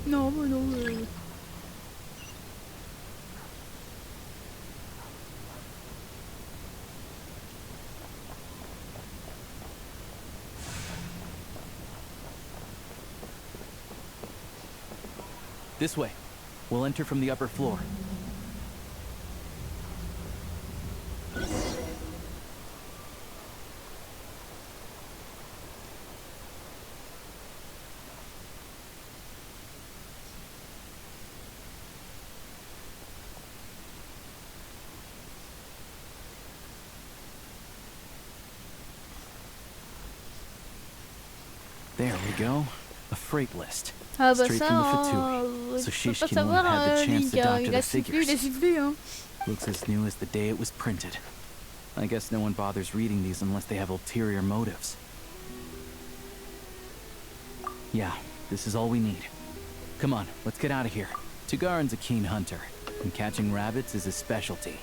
Non, mais non, This way. We'll enter from the upper floor. There we go. A freight list. Ah bah Straight ça, from the Fatu. So tu peux pas Shishkin savoir, won't have the chance to doctor il the a sifflé, figures. il a sifflé, hein. Looks as new as the day it was printed. I guess no one bothers reading these unless they have ulterior motives. Yeah, this is all we need. Come on, let's get out of here. Tagarin's a keen hunter, and catching rabbits is his specialty.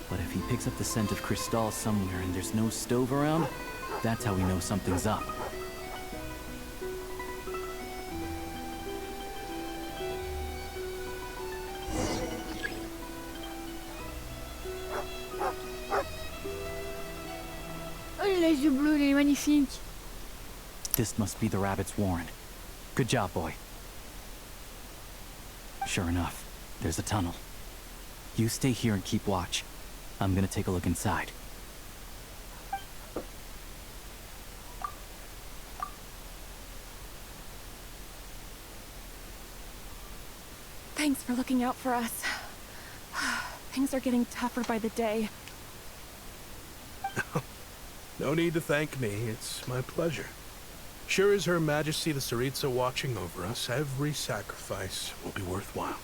But if he picks up the scent of Cristal somewhere and there's no stove around, that's how we know something's up. Oh, il a les yeux bleus, il est magnifique. This must be the rabbit's warren. Good job, boy. Sure enough, there's a tunnel. You stay here and keep watch. I'm gonna take a look inside. Thanks for looking out for us. Things are getting tougher by the day. No need to thank me. It's my pleasure. Sure as Her Majesty the Tsaritsa watching over us, every sacrifice will be worthwhile.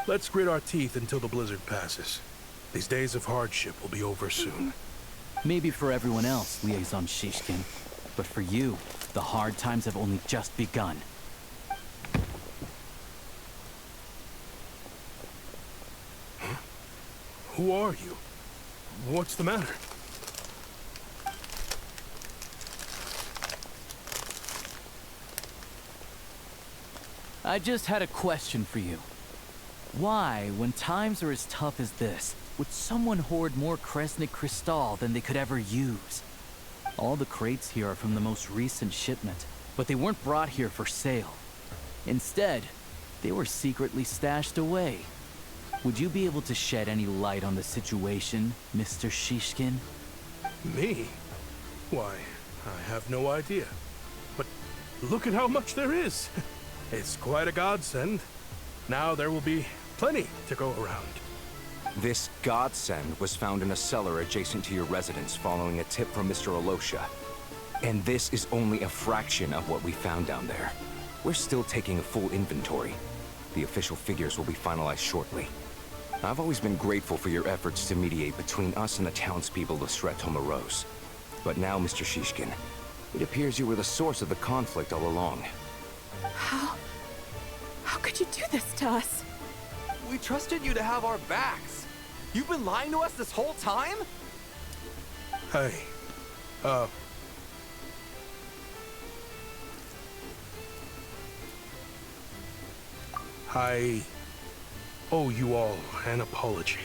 Let's grit our teeth until the blizzard passes. These days of hardship will be over soon. Maybe for everyone else, Liaison Shishkin. But for you, the hard times have only just begun. Who are you? What's the matter? I just had a question for you. Why, when times are as tough as this, would someone hoard more Kresnik Crystal than they could ever use? All the crates here are from the most recent shipment, but they weren't brought here for sale. Instead, they were secretly stashed away. Would you be able to shed any light on the situation, Mr. Shishkin? Me? Why, I have no idea. But look at how much there is. It's quite a godsend. Now there will be plenty to go around. This godsend was found in a cellar adjacent to your residence following a tip from Mr. Alosha. And this is only a fraction of what we found down there. We're still taking a full inventory. The official figures will be finalized shortly. I've always been grateful for your efforts to mediate between us and the townspeople of Sretomaros. But now, Mr. Shishkin, it appears you were the source of the conflict all along. How could you do this to us? We trusted you to have our backs. You've been lying to us this whole time? Hey, I owe you all an apology.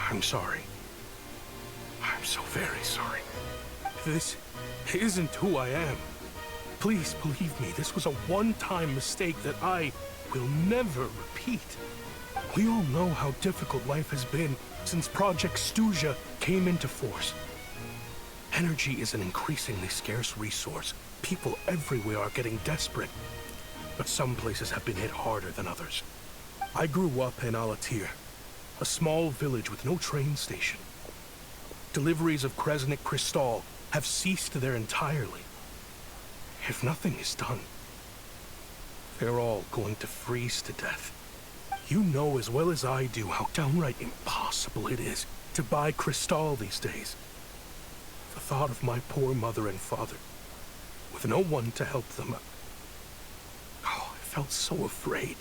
I'm sorry. I'm so very sorry. This isn't who I am. Please believe me, this was a one-time mistake that I will never repeat. We all know how difficult life has been since Project Stuja came into force. Energy is an increasingly scarce resource. People everywhere are getting desperate. But some places have been hit harder than others. I grew up in Alatir, a small village with no train station. Deliveries of Kresnik Crystal have ceased there entirely. If nothing is done, they're all going to freeze to death. You know as well as I do how downright impossible it is to buy Crystal these days. The thought of my poor mother and father, with no one to help them, I felt so afraid.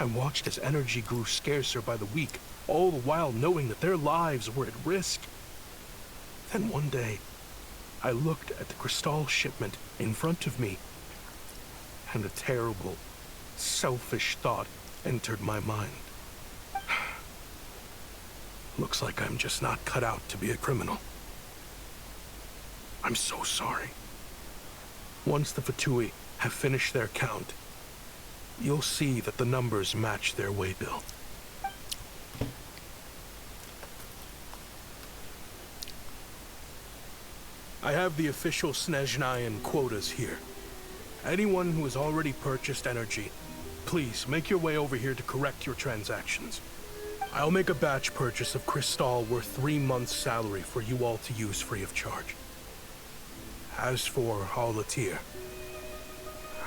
I watched as energy grew scarcer by the week, all the while knowing that their lives were at risk. Then one day, I looked at the Crystal shipment in front of me, and a terrible, selfish thought entered my mind. Looks like I'm just not cut out to be a criminal. I'm so sorry. Once the Fatui have finished their count, you'll see that the numbers match their waybill. I have the official Snezhnayan quotas here. Anyone who has already purchased energy, please make your way over here to correct your transactions. I'll make a batch purchase of Crystal worth 3 months' salary for you all to use free of charge. As for Alatir,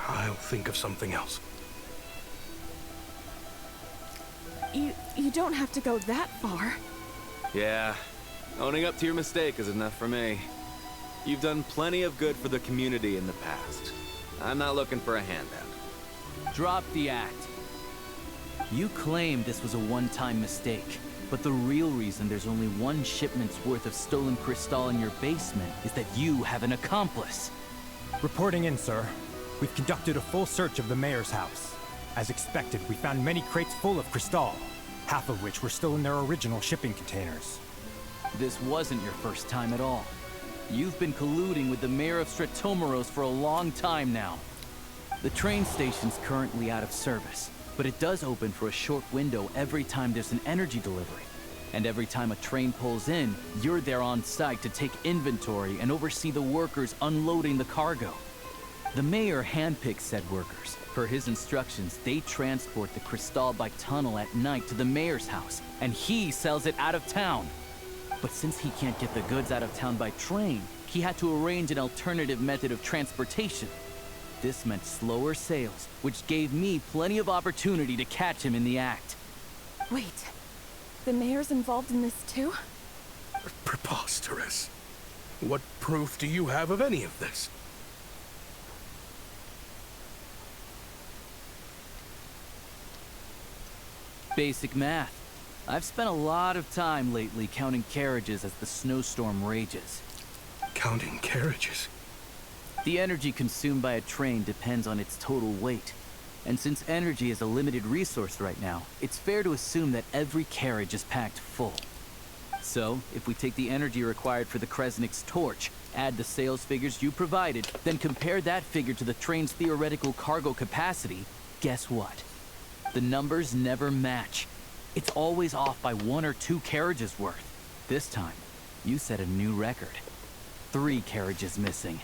I'll think of something else. You don't have to go that far. Yeah, owning up to your mistake is enough for me. You've done plenty of good for the community in the past. I'm not looking for a handout. Drop the act. You claim this was a one-time mistake, but the real reason there's only 1 shipment's worth of stolen Crystal in your basement is that you have an accomplice. Reporting in, sir. We've conducted a full search of the mayor's house. As expected, we found many crates full of Crystal, half of which were still in their original shipping containers. This wasn't your first time at all. You've been colluding with the mayor of Sretomaros for a long time now. The train station's currently out of service, but it does open for a short window every time there's an energy delivery. And every time a train pulls in, you're there on site to take inventory and oversee the workers unloading the cargo. The mayor handpicks said workers. Per his instructions, they transport the Crystal by tunnel at night to the mayor's house, and he sells it out of town. But since he can't get the goods out of town by train, he had to arrange an alternative method of transportation. This meant slower sales, which gave me plenty of opportunity to catch him in the act. Wait, the mayor's involved in this too? Preposterous. What proof do you have of any of this? Basic math. I've spent a lot of time lately counting carriages as the snowstorm rages. Counting carriages? The energy consumed by a train depends on its total weight. And since energy is a limited resource right now, it's fair to assume that every carriage is packed full. So, if we take the energy required for the Kresnik's torch, add the sales figures you provided, then compare that figure to the train's theoretical cargo capacity, guess what? The numbers never match. It's always off by 1 or 2 carriages worth. This time, you set a new record. 3 carriages missing.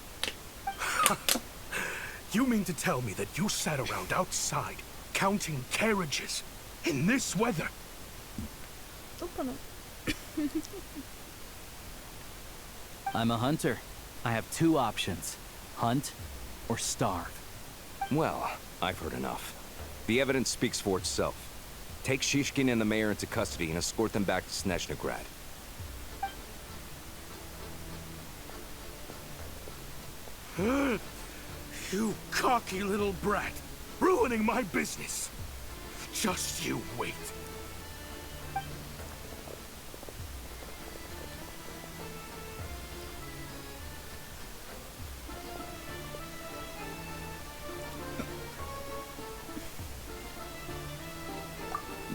You mean to tell me that you sat around outside, counting carriages, in this weather? I'm a hunter. I have 2 options. Hunt or starve. Well, I've heard enough. The evidence speaks for itself. Take Shishkin and the mayor into custody and escort them back to Snezhnegrad. You cocky little brat, ruining my business. Just you wait.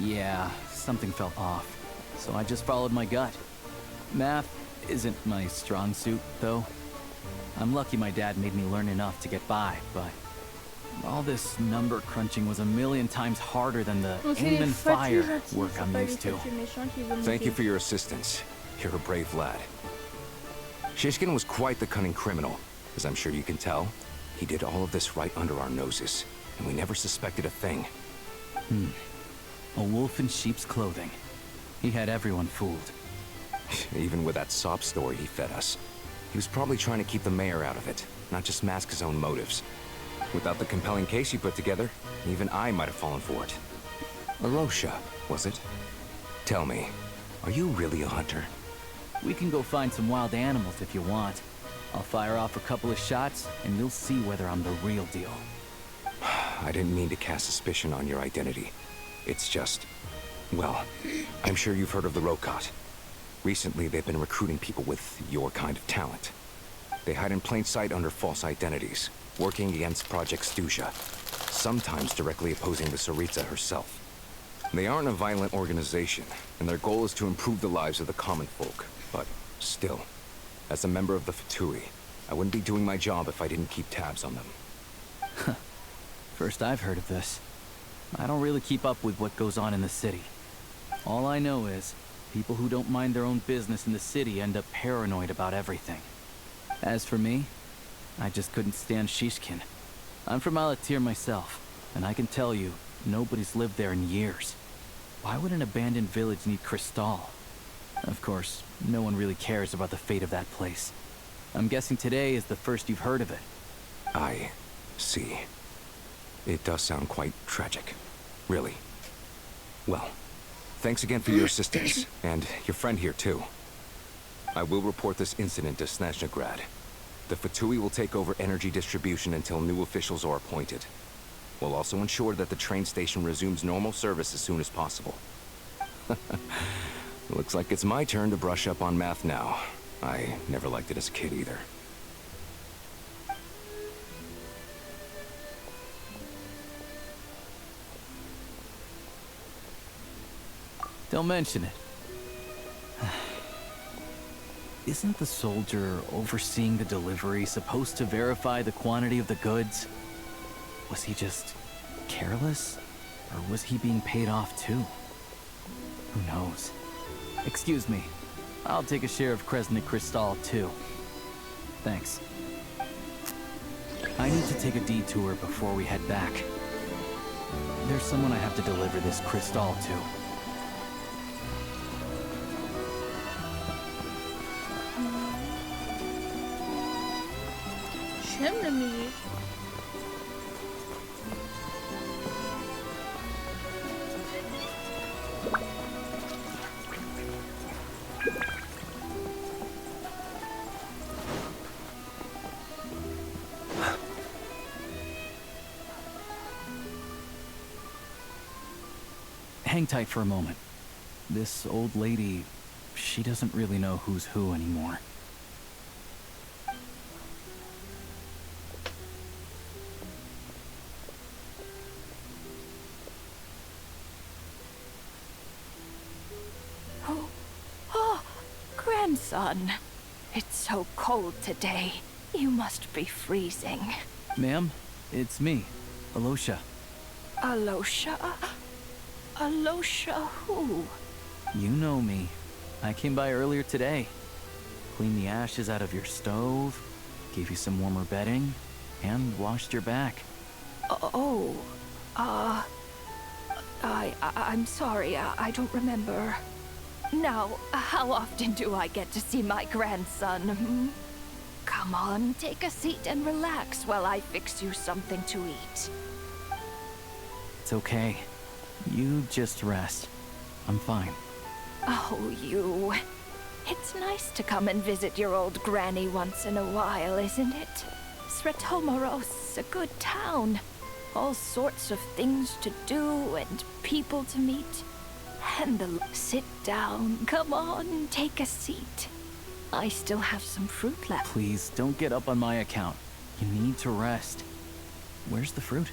Yeah, something felt off, so I just followed my gut. Math isn't my strong suit, though. I'm lucky my dad made me learn enough to get by, but all this number crunching was a million times harder than the aim and fire work I'm used to. Thank you for your assistance. You're a brave lad. Shishkin was quite the cunning criminal, as I'm sure you can tell. He did all of this right under our noses, and we never suspected a thing. A wolf in sheep's clothing. He had everyone fooled. Even with that sob story he fed us. He was probably trying to keep the mayor out of it, not just mask his own motives. Without the compelling case he put together, even I might have fallen for it. Arosha, was it? Tell me, are you really a hunter? We can go find some wild animals if you want. I'll fire off a couple of shots, and you'll see whether I'm the real deal. I didn't mean to cast suspicion on your identity. It's just... well, I'm sure you've heard of the Rokot. Recently, they've been recruiting people with your kind of talent. They hide in plain sight under false identities, working against Project Stusha, sometimes directly opposing the Tsaritsa herself. They aren't a violent organization, and their goal is to improve the lives of the common folk. But still, as a member of the Fatui, I wouldn't be doing my job if I didn't keep tabs on them. First I've heard of this. I don't really keep up with what goes on in the city. All I know is, people who don't mind their own business in the city end up paranoid about everything. As for me, I just couldn't stand Shishkin. I'm from Alatir myself, and I can tell you, nobody's lived there in years. Why would an abandoned village need Crystal? Of course, no one really cares about the fate of that place. I'm guessing today is the first you've heard of it. I see. It does sound quite tragic. Really. Well, thanks again for your assistance, and your friend here too. I will report this incident to Snezhnegrad. The Fatui will take over energy distribution until new officials are appointed. We'll also ensure that the train station resumes normal service as soon as possible. Looks like it's my turn to brush up on math now. I never liked it as a kid either. Don't mention it. Isn't the soldier overseeing the delivery supposed to verify the quantity of the goods? Was he just careless? Or was he being paid off too? Who knows? Excuse me. I'll take a share of Kresnik Crystal too. Thanks. I need to take a detour before we head back. There's someone I have to deliver this Crystal to. J'aime la musique. hang tight for a moment. This old lady, she doesn't really know who's who anymore. Oh, grandson. It's so cold today. You must be freezing. Ma'am, it's me, Alosha. Alosha? Alosha who? You know me. I came by earlier today. Cleaned the ashes out of your stove, gave you some warmer bedding, and washed your back. I'm sorry, I don't remember. Now, how often do I get to see my grandson? Hmm? Come on, take a seat and relax while I fix you something to eat. It's okay. You just rest. I'm fine. Oh, you. It's nice to come and visit your old granny once in a while, isn't it? Sretomoros, a good town. All sorts of things to do and people to meet. And sit down. Come on, take a seat. I still have some fruit left. Please, don't get up on my account. You need to rest. Where's the fruit?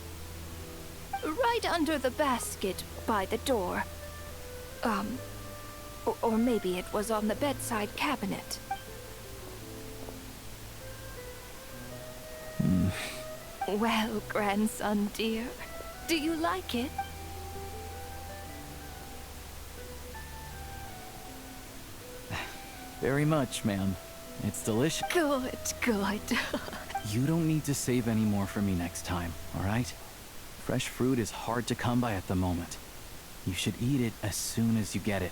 Right under the basket by the door. Or maybe it was on the bedside cabinet. Well, grandson dear, do you like it? Very much, ma'am. It's delicious. Good, good. You don't need to save any more for me next time, all right? Fresh fruit is hard to come by at the moment. You should eat it as soon as you get it.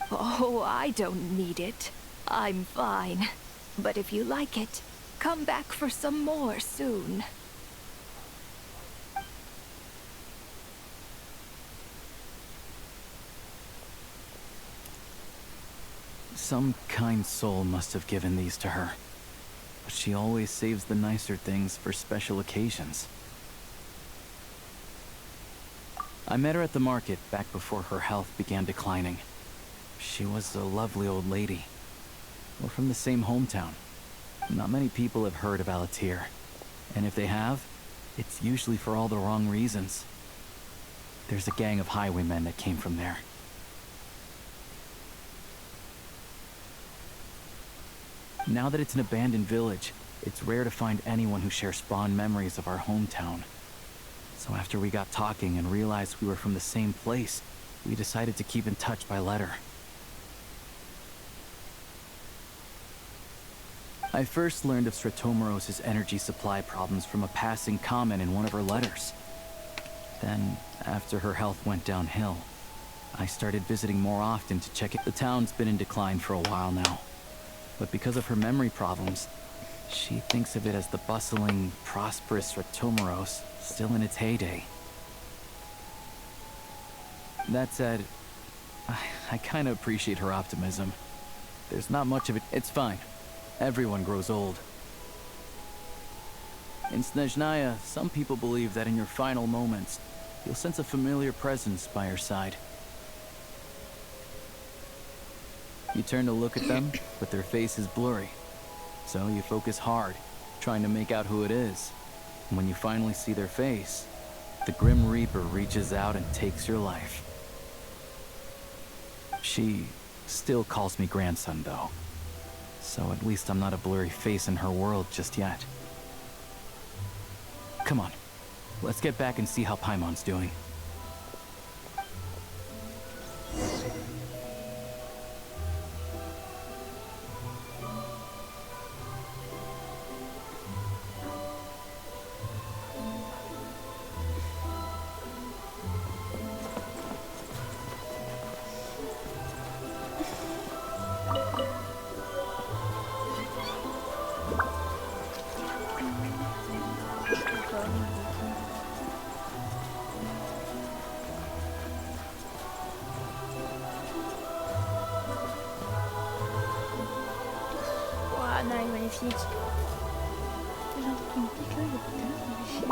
Oh, I don't need it. I'm fine. But if you like it, come back for some more soon. Some kind soul must have given these to her. But she always saves the nicer things for special occasions. I met her at the market back before her health began declining. She was a lovely old lady. We're from the same hometown. Not many people have heard of Alatir. And if they have, it's usually for all the wrong reasons. There's a gang of highwaymen that came from there. Now that it's an abandoned village, it's rare to find anyone who shares fond memories of our hometown. So after we got talking and realized we were from the same place, we decided to keep in touch by letter. I first learned of Sretomoros' energy supply problems from a passing comment in one of her letters. Then, after her health went downhill, I started visiting more often to check it. The town's been in decline for a while now. But because of her memory problems, she thinks of it as the bustling, prosperous Sretomoros, still in its heyday. That said, I kind of appreciate her optimism. There's not much of it. It's fine. Everyone grows old. In Snezhnaya, some people believe that in your final moments, you'll sense a familiar presence by your side. You turn to look at them, but their face is blurry. So you focus hard, trying to make out who it is. And when you finally see their face, the Grim Reaper reaches out and takes your life. She still calls me grandson, though. So at least I'm not a blurry face in her world just yet. Come on, let's get back and see how Paimon's doing. Ouah, non, elle est magnifique. J'ai un truc qui me pique là, il y a putain, ça me fait chier.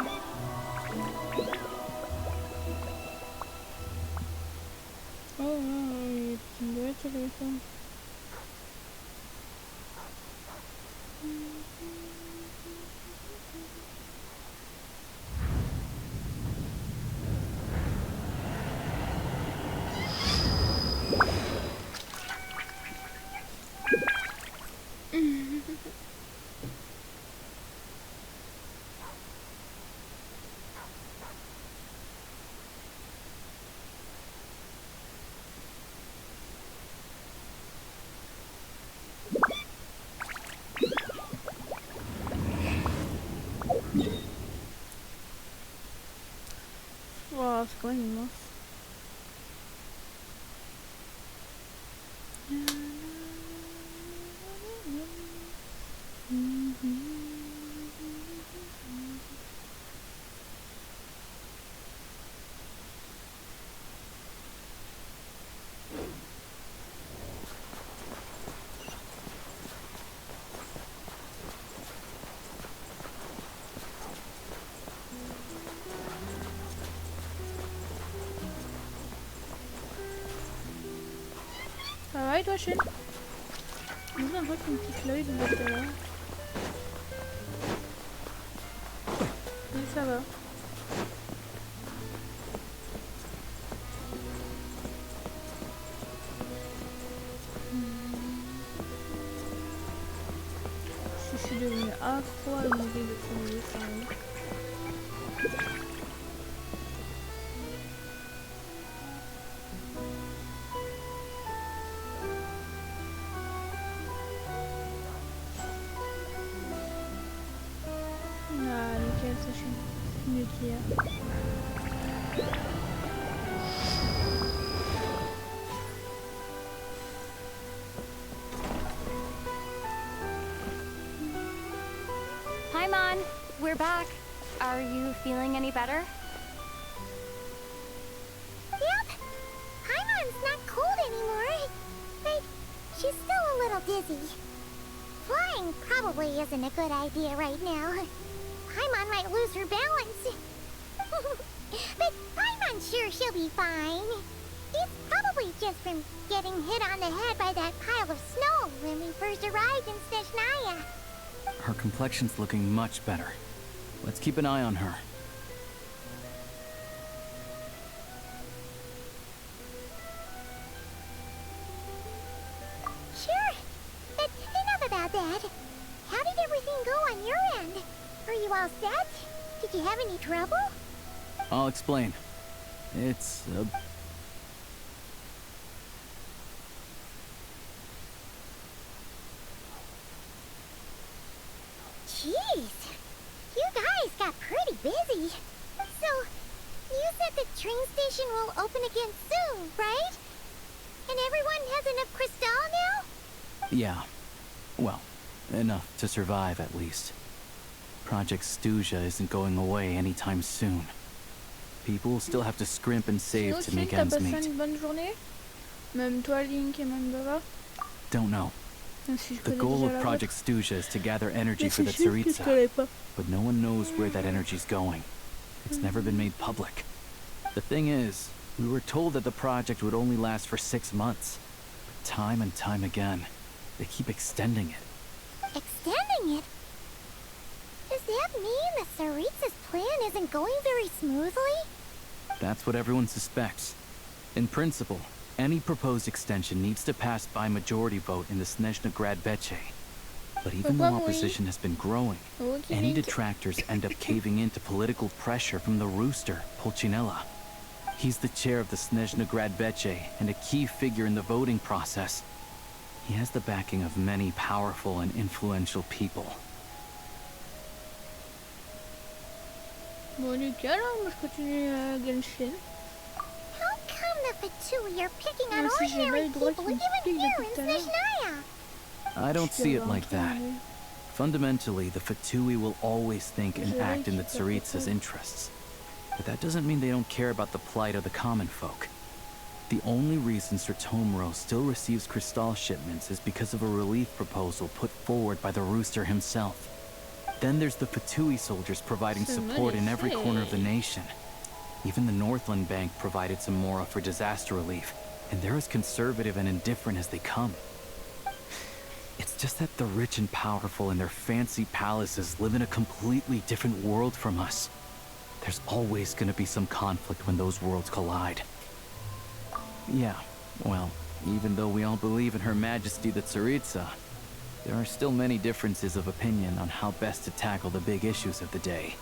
Oh, il doit être téléphone. Wow, c'est quand même immense. Ça va et toi, Chine? J'ai un peu une petite l'œil de tout à l'heure. Oui, ça va. Je suis devenue accro à l'idée de trouver ça. Hi, Mon. We're back. Are you feeling any better? Yep. Paimon's not cold anymore. But she's still a little dizzy. Flying probably isn't a good idea right now. Paimon might lose her balance. But Paimon's sure she'll be fine. It's probably just from getting hit on the head by that pile of snow when we first arrived in Snezhnaya. Her complexion's looking much better. Let's keep an eye on her. Sure. But enough about that. How did everything go on your end? Are you all set? Did you have any trouble? I'll explain. It's Jeez. You guys got pretty busy. So, you said the train station will open again soon, right? And everyone has enough crystal now? yeah. Well, enough to survive at least. Project Stuja isn't going away anytime soon. People will still have to scrimp and save to make ends meet. Une bonne journée? Même toi, Link et même Baba? Don't know. The goal of Project Stuja is to gather energy for the Tsaritsa, but no one knows where that energy's going. It's never been made public. The thing is, we were told that the project would only last for 6 months. But time and time again, they keep extending it. Extending it? Does that mean the Tsaritsa's plan isn't going very smoothly? That's what everyone suspects. In principle, any proposed extension needs to pass by majority vote in the Snezhna Veche. But even though opposition has been growing, any detractors end up caving into political pressure from the rooster, Pulcinella. He's the chair of the Snezhna Veche and a key figure in the voting process. He has the backing of many powerful and influential people. Bon, nickel, moi je continue Genshin. How come the Fatui are picking on ordinary people even here in Snezhnaya? I don't see it like that. Fundamentally, the Fatui will always think and act in the Tsaritsa's interests. But that doesn't mean they don't care about the plight of the common folk. The only reason Sir Tomro still receives crystal shipments is because of a relief proposal put forward by the rooster himself. Then there's the Fatui soldiers providing support in every corner of the nation. Even the Northland Bank provided some mora for disaster relief, and they're as conservative and indifferent as they come. It's just that the rich and powerful in their fancy palaces live in a completely different world from us. There's always gonna be some conflict when those worlds collide. Yeah, well, even though we all believe in Her Majesty the Tsaritsa, there are still many differences of opinion on how best to tackle the big issues of the day.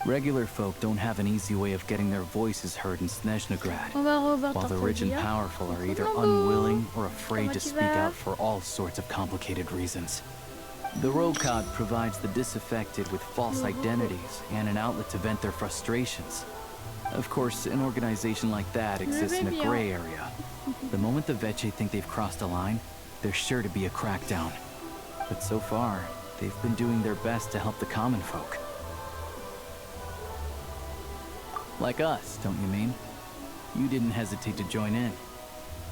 Regular folk don't have an easy way of getting their voices heard in Snezhnegrad, while the rich and powerful are either unwilling or afraid to speak out for all sorts of complicated reasons. The Rokad provides the disaffected with false identities and an outlet to vent their frustrations. Of course, an organization like that exists in a gray area. The moment the Veche think they've crossed a line, there's sure to be a crackdown. But so far, they've been doing their best to help the common folk. Like us, don't you mean? You didn't hesitate to join in.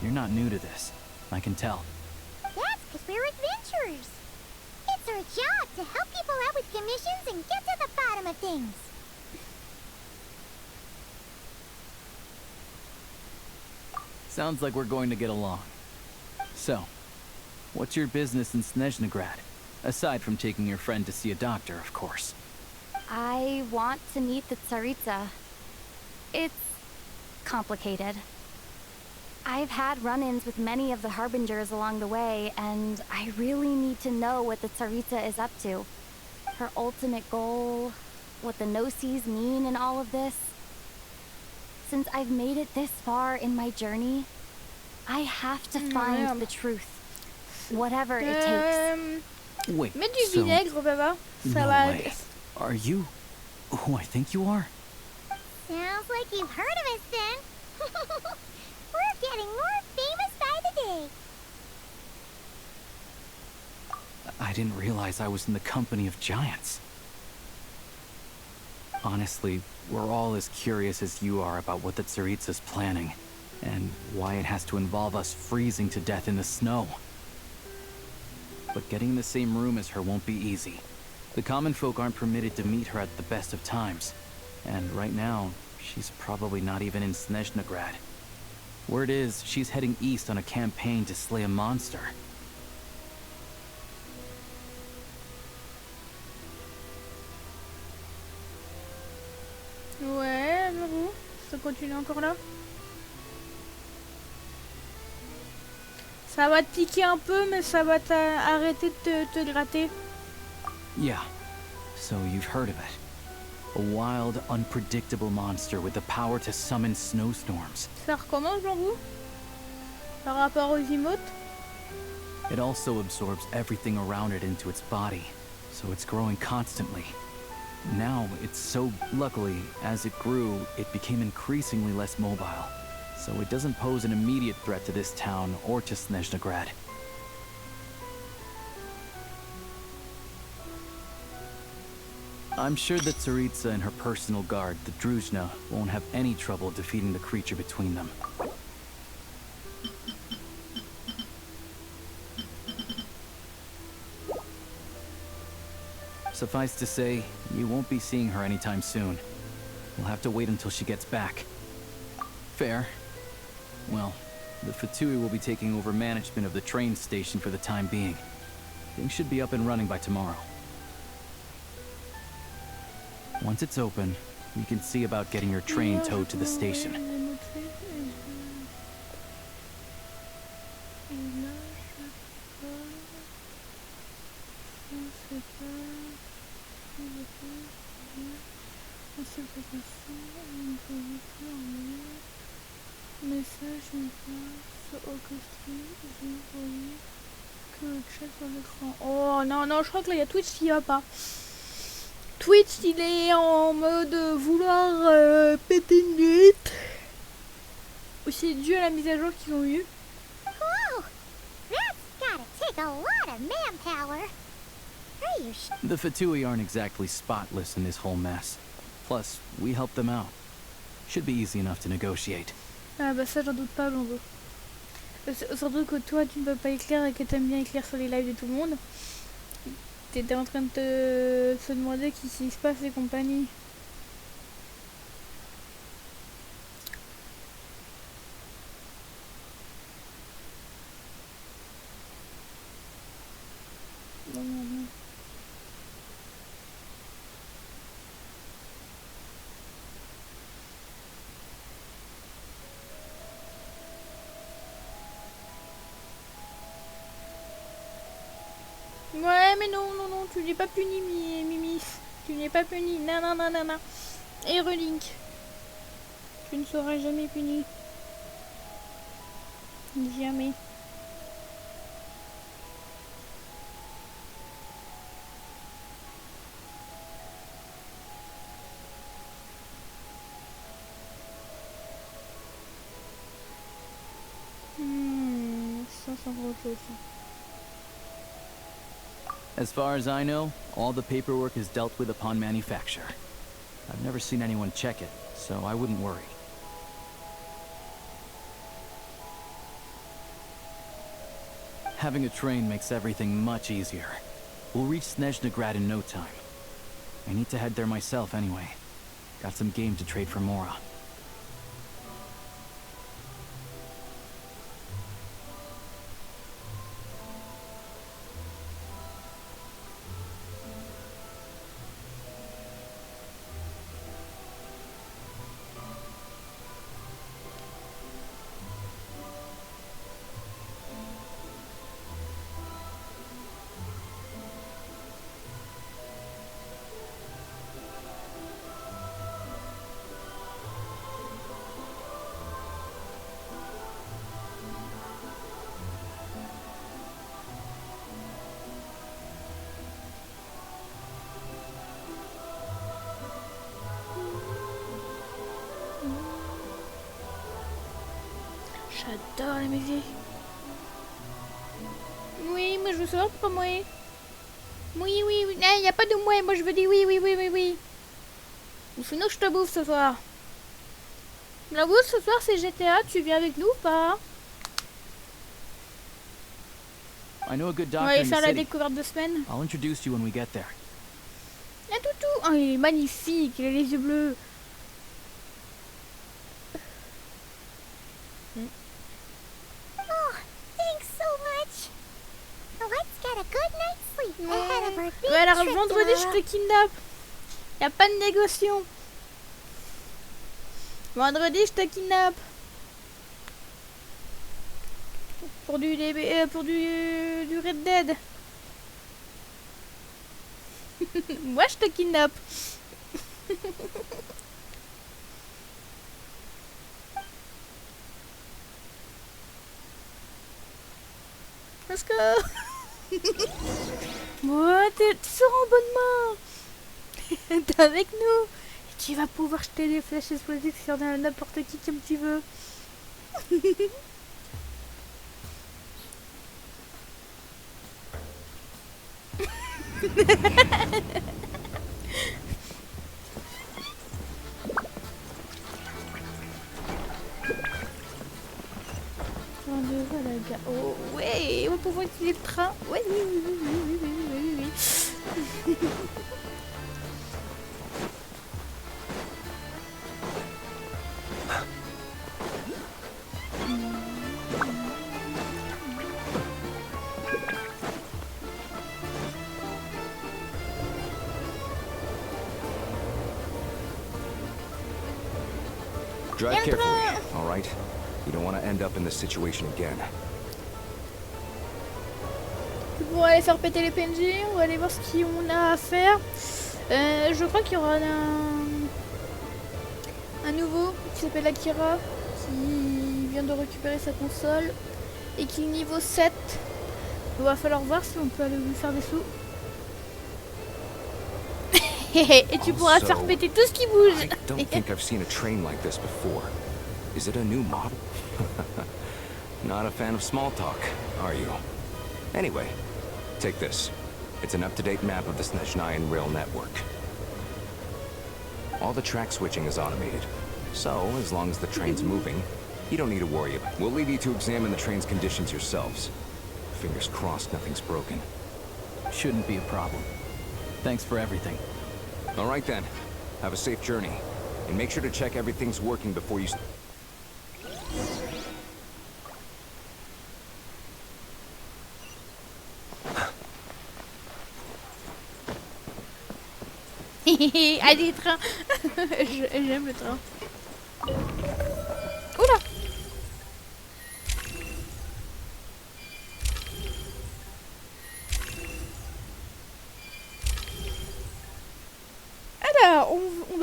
You're not new to this, I can tell. That's because we're adventurers. It's our job to help people out with commissions and get to the bottom of things. Sounds like we're going to get along. So, what's your business in Snezhnegrad? Aside from taking your friend to see a doctor, of course. I want to meet the Tsaritsa. It's complicated. I've had run-ins with many of the Harbingers along the way, and I really need to know what the Tsaritsa is up to. Her ultimate goal, what the Gnosis mean in all of this. Since I've made it this far in my journey, I have to find the truth. Whatever it takes. Wait, mets du vinaigre, papa. Ça va. way. Are you who I think you are? Sounds like you've heard of us then. We're getting more famous by the day. I didn't realize I was in the company of giants. Honestly, we're all as curious as you are about what the Tsaritsa's planning, and why it has to involve us freezing to death in the snow. But getting in the same room as her won't be easy. The common folk aren't permitted to meet her at the best of times, and right now, she's probably not even in Snezhnegrad. Word is, she's heading east on a campaign to slay a monster. Ouais, Zoro, ça continue encore là. Ça va te piquer un peu, mais ça va arrêter de te gratter. Yeah, so you've heard of it. A wild, unpredictable monster with the power to summon snowstorms. Ça recommence, Zoro? Par rapport aux emotes? It also absorbs everything around it into its body, so it's growing constantly. Now, it's so... Luckily, as it grew, it became increasingly less mobile, so it doesn't pose an immediate threat to this town or to Snezhnegrad. I'm sure that Tsaritsa and her personal guard, the Druzhna, won't have any trouble defeating the creature between them. Suffice to say, you won't be seeing her anytime soon. We'll have to wait until she gets back. Fair. Well, the Fatui will be taking over management of the train station for the time being. Things should be up and running by tomorrow. Once it's open, we can see about getting your train towed to the station. Message en face, orchestré, j'ai envoyé que le chat sur l'écran. Oh non, non, je crois que là il y a Twitch qui va pas. Twitch il est en mode vouloir péter une nuit. Aussi dû à la mise à jour qu'ils ont eu. Whoa! That's gotta take a lot of manpower. Are you The Fatui aren't exactly spotless in this whole mess. Plus, we helped them out. Should be easy enough to negotiate. Ah bah ça j'en doute pas, Blondeau. Surtout que toi tu ne peux pas écrire et que t'aimes bien écrire sur les lives de tout le monde. T'étais en train de se demander qu'est-ce qui se passe et compagnie. tu n'es pas puni, Mimis. Tu n'es pas puni. Nanana. Et Relink. Tu ne seras jamais puni. Jamais. Ça sent autre chose. As far as I know, all the paperwork is dealt with upon manufacture. I've never seen anyone check it, so I wouldn't worry. Having a train makes everything much easier. We'll reach Snezhnegrad in no time. I need to head there myself anyway. Got some game to trade for Mora. J'adore la musique. Oui, moi je veux savoir pourquoi moi. Oui, oui, oui. Il n'y a pas de moi. Moi je veux dire oui, oui, oui, oui, oui. Ou sinon je te bouffe ce soir. La bouffe ce soir c'est GTA. Tu viens avec nous ou pas? I know a good On doctor va aller in the faire la city. découverte de semaine. I'll introduce you when we get there. Ah toutou. Oh, il est magnifique. Il a les yeux bleus. Oh, thanks so much. Let's get a good night's sleep ahead of our big Ouais, alors trip vendredi je tomorrow. te kidnappe. Y a pas de négociation. Vendredi je te kidnappe. Pour du Red Dead. Moi je te kidnappe. Let's go. Ouais, tu seras en bonne main. T'es avec nous. Et tu vas pouvoir jeter des flèches explosives sur n'importe qui comme tu veux. Oh ouais, on va pouvoir utiliser le train. Ouais, oui, oui, oui, oui, oui, oui, oui, oui. Drive carefully, all right? You don't want to end up in this situation again. Pour aller faire péter les PNJ, on va aller voir ce qu'on a à faire. Je crois qu'il y aura un nouveau qui s'appelle Akira qui vient de récupérer sa console et qui est niveau 7. Il va falloir voir si on peut aller lui faire des sous. Et tu pourras faire péter tout ce qui bouge. I don't think I've seen a train like this before. Is it a new model? Not a fan of small talk, are you? Anyway, take this. It's an up-to-date map of the Snezhnayan rail network. All the track switching is automated, so as long as the train's moving, you don't need to worry about it. We'll leave you to examine the train's conditions yourselves. Fingers crossed nothing's broken. Shouldn't be a problem. Thanks for everything. All right then. Have a safe journey. And make sure to check everything's working before you... Allez, train. J'aime le train. Oula.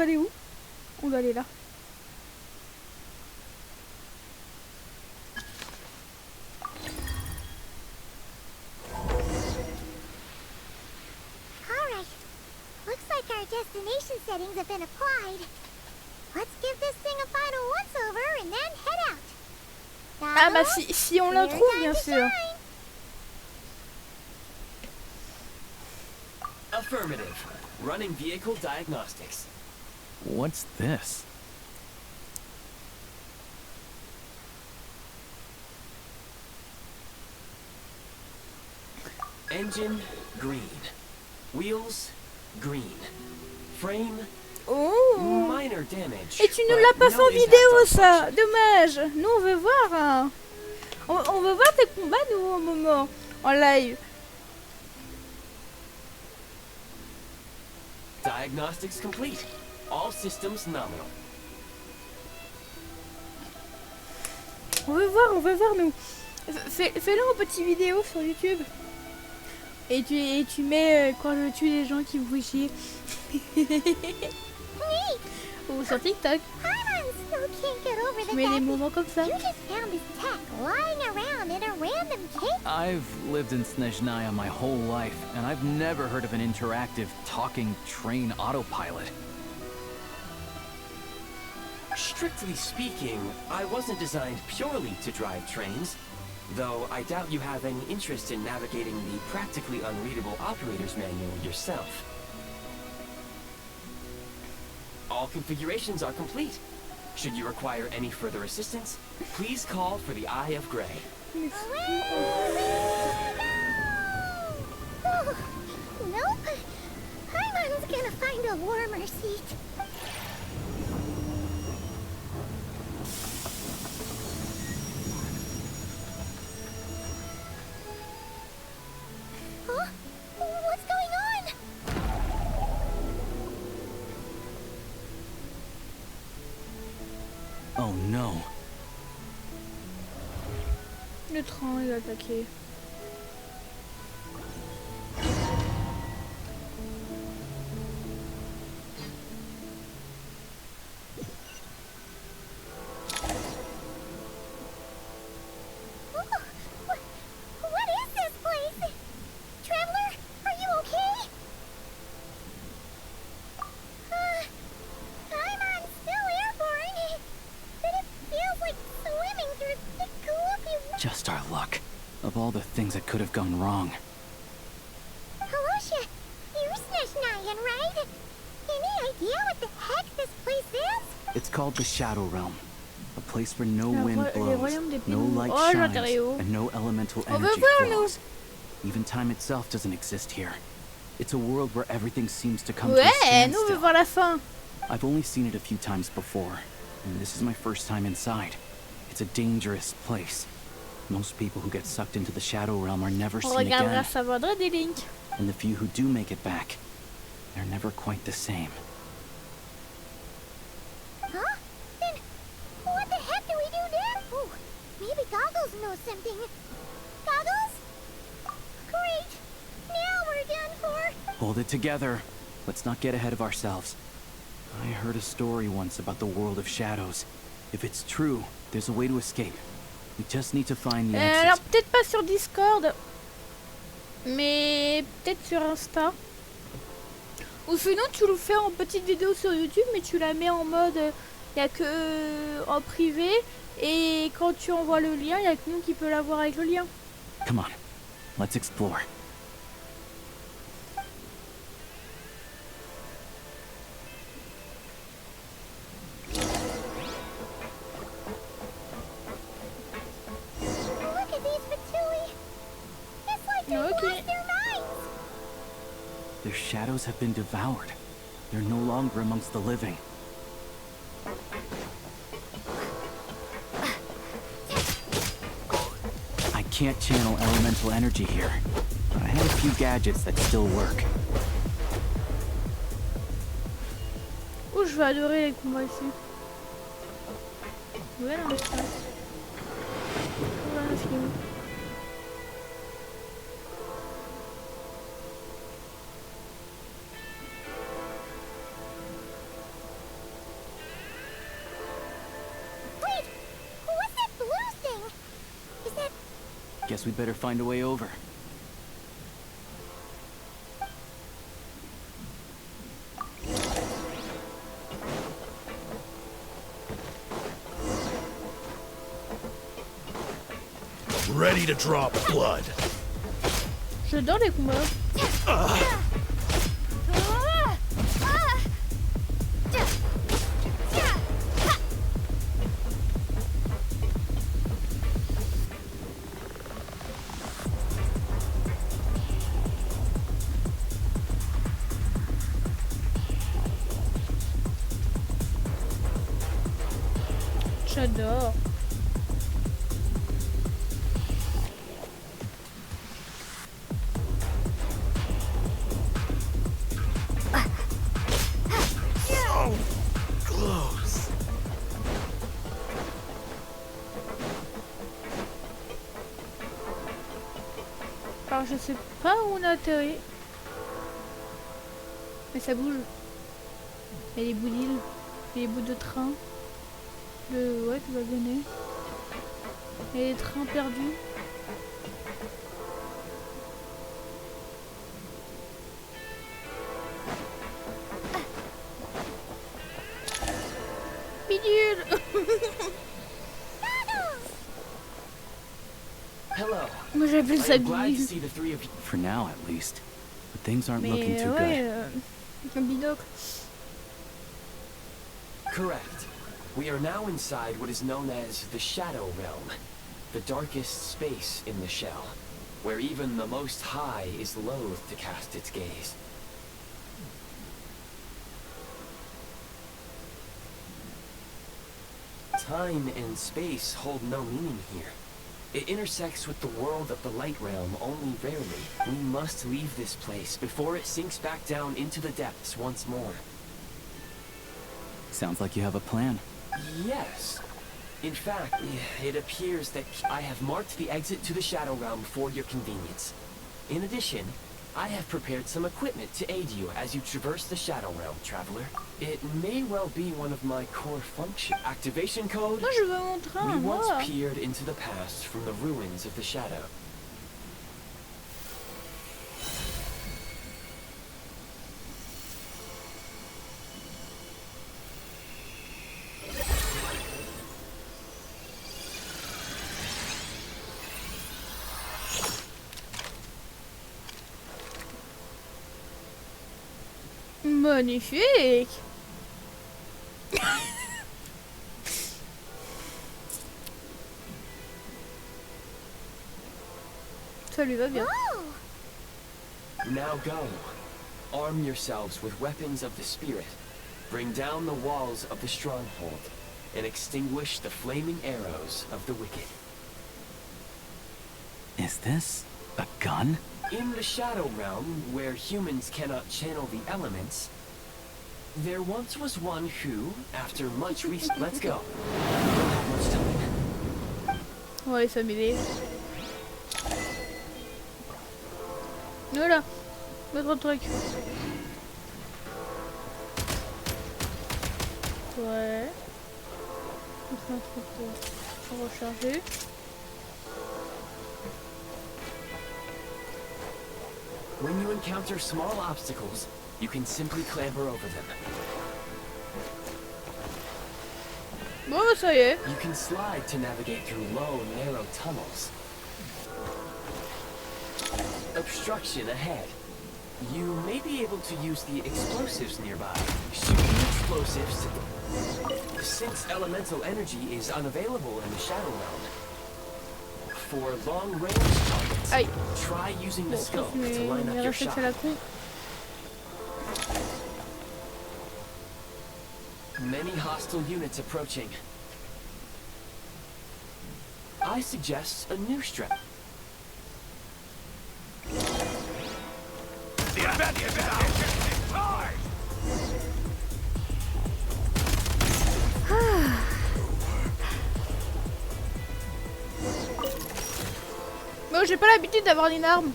aller où? On doit aller là. Alright. Looks like our destination settings have been applied. Let's give this thing a final once-over and then head out. Ah bah si on la trouve, bien sûr. Affirmative. Running vehicle diagnostics. What's this? Engine, green. Wheels, green. Frame, minor damage. Et tu ne l'as pas fait en vidéo, ça. Dommage. Nous, on veut voir. Hein. On veut voir tes combats, nous, au moment. En live. Diagnostics complete. All systems nominal. On veut voir, nous. Fais-le en petite vidéo sur YouTube. Et tu mets quand je tue les gens qui me font chier. Ou sur TikTok. Tu mets des moments comme ça. I've lived in Snezhnaya my whole life, and I've never heard of an interactive, talking train autopilot. Strictly speaking, I wasn't designed purely to drive trains, though I doubt you have any interest in navigating the practically unreadable operator's manual yourself. All configurations are complete. Should you require any further assistance, please call for the Eye of Grey. Oh, nope. Hyman's gonna find a warmer seat. Huh? What's going on? Oh no. Le train est attaqué. What is this place? Traveler, are you okay? Hyman's still airborne, but it feels like swimming through thick gloopy. Just our luck. Of all the things that could have gone wrong. Halosha, you're Snezhnayan, right? Any idea what the heck this place is? It's called the Shadow Realm. A place where no Le wind blows, royaume des no Pénums. light Oh, shines, l'intérieur. and no elemental On veut energy voir, nous. flows. Even time itself doesn't exist here. It's a world where everything seems to come to a Ouais, nous on standstill. veut voir la fin. I've only seen it a few times before, and this is my first time inside. It's a dangerous place. Most people who get sucked into the Shadow Realm are never On seen regardera again. ça vendra des links. And the few who do make it back, they're never quite the same. Huh? Then what the heck do we do now? Oh, maybe Goggles knows something. Goggles? Great! Now we're done for! Hold it together. Let's not get ahead of ourselves. I heard a story once about the world of shadows. If it's true, there's a way to escape. We just need to find the exit. Alors peut-être pas sur Discord, mais peut-être sur Insta. Ou sinon tu le fais en petite vidéo sur YouTube, mais tu la mets en mode, il y a que en privé, et quand tu envoies le lien, il y a que nous qui peut l'avoir avec le lien. Come on, let's explore. Look at these patooey! It's like they've lost their minds! Their shadows have been devoured. They're no longer amongst the living. I can't channel elemental energy here, but I have a few gadgets that still work. Oh, je vais adorer les combats ici. Ouais, là, je passe. Voilà, un film. Guess we'd better find a way over. Ready to drop blood. J'adore les combats. J'adore. Alors je sais pas où on a atterri. Mais ça bouge. Il y a des bouts d'île, il y a des bouts de train. Ouais, de wagonnet. Il y a des trains perdus. Bidule. Hello. Moi j'appelle ça I'm glad to bidule. see the three of you. For now, at least. But things aren't looking Mais too ouais, good. un binocle. Correct. We are now inside what is known as the Shadow Realm, the darkest space in the shell, where even the Most High is loath to cast its gaze. Time and space hold no meaning here. It intersects with the world of the Light Realm only rarely. We must leave this place before it sinks back down into the depths once more. Sounds like you have a plan. Yes. In fact, it appears that I have marked the exit to the Shadow Realm for your convenience. In addition, I have prepared some equipment to aid you as you traverse the Shadow Realm, traveler. It may well be one of my core functions. Activation code. Moi je veux mon train, We once moi. peered into the past from the ruins of the Shadow. Magnifique. Ça lui va bien. Now go. Arm yourselves with weapons of the spirit. Bring down the walls of the stronghold and extinguish the flaming arrows of the wicked. Is this a gun? In the Shadow Realm, where humans cannot channel the elements, there once was one who, after much research... Let's go. We don't have much time. On va les s'amuser. Voilà. Notre truc. Ouais. On fait un truc pour recharger. When you encounter small obstacles, you can simply clamber over them. Bon, ça y est. You can slide to navigate through low, narrow tunnels. Obstruction ahead. You may be able to use the explosives nearby. Shoot the explosives to the... Since elemental energy is unavailable in the Shadow Realm, for long-range targets, Aïe. try using the Bon, scope to mais line up les your réflexes shot. à la con. Many hostile units approaching. I suggest a new strat. Bon, j'ai pas l'habitude d'avoir une arme.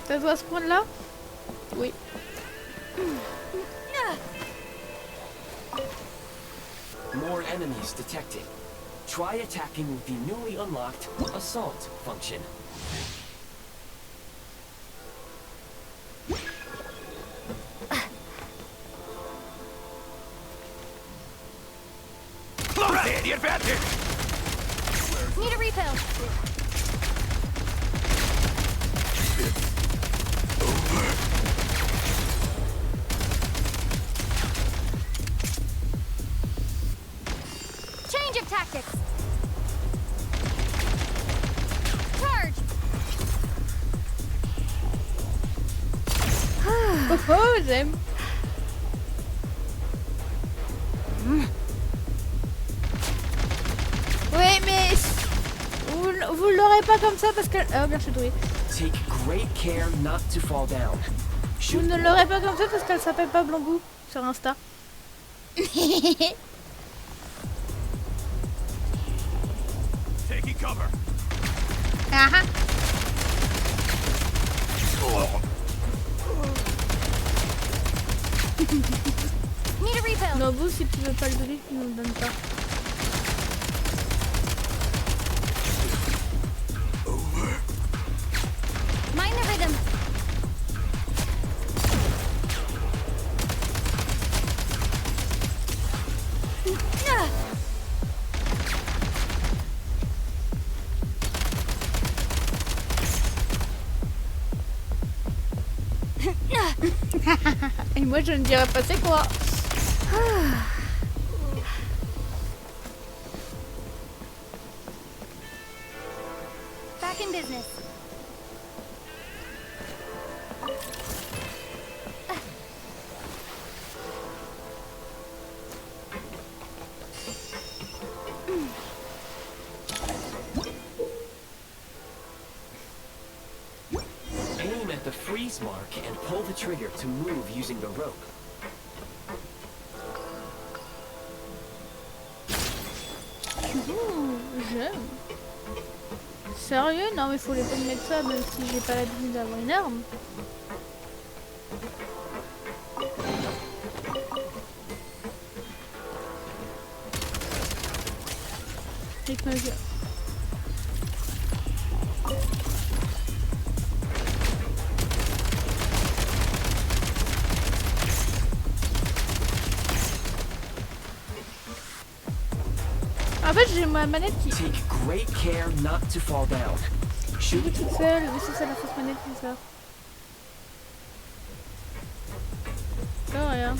Ça doit se prendre là? Oui. More enemies detected. try attacking with the newly unlocked assault function. Close in, the advantage! Need a refill. Change of tactics. Charge. Oh, j'aime. Oui, mais vous l'aurez pas comme ça parce que oh bien je suis douée. Take great care not to fall down. Vous ne l'aurez pas comme ça parce qu'elle s'appelle pas Blambou sur Insta. Taking cover. Ah Need a refill. Non, vous si tu veux pas le donner, tu nous le donnes pas. Mind the rhythm. Et moi je ne dirais pas c'est quoi. Back in business. Aim at the freeze mark and pull the trigger to move using the rope. J'aime. Sérieux? Non mais faut les pas me mettre ça même si j'ai pas l'habitude d'avoir une arme. Avec ma gueule. En fait, j'ai ma manette qui... Take great care not to fall down. Je suis toute seule, mais c'est ça la fausse manette qui sort. Ça rien.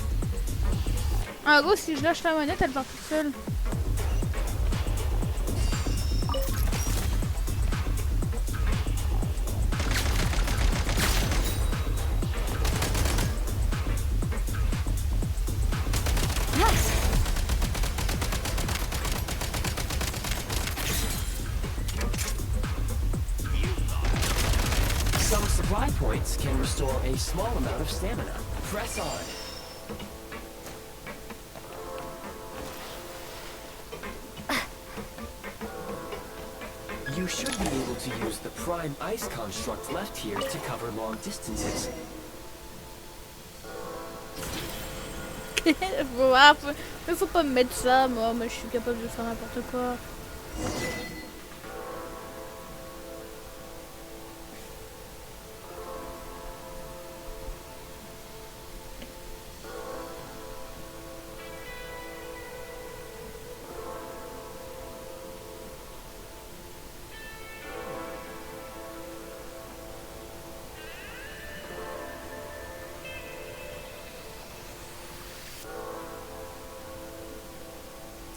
Ah gros, si je lâche la manette, elle part toute seule. Some supply points can restore a small amount of stamina. Press on. You should be able to use the prime ice construct left here to cover long distances. Faut pas me mettre ça, moi je suis capable de faire n'importe quoi.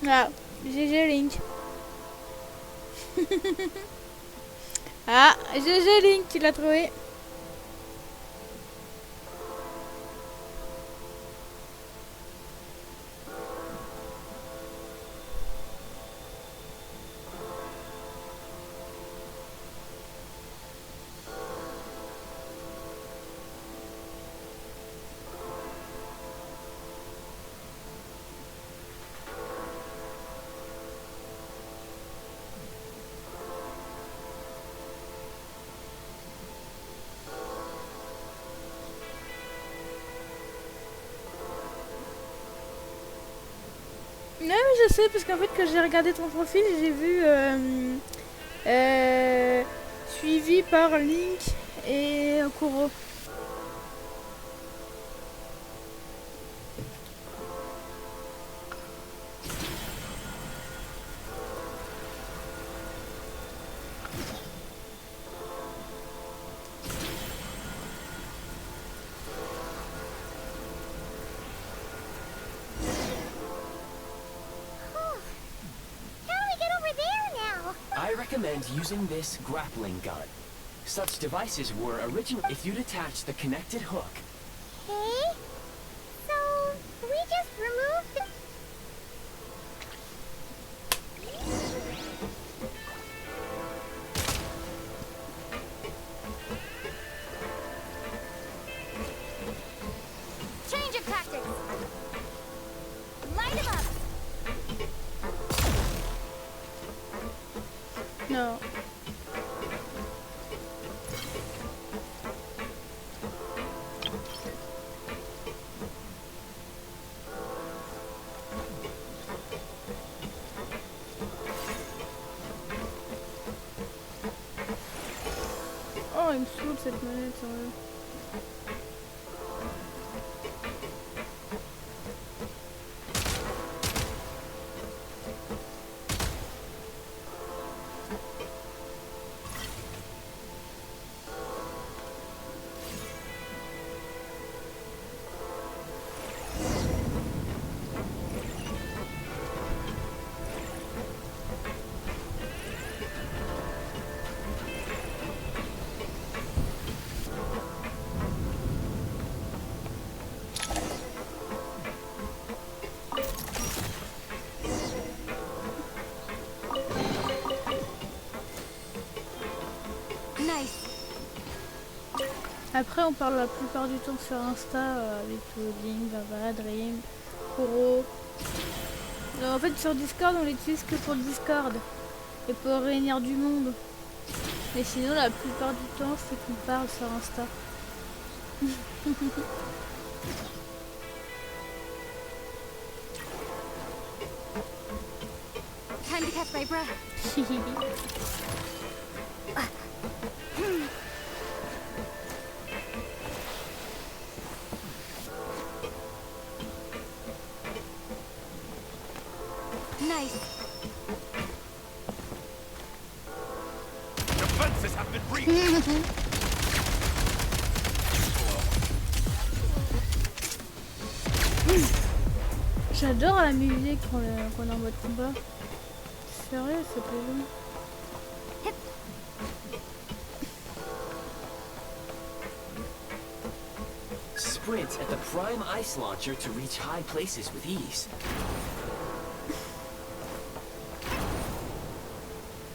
Ah, GG Link. Ah, GG Link, tu l'as trouvé. je sais, parce qu'en fait, quand j'ai regardé ton profil, j'ai vu suivi par Link et Kuro. I recommend using this grappling gun. Such devices were originally if you detach the connected hook. Okay. So, we just removed the... Change of tactics. Light him up. No. Oh, il me saoule cette manette, sérieux. Après, on parle la plupart du temps sur Insta avec Link, Baba, Dream, Kuro. En fait, sur Discord, on l'utilise que pour le Discord et pour réunir du monde. Mais sinon, la plupart du temps, c'est qu'on parle sur Insta. Time to catch my breath. Nice. Defenses have been breached. J'adore la musique quand on est en mode combat. Sérieux, c'est plaisant. Sprint at the prime ice launcher to reach high places with ease.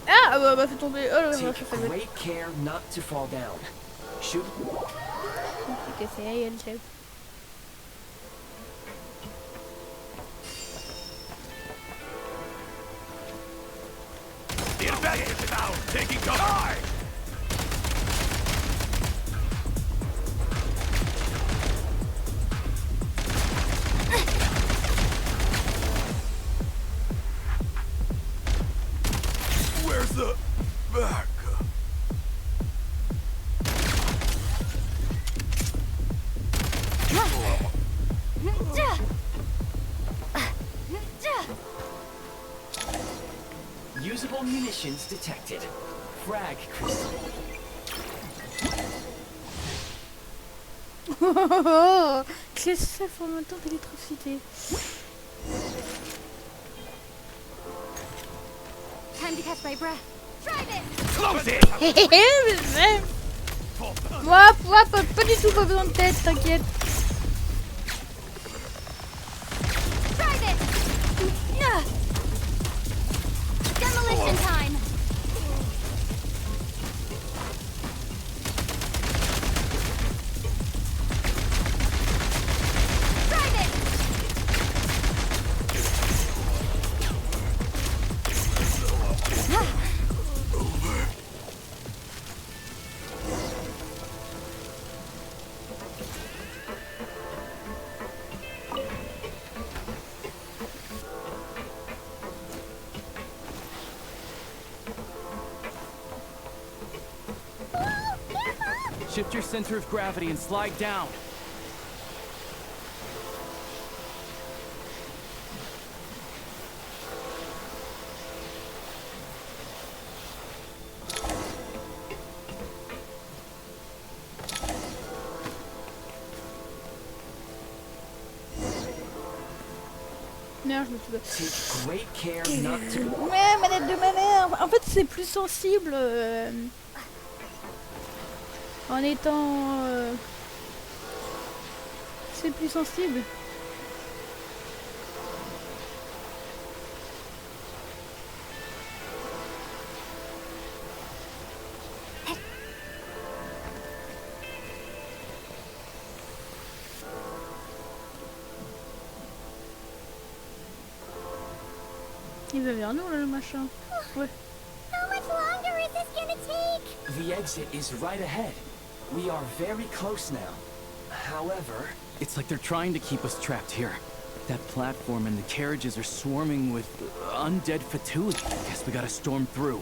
Ah bah m'a fait tomber. Oh là là, Take great care not to fall down. Shoot. Ok, c'est elle, chef. The advantage is out. Taking cover. Where's the back? Usable munitions detected. Frag crystal. Oh, qu'est-ce que ça fait en même temps d'électricité? Time to catch my breath. Try this. Close it. Moi, pas du tout, pas besoin de tête, t'inquiète. Try this. Demolition time. Try this. Shift your center of gravity and slide down. Merde, je me suis Take great care not to... Ouais, manette de m'énerve. En fait, c'est plus sensible en étant... C'est plus sensible. Il va vers nous là, le machin. Ouais. How much longer is this gonna take? The exit is right ahead. We are very close now. However... It's like they're trying to keep us trapped here. That platform and the carriages are swarming with undead fatuity. Guess we gotta storm through.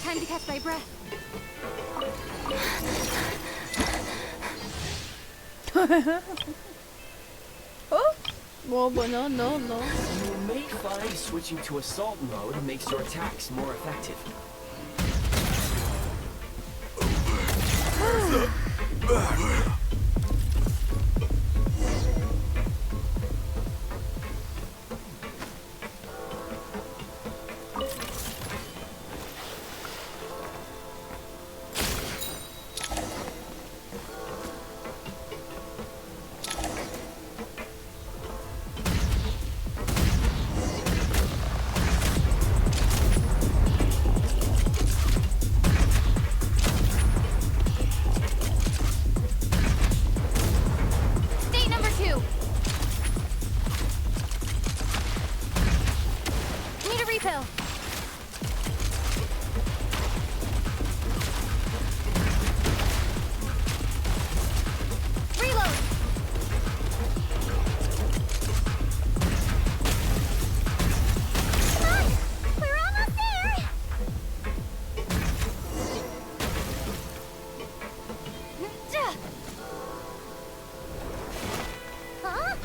Time to catch my breath. Oh! Bon, bah non, non, non. You may find switching to assault mode makes your attacks more effective. State number 2. Need a refill. Reload. Come on! We're almost there! Huh?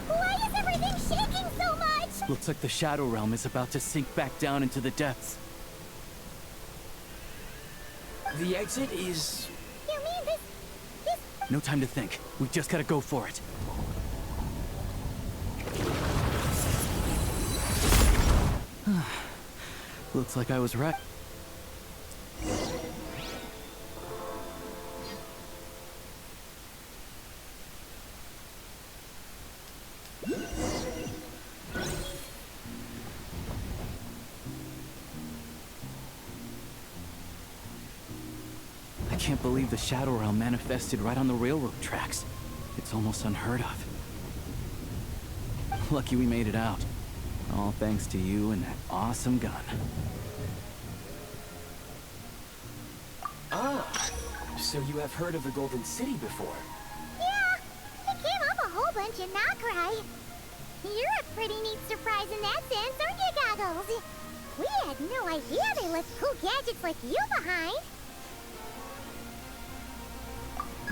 Why is everything shaking so much? Looks like the Shadow Realm is about to sink back down into the depths. The exit is... You mean this... No time to think. We just gotta go for it. Looks like I was right. I can't believe the Shadow Realm manifested right on the railroad tracks. It's almost unheard of. Lucky we made it out. All thanks to you and that awesome gun. Ah, so you have heard of the Golden City before? Yeah, it came up a whole bunch in Nocrai. You're a pretty neat surprise in that sense, aren't you, Goggles? We had no idea they left cool gadgets like you behind.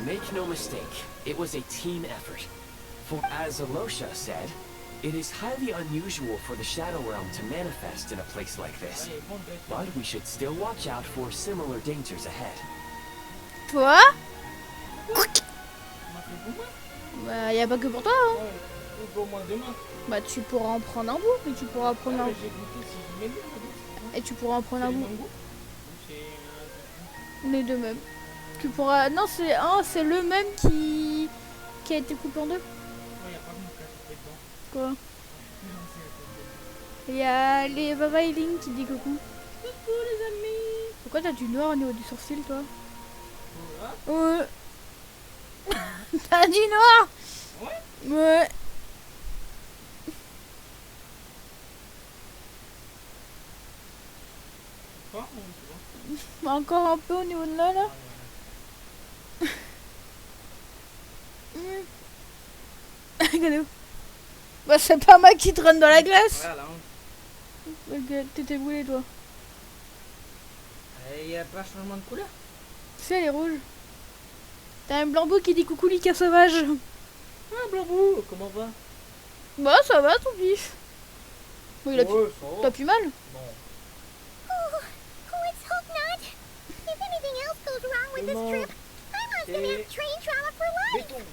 Make no mistake, it was a team effort. For as Alosha said, it is highly unusual for the Shadow Realm to manifest in a place like this. But we should still watch out for similar dangers ahead. Toi? Bah, y a pas que pour toi, hein. Bah, tu pourras en prendre un bout, mais tu pourras prendre un... Et tu pourras en prendre un bout. Les deux mêmes. Tu pourras... Non, c'est le même qui a été coupé en deux. Quoi? Il y a les Baba et Link qui dit coucou. Coucou les amis. Pourquoi t'as du noir au niveau du sourcil, toi? Ouais. T'as du noir? Ouais. Encore un peu au niveau de là. Cadeau. Bah c'est pas moi qui traîne dans la glace. Voilà. Ok, t'étais boulé toi. Il y a pas changement de couleur? Si elle est rouge. T'as un blanc qui dit coucou Lika sauvage. Ah Blanc-Bou, comment va? Bah ça va ton pif. Bon, il a Ouais, t'as plus mal? Non. Oh, let's hope not. If anything else goes wrong with this trip, I'm gonna have train trauma for life. Béton.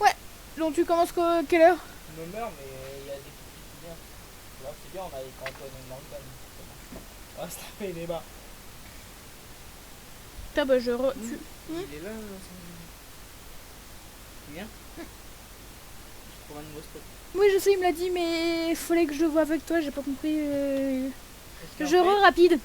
Ouais. Donc tu commences quelle heure? Je me meurs, mais il y a des petits qui viennent. Là c'est bien, on a les cantons dans le gun. On va se taper des bas. Putain bah je Il est là, tu viens? Je trouve un nouveau spot. Oui je sais il me l'a dit mais il fallait que je le voie avec toi, j'ai pas compris. Qu'est-ce Je qu'on fait? rapide.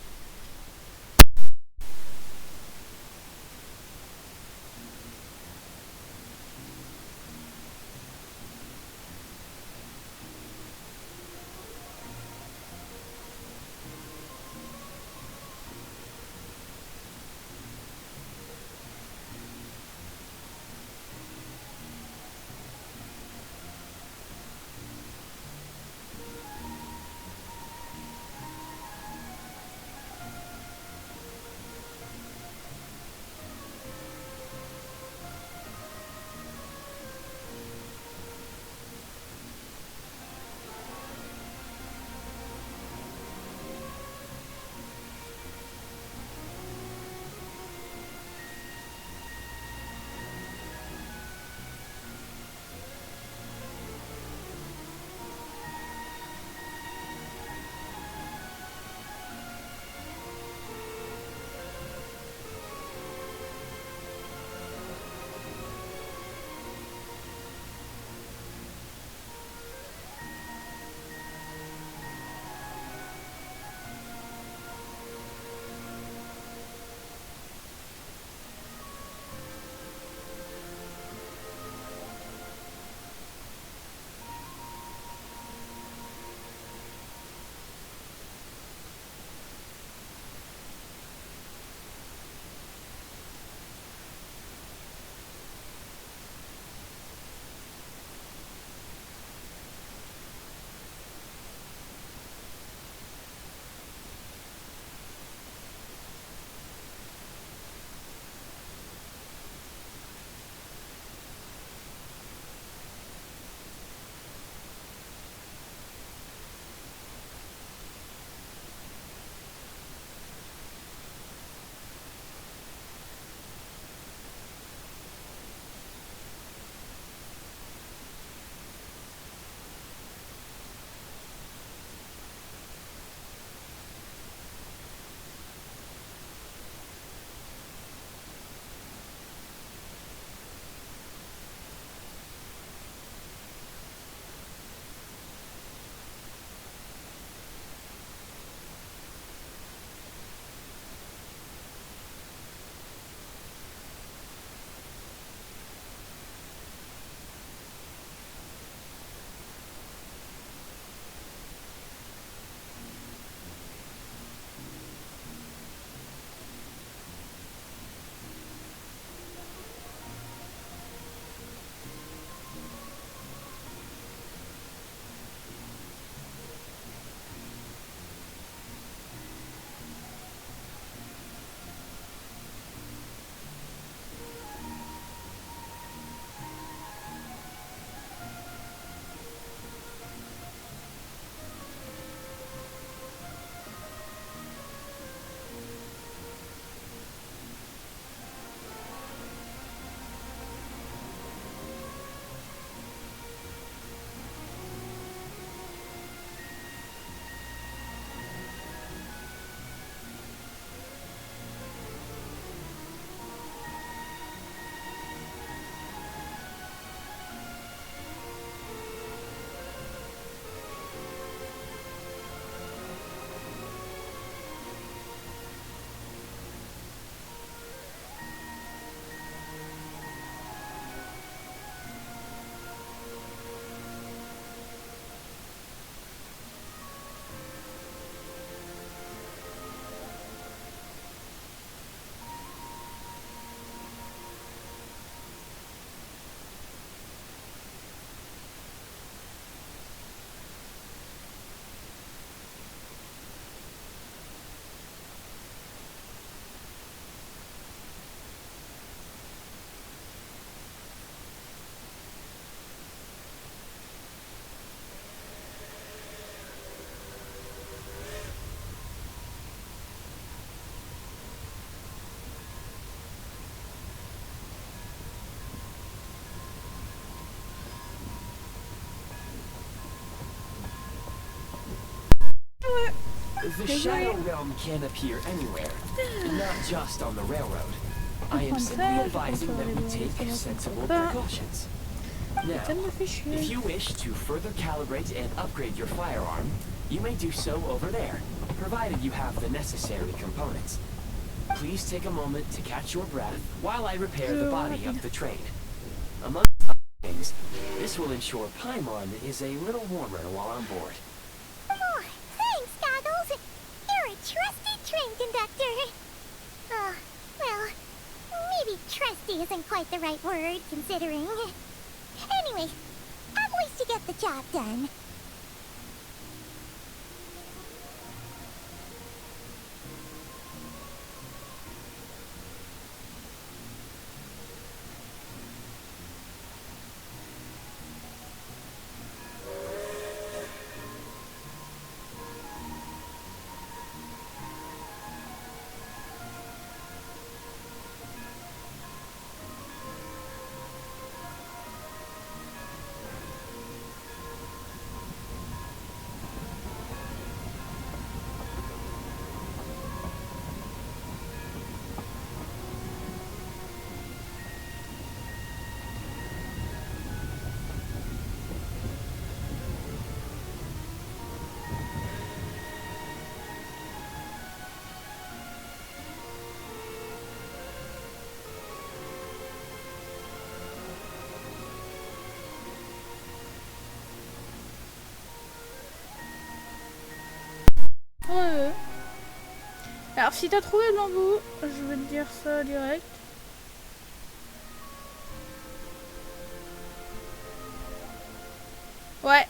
The Shadow Realm can appear anywhere, not just on the railroad. I am simply advising that we take sensible precautions. Now, if you wish to further calibrate and upgrade your firearm, you may do so over there, provided you have the necessary components. Please take a moment to catch your breath while I repair the body of the train. Among other things, this will ensure Paimon is a little warmer while on board. Oh, thanks, Goggles. You're a trusty train conductor. Well, maybe trusty isn't quite the right word, considering. Anyway, I'm pleased to get the job done. Alors si t'as trouvé le bambou, je vais te dire ça direct. Ouais.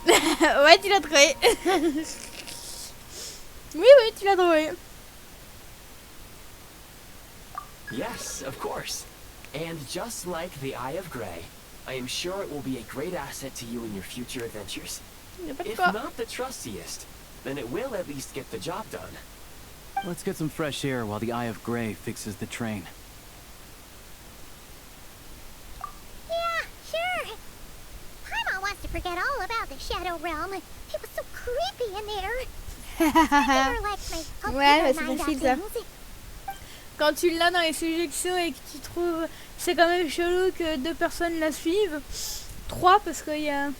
Ouais, tu l'as trouvé. Oui, tu l'as trouvé. Yes, of course. And just like the Eye of Grey, I am sure it will be a great asset to you in your future adventures. If not the trustiest, then it will at least get the job done. Let's get some fresh air while the Eye of Grey fixes the train. Yeah, sure. Paimon wants to forget all about the Shadow Realm. It was so creepy in there. Ouais, c'est facile ça. Quand tu l'as dans les suggestions et que tu trouves c'est quand même chelou que 2 personnes la suivent, 3 parce qu'il y a...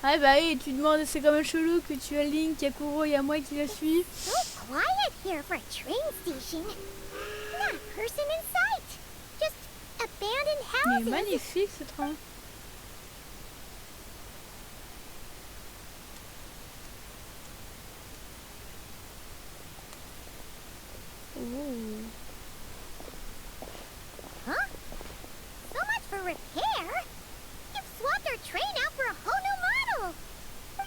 Ah bah oui, tu demandes, c'est quand même chelou que tu as Link, Yakuro et moi qui la suivent. So quiet here for a train station. Not a person in sight. Just abandoned houses. Il est magnifique ce train. Ooh. Huh? So much for repair. You've swapped our train out for a whole new model.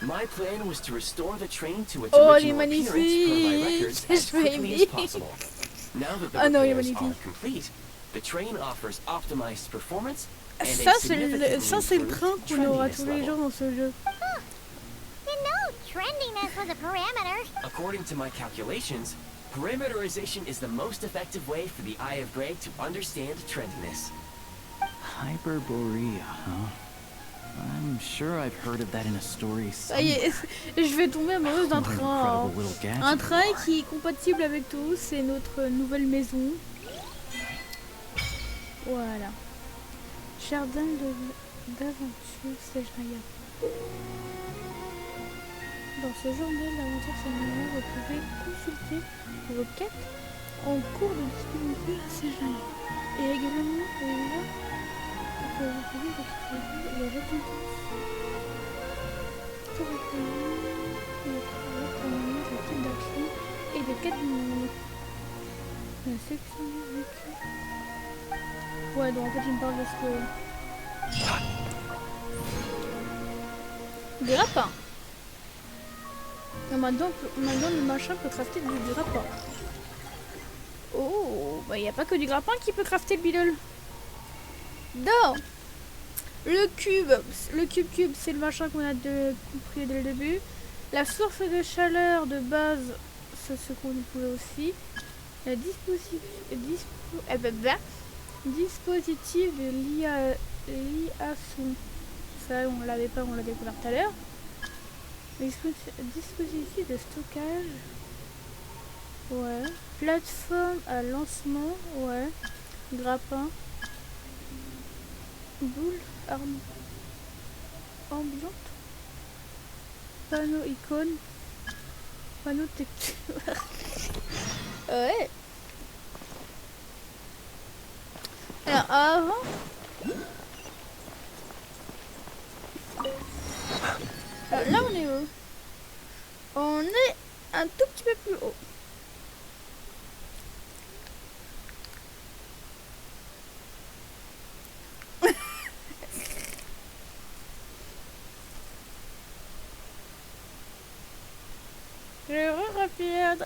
My plan was to restore the train to its original appearance per my records as quickly as possible. Now that the repairs are complete, the train offers optimized performance and a c'est le train qu'on aura tous les jours dans ce jeu. You know, trendiness was a parameter. According to my calculations, parameterization is the most effective way for the Eye of Grey to understand trendiness. Hyperborea, huh? I'm sure I've heard of that in a story somewhere. Ça y est, je vais tomber amoureuse d'un train. Un train qui est compatible avec tout, c'est notre nouvelle maison. Voilà. Jardin d'aventure, Snezhnaya. Dans ce journal d'aventure Snezhnaya, vous pouvez consulter vos quêtes en cours de disponibilité à Snezhnaya. Et également, vous pouvez retrouver les récompenses que recueillies de type d'action et de quêtes du monde. La section du vécu. Ouais, donc en fait, il me parle de ce que... Des lapins. Et maintenant, le machin peut crafter du grappin. Oh, bah il n'y a pas que du grappin qui peut crafter le bidule. Non. Le cube, c'est le machin qu'on a compris dès le début. La source de chaleur de base, c'est ce qu'on pouvait aussi. La dispositif de liaison. Ça, on l'avait pas, on l'a découvert tout à l'heure. Dispositif de stockage. Ouais. Plateforme à lancement. Ouais. Grappin. Boule. Arme. Ambiante. Panneau icône. Panneau texture. Ouais. Alors avant. Alors là on est où? On est un tout petit peu plus haut. Je rapide.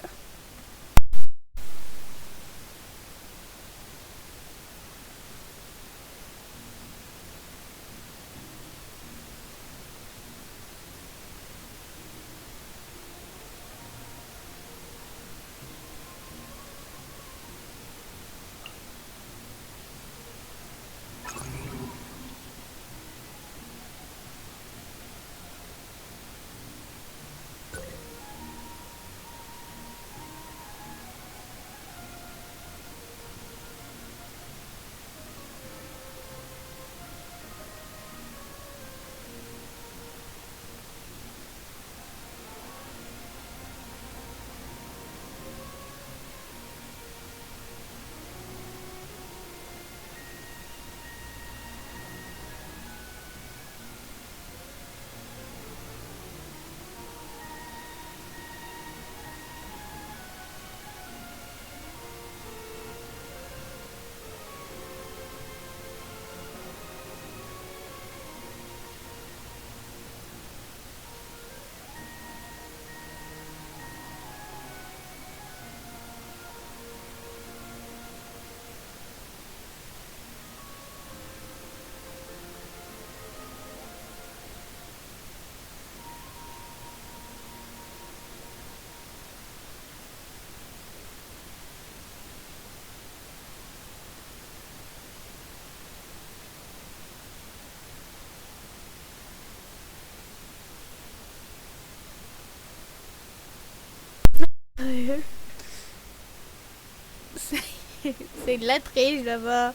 C'est de la triche là-bas.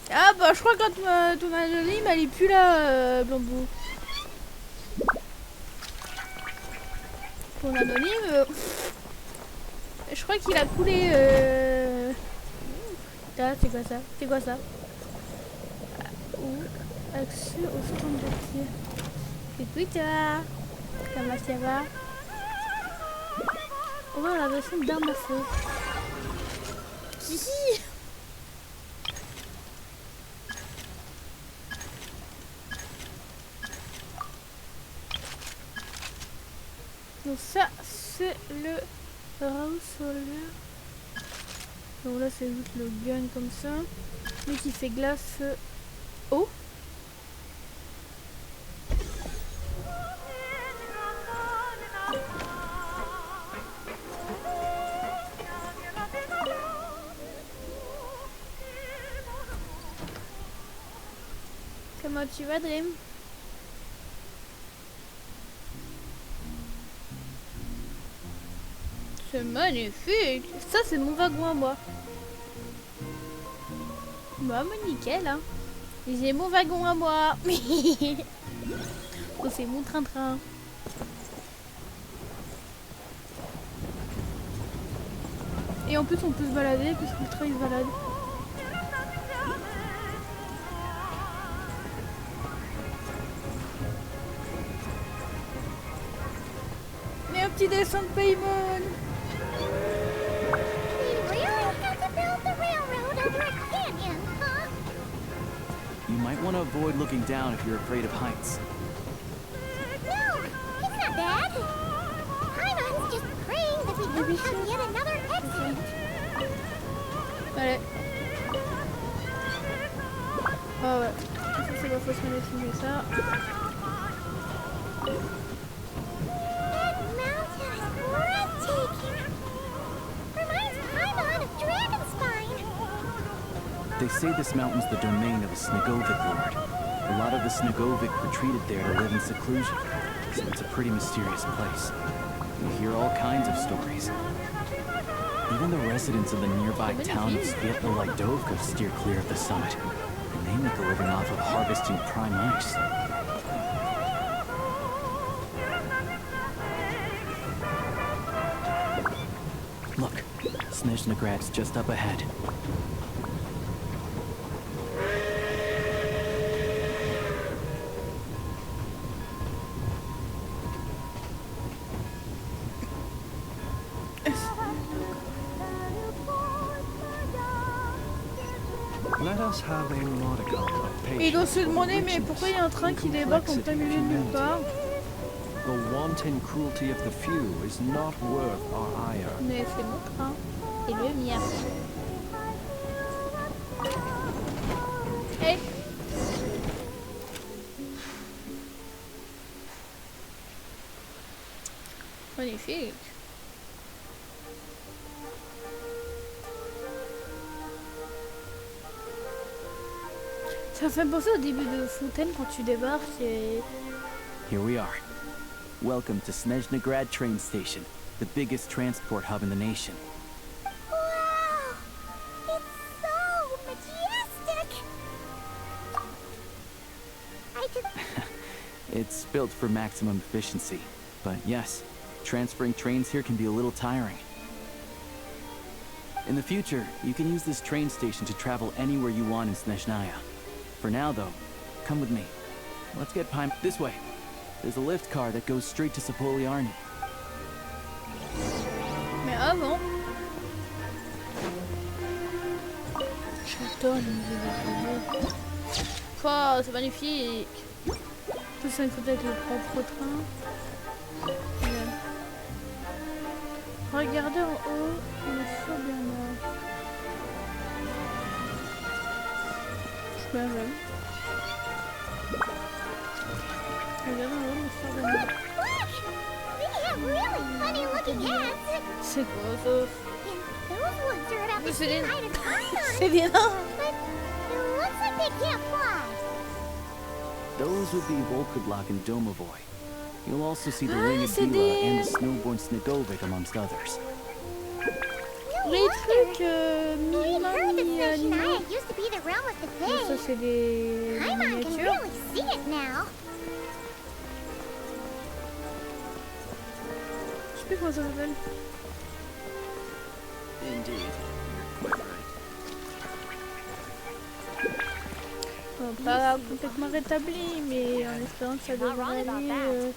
Ah bah je crois que ton anonyme elle est plus là, Bambou. Ton anonyme, je crois qu'il a coulé. Là, c'est quoi ça? C'est quoi ça? Où? Accès au stand de tir. C'est Twitter. Comment ça va? On va la version d'armes à feu. Hihi. Donc ça c'est le rail solaire. Donc là c'est juste le gun comme ça. Mais qui fait glace eau. Comment tu vas, Dream? C'est magnifique. Ça, c'est mon wagon à moi. Bah, nickel, hein. J'ai mon wagon à moi. Oh, c'est mon train-train. Et en plus, on peut se balader puisque le train il se balade. Mais un petit dessin de Paymon. You might want to avoid looking down if you're afraid of heights. No, it's not bad. Paimon's just praying that we don't have yet another accident. Allez. Oh ouais. Ça c'est la façon de filmer ça. That mountain is breathtaking. Reminds Paimon of Dragon Spine. They say this mountain's the domain of a Snegovic lord. A lot of the Snegovic retreated there to live in seclusion, so it's a pretty mysterious place. You hear all kinds of stories. Even the residents of the nearby town of Svietlo-Lidovka steer clear of the summit, and they make a living off of harvesting prime ice. Look, Snezhnograd's just up ahead. Let us have a modicum of Et ils doivent se patience for demander, mais richness pourquoi il y a un train and qui débarque en complexity plein of milieu de nulle humanity. part? The wanton cruelty of the few is not worth our ire. Mais c'est mon train. Et le mien. Hey! Magnifique. Ça fait penser au début de Fontaine quand tu débarques et... Here we are. Welcome to Snezhnograd train station, the biggest transport hub in the nation. Wow! It's so majestic! I just... It's built for maximum efficiency, but yes, transferring trains here can be a little tiring. In the future, you can use this train station to travel anywhere you want in Snezhnaya. For now, though, come with me. Let's get Pime this way. There's a lift car that goes straight to Sapoliarny. Mais avant... J'adore les musées. Oh, c'est magnifique. Tout ça, il faut être le propre train. Bien. Regardez en haut, le feu Bernard. Je me rappelle. Regardez en haut, le feu Bernard. They have really funny looking hats. C'est quoi ça? And those ones are about the C'est same des... height as mine. C'est des nains. But it looks like they can't fly. Those would be Volkudlak and Domovoy. You'll also see the Ah, Ring of c'est Bila des... and the Snowborn Snegovic amongst others. Les trucs We'd heard that mi-animaux. Snezhnaya used to be the realm of the Ça Fae. c'est des Paimon can miniatures. really see it now. Je sais plus comment ça s'appelle. Indeed, you're quite right. Bon, pas complètement rétabli, mais en espérant que ça devrait aller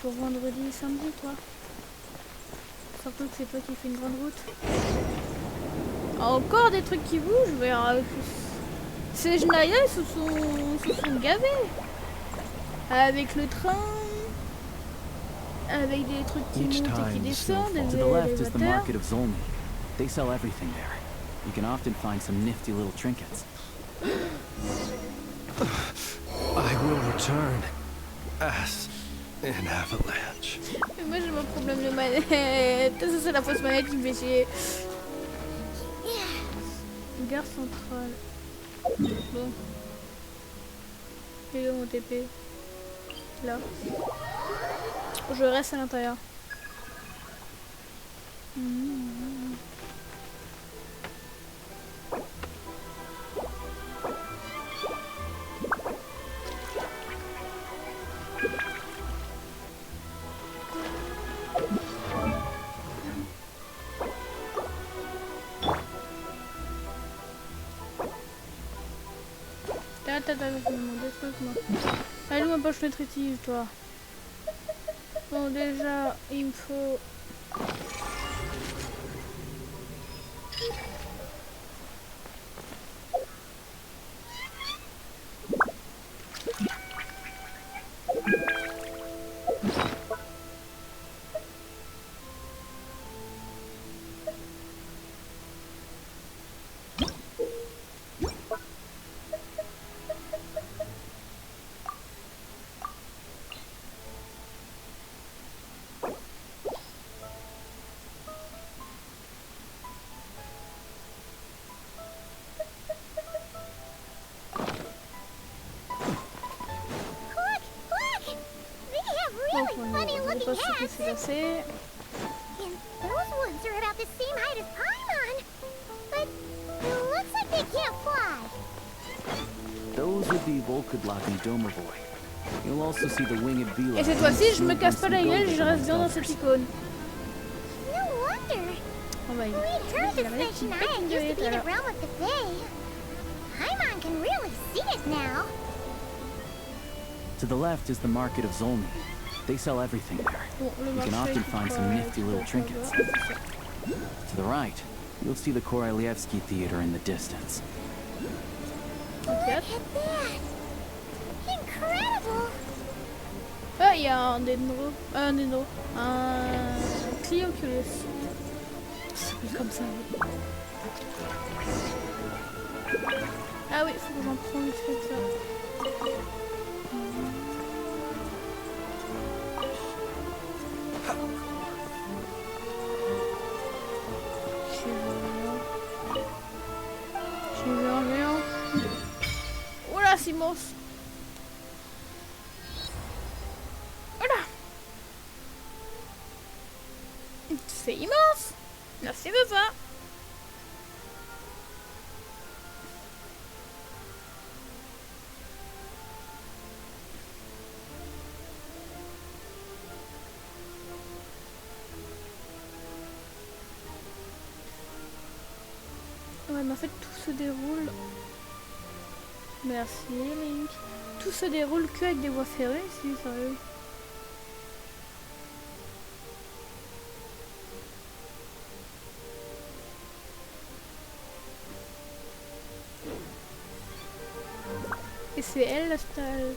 pour vendredi, samedi, toi. Surtout que c'est toi qui fais une grande route. Encore des trucs qui bougent, mais ces Snezhnaya, ils se sont gavés. Avec le train, avec des trucs qui Each montent et qui time the descendent, snow falls. des To the left is the élévateurs. market of Zolny. They sell everything there. You can often find some nifty little trinkets. I will return as an avalanche. Mais moi j'ai mon problème de manette. Ça c'est la fausse manette qui me fait chier. Gare centrale. Bon. Et là mon TP. Là. Je reste à l'intérieur. Attends, je vais demander ce truc, moi. Allez, ma poche nutritive, toi. Bon, déjà, il me faut... really on funny ne looking pas ce qui hats. s'est passé. And those ones are about the same height as Paimon. But it looks like they can't fly. Those would be Volkudlak and Domervoy. You'll also see the winged Vila. Et cette fois-ci, je me casse pas la gueule, je reste bien dans cette icône. No wonder. Oh bah, We'd heard il the a la petite Snake bête used de to be the alors. realm of the Fae. Paimon can really see it now. To the left is the market of Zolny. They sell everything there. Bon, le You can marché, often find some nifty little trinkets. To the right, you'll see the Korolyevsky Theater in the distance. Look at that. Incredible. Ah, il y a un Dendro. Un Clioculus. C'est plus comme ça. Oui. Ah oui, faut que j'en prenne vite fait ça. Je vais en géant. Oula, c'est immense. Voilà. C'est immense. Merci de ça. Ouais, mais en fait tout se déroule. Merci Link. Tout se déroule que avec des voies ferrées ici, sérieux. Et c'est elle la starine.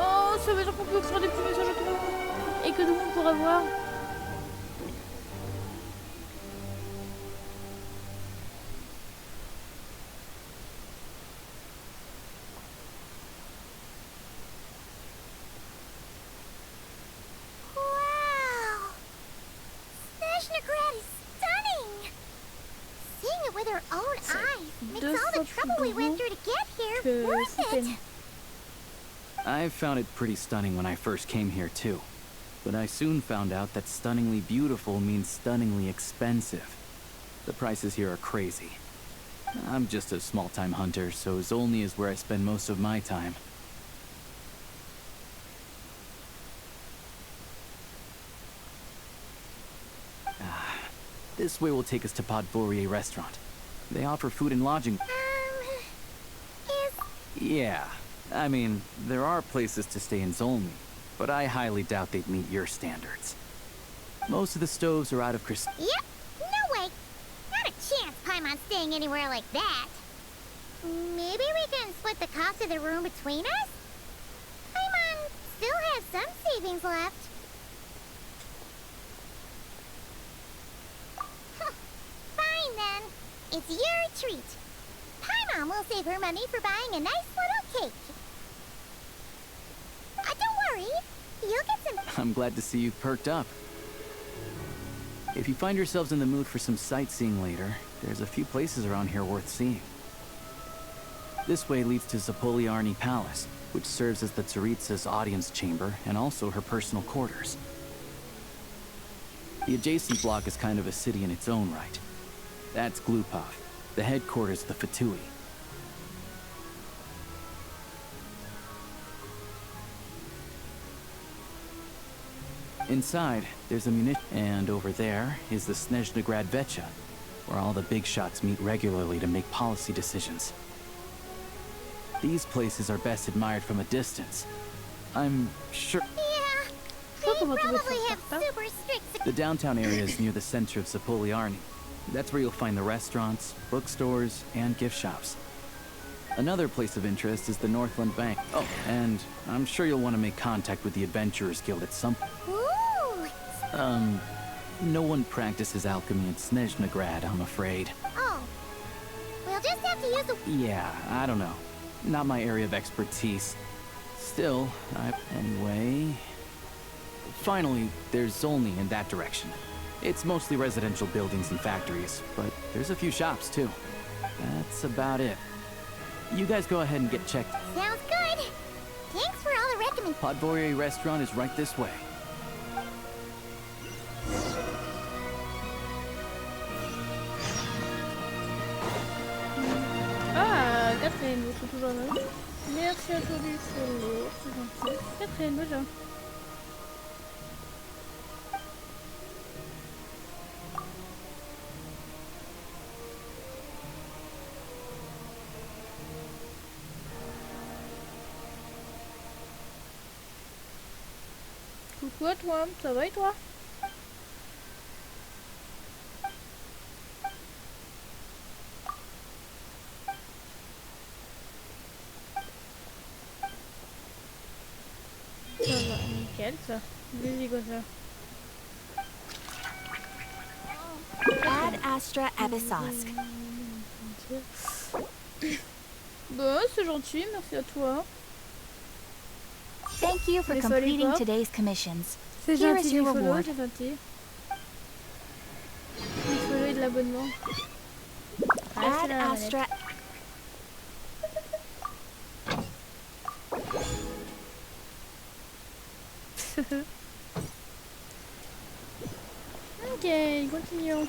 Oh, ça veut dire qu'on peut écrire des petits messages à tout le monde et que tout le monde pourra voir. Wow! Snezhnegrad is stunning! Seeing it with our own eyes makes all the trouble we went through to get here worth it. I found it pretty stunning when I first came here too. But I soon found out that stunningly beautiful means stunningly expensive. The prices here are crazy. I'm just a small-time hunter, so Zolny is where I spend most of my time. This way will take us to Podvorier restaurant. They offer food and lodging. Yeah, I mean, there are places to stay in Zolny, but I highly doubt they'd meet your standards. Most of the stoves are out of crystal. Yep, no way. Not a chance Paimon's staying anywhere like that. Maybe we can split the cost of the room between us? Paimon still has some savings left. Fine then. It's your treat. Paimon will save her money for buying a nice little cake. Don't worry. You'll get some... I'm glad to see you perked up. If you find yourselves in the mood for some sightseeing later, there's a few places around here worth seeing. This way leads to Zapoliarny Palace, which serves as the Tsaritsa's audience chamber and also her personal quarters. The adjacent block is kind of a city in its own right. That's Glupov, the headquarters of the Fatui. Inside, there's a munition, and over there is the Snezhnegrad Vecha, where all the big shots meet regularly to make policy decisions. These places are best admired from a distance. I'm sure... Yeah, they probably have super strict... The downtown area is near the center of Zapoliarny. That's where you'll find the restaurants, bookstores, and gift shops. Another place of interest is the Northland Bank. Oh, and I'm sure you'll want to make contact with the Adventurers Guild at some point. No one practices alchemy in Snezhnegrad, I'm afraid. Oh, we'll just have to use the... Yeah, I don't know. Not my area of expertise. Still, anyway... Finally, there's Zolny in that direction. It's mostly residential buildings and factories, but there's a few shops too. That's about it. You guys go ahead and get checked. Sounds good. Thanks for all the recommendations. Podvory restaurant is right this way. Ah, Catherine, vous êtes toujours là. Merci à toi du follow, c'est gentil. Catherine, déjà. Coucou à toi, ça va et toi? Ça va, nickel ça. Vas-y, quoi ça? Ad Astra Abyssosque. Bon, c'est gentil, merci à toi. Thank you for completing today's commissions. C'est Here gentil, is your du follow, reward. c'est gentil. Du follow et de l'abonnement. Ad Astra. Ok, continuons.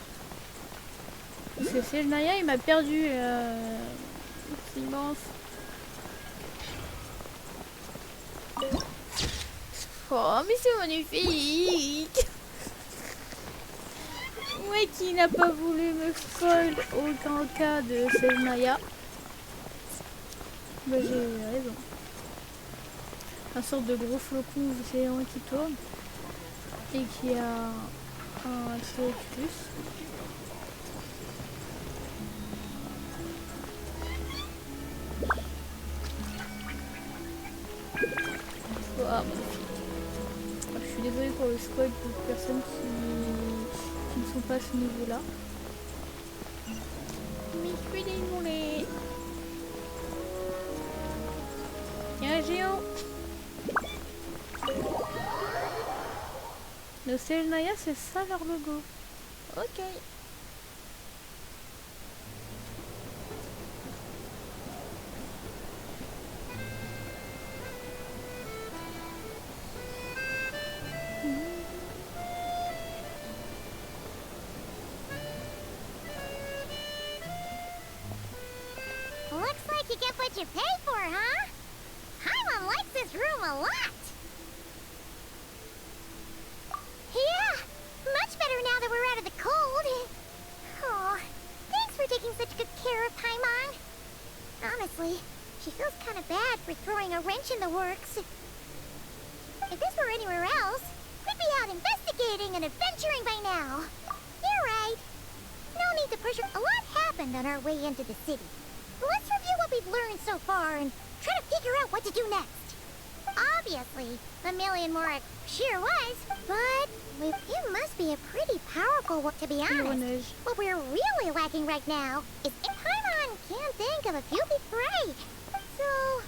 Parce que Sejnaya, il m'a perdu. C'est immense. Oh, mais c'est magnifique. Ouais, qui n'a pas voulu me spoil aucun cas de Sejnaya. Bah, j'ai raison. Un sorte de gros flocon géant qui tourne et qui a un plus. Oh, magnifique. Je suis désolée pour le spoil pour les personnes qui ne sont pas à ce niveau-là. Mais je suis désolée. Il y a un géant. Le Sejnaya, c'est ça leur logo. Ok. Looks like you get what you pay for, huh? Paimon likes this room a lot. Yeah, much better now that we're out of the cold. Oh, thanks for taking such good care of Paimon. Honestly, she feels kind of bad for throwing a wrench in the works. If this were anywhere else, we'd be out investigating and adventuring by now. You're right. No need to push her. A lot happened on our way into the city. Let's review what we've learned so far and try to figure out what to do next. Obviously, a million more sure was, but with him must be a pretty powerful one, to be honest. What we're really lacking right now is if Paimon can't think of a few big break. So,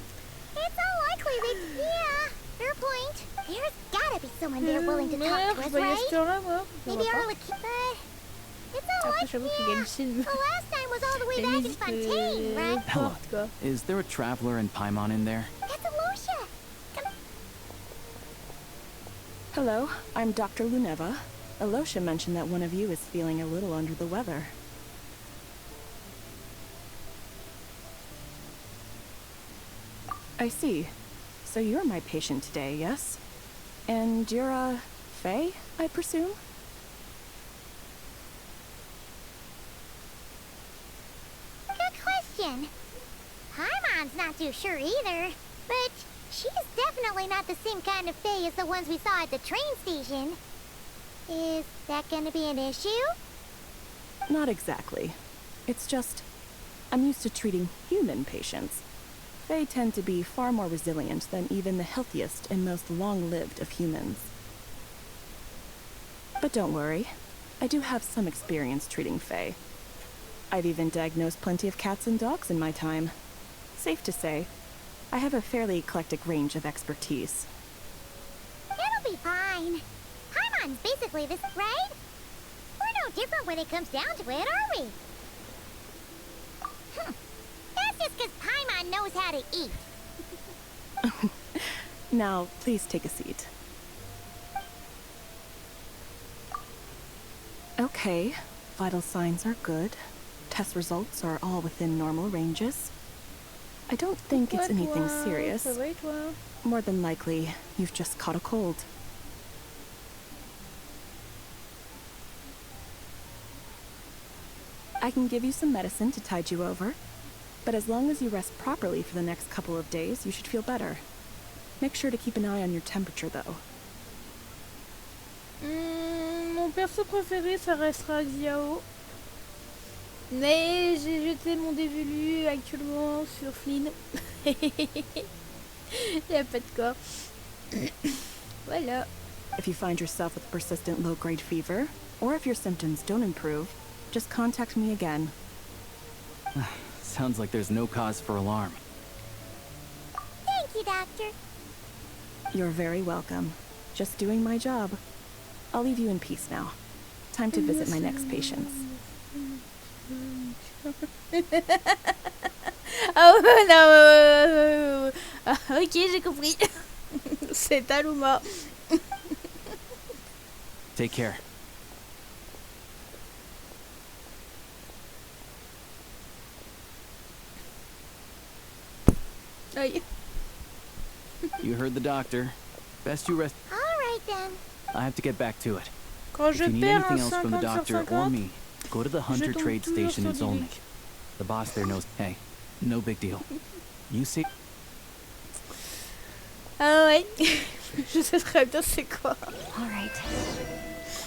it's unlikely that, yeah, fair point. There's gotta be someone there willing to talk to us, right? Maybe our but it's unlikely, yeah. The last time was all the way back in Fontaine, right? Ella, is there a traveler and Paimon in there? That's Alosha. Hello, I'm Dr. Luneva. Alosha mentioned that one of you is feeling a little under the weather. I see. So you're my patient today, yes? And you're, Faye, I presume? Good question. Paimon's not too sure either, but she's definitely not the same kind of Fae as the ones we saw at the train station. Is that gonna be an issue? Not exactly. It's just, I'm used to treating human patients. Fae tend to be far more resilient than even the healthiest and most long-lived of humans. But don't worry, I do have some experience treating Fae. I've even diagnosed plenty of cats and dogs in my time. Safe to say, I have a fairly eclectic range of expertise. It'll be fine. fine. Paimon's basically this, right? We're no different when it comes down to it, are we? That's just because Paimon knows how to eat. Now, please take a seat. Okay, vital signs are good. Test results are all within normal ranges. I don't think it's anything serious. More than likely, you've just caught a cold. I can give you some medicine to tide you over, but as long as you rest properly for the next couple of days, you should feel better. Make sure to keep an eye on your temperature, though. Mon perso préféré, ça restera Xiao. Mais j'ai jeté mon dévolu actuellement sur Flynn. Il n'y a pas de corps. Voilà. If you find yourself with persistent low-grade fever, or if your symptoms don't improve, just contact me again. Sounds like there's no cause for alarm. Thank you, Doctor. You're very welcome. Just doing my job. I'll leave you in peace now. Time to visit my next patients. Oh non. Ok, j'ai compris. C'est Taluma. Take care. Aïe. You heard the doctor. Best you rest. All right then. I have to get back to it. Quand If je you need perds anything un else from the 50 sur doctor or 50, me, go to the Hunter tombe Trade toujours Station sur in du Zolnik. leak. The boss there knows. Hey, no big deal. You see. Ah ouais. Je sais très bien c'est quoi. All right.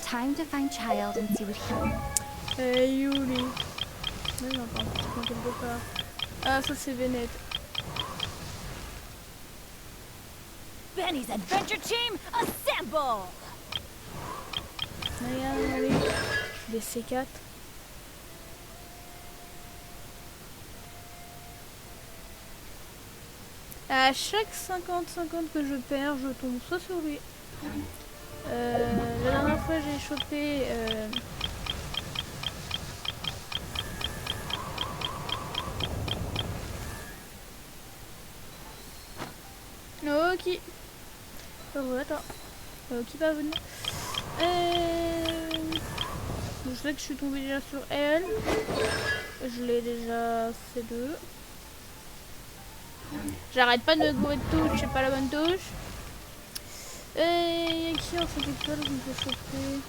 Time to find child and see what he... Hey, Yuli. Mais non, attends, je quelque part. Ah, ça c'est Bennett. Benny's adventure team, assemble! Regarde, allez. Des C4. À chaque 50-50 que je perds, je tombe soit sur lui. La dernière fois, j'ai chopé... Ok. Attends. Qui va venir? Je sais que je suis tombée déjà sur elle. Je l'ai déjà fait deux. J'arrête pas de me gourer de touche, c'est pas la bonne touche. Y'a qui en 5 étoiles que je peux choper?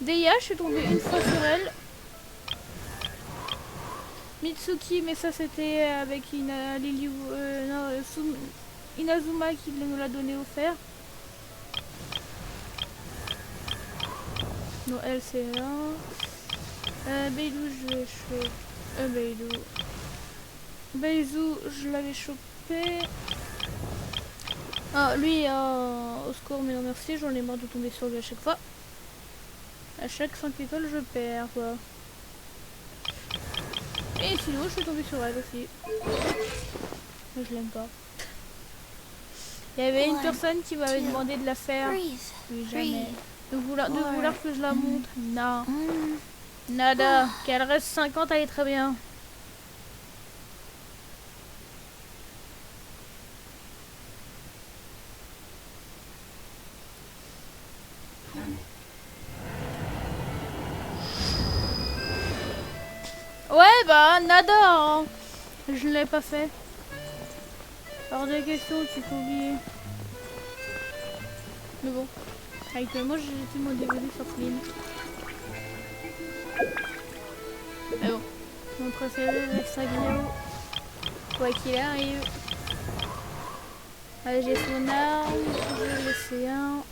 Deya, je suis tombée une fois sur elle. Mitsuki, mais ça c'était avec Inazuma qui me l'a donné offert. Non, elle c'est là. Beidou, je l'ai chopé. Beidou, je l'avais chopé. Ah, lui, au score, mais non merci, j'en ai marre de tomber sur lui à chaque fois. À chaque 5 étoiles, je perds quoi. Et sinon, je suis tombée sur elle aussi. Mais je l'aime pas. Il y avait une personne qui m'avait demandé de la faire. Oui, jamais. De vouloir que je la montre. Non. Nada. Qu'elle reste 50, elle est très bien. Ouais, bah, nada, hein. Je ne l'ai pas fait. Hors de question, tu peux oublier. Mais bon. Actuellement, j'ai jeté mon dévolu sur Flynn. Mais bon. Mon préféré reste Xiao. Quoi qu'il arrive. Allez, j'ai son arme. Je vais laisser un.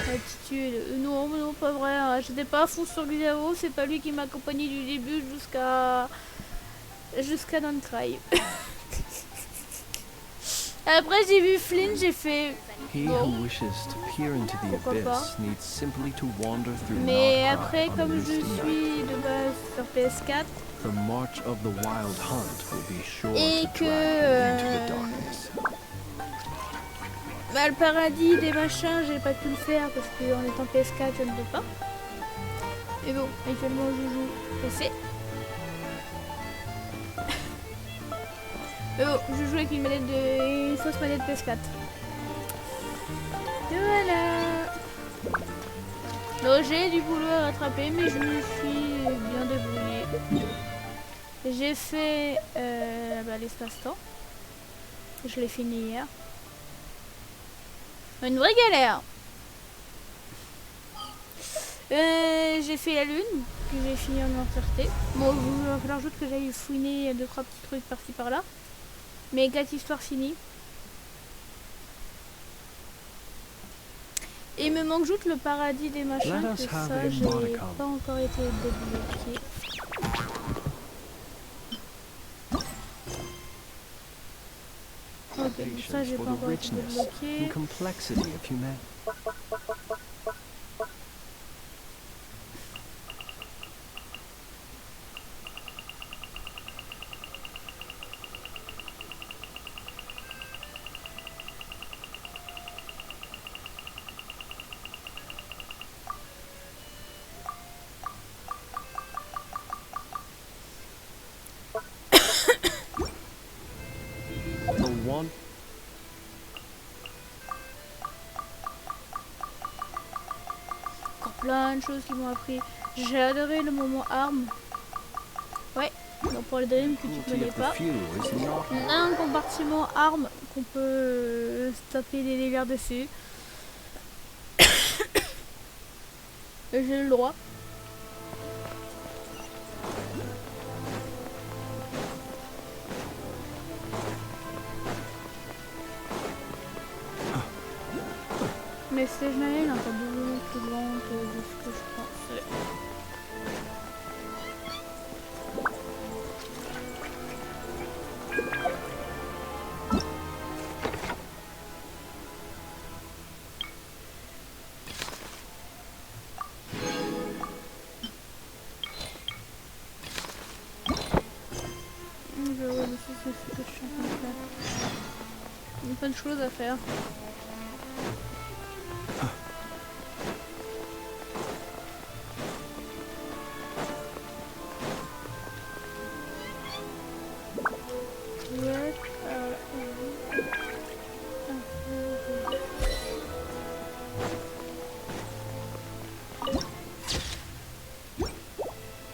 Attitude. Non, pas vrai. Hein. J'étais pas à fond sur Xiao. C'est pas lui qui m'a accompagné du début jusqu'à Don't Cry. Après j'ai vu Flynn, j'ai fait... He who wishes to peer into the abyss needs simply to wander through Mais Nod après, Cry on a comme je misty night. suis de base sur PS4, The march of the wild hunt will be sure et to que drag him into the darkness. Bah, le paradis des machins, j'ai pas pu le faire parce qu'en étant PS4, je ne peux pas. Et bon, actuellement je joue PC. Mais bon, je joue avec une fausse manette PS4. Et voilà. Donc j'ai du boulot à rattraper, mais je me suis bien débrouillée. J'ai fait l'espace-temps. Je l'ai fini hier. Une vraie galère. J'ai fait la lune, que j'ai fini en entièreté. Bon, il va falloir juste que j'aille fouiner 2-3 petits trucs par-ci par-là. Mais 4 histoires finies. Et il me manque juste le paradis des machins, que ça j'ai pas encore été débloqué. Ok, ça j'ai pas encore été débloqué. Encore plein de choses qui m'ont appris. J'ai adoré le moment arme. Ouais, donc pour les dreams que tu connais pas. On a un compartiment arme qu'on peut se taper des délires dessus. Et j'ai le droit. Mais c'est jamais un peu plus lente de ce que je pensais. Je vois aussi c'est ce que je suis en train de faire. Il y a plein de choses à faire.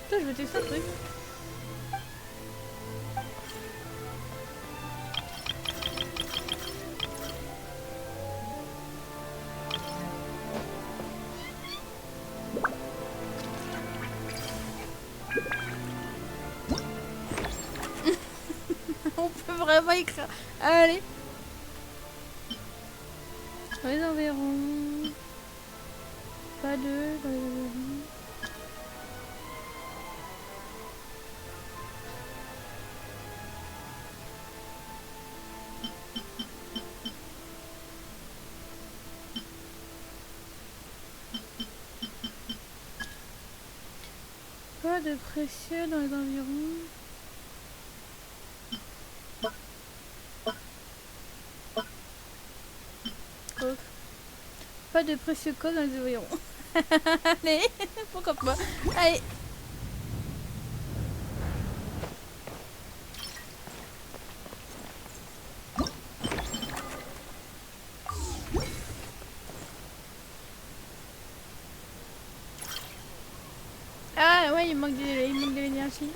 Putain, je vais tester un truc. On peut vraiment écrire. Allez. Dans les environs. Pas de. Dans les environs. Pas de précieux dans les environs. Coffre. Pas de précieux codes dans les environs. Allez, pourquoi pas. Allez. Ah ouais, il manque de l'énergie.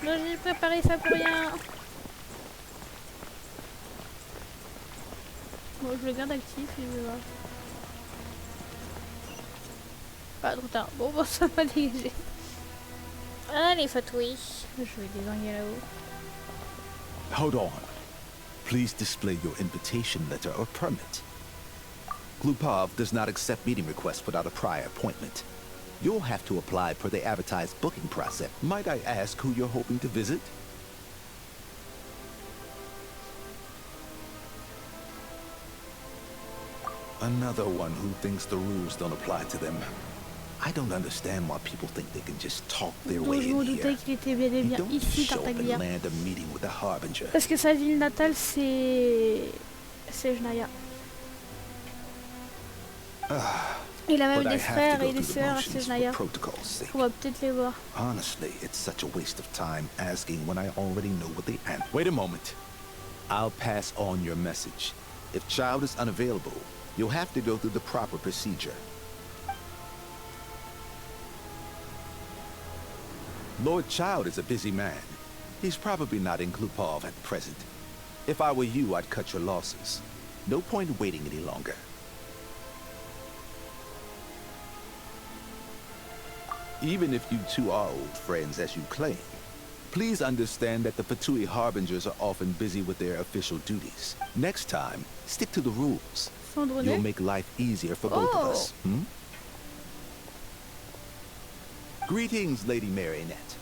Non, j'ai préparé ça pour rien. Bon, je le garde actif et je vais voir. Pas trop tard. Bon, ça va dégager. Allez, fatouille. Je vais désengager là-haut. Hold on. Please display your invitation letter or permit. Glupov does not accept meeting requests without a prior appointment. You'll have to apply per the advertised booking process. Might I ask who you're hoping to visit? Another one who thinks the rules don't apply to them. I don't understand why people think they can just talk their way in here. Qu'il était bel et bien Don't ici, show up and Tartaglia. land a meeting with the Harbinger. Parce que sa ville natale, c'est Snezhnaya. Il a même des frères et des sœurs à Snezhnaya. On va peut-être les voir. Honestly, it's such a waste of time asking when I already know what they answer. Wait a moment. I'll pass on your message. If Child is unavailable, you'll have to go through the proper procedure. Lord Child is a busy man. He's probably not in Glupov at present. If I were you, I'd cut your losses. No point waiting any longer. Even if you two are old friends as you claim, please understand that the Fatui Harbingers are often busy with their official duties. Next time, stick to the rules. You'll make life easier for both of us. Hmm? Greetings, Lady Marionette.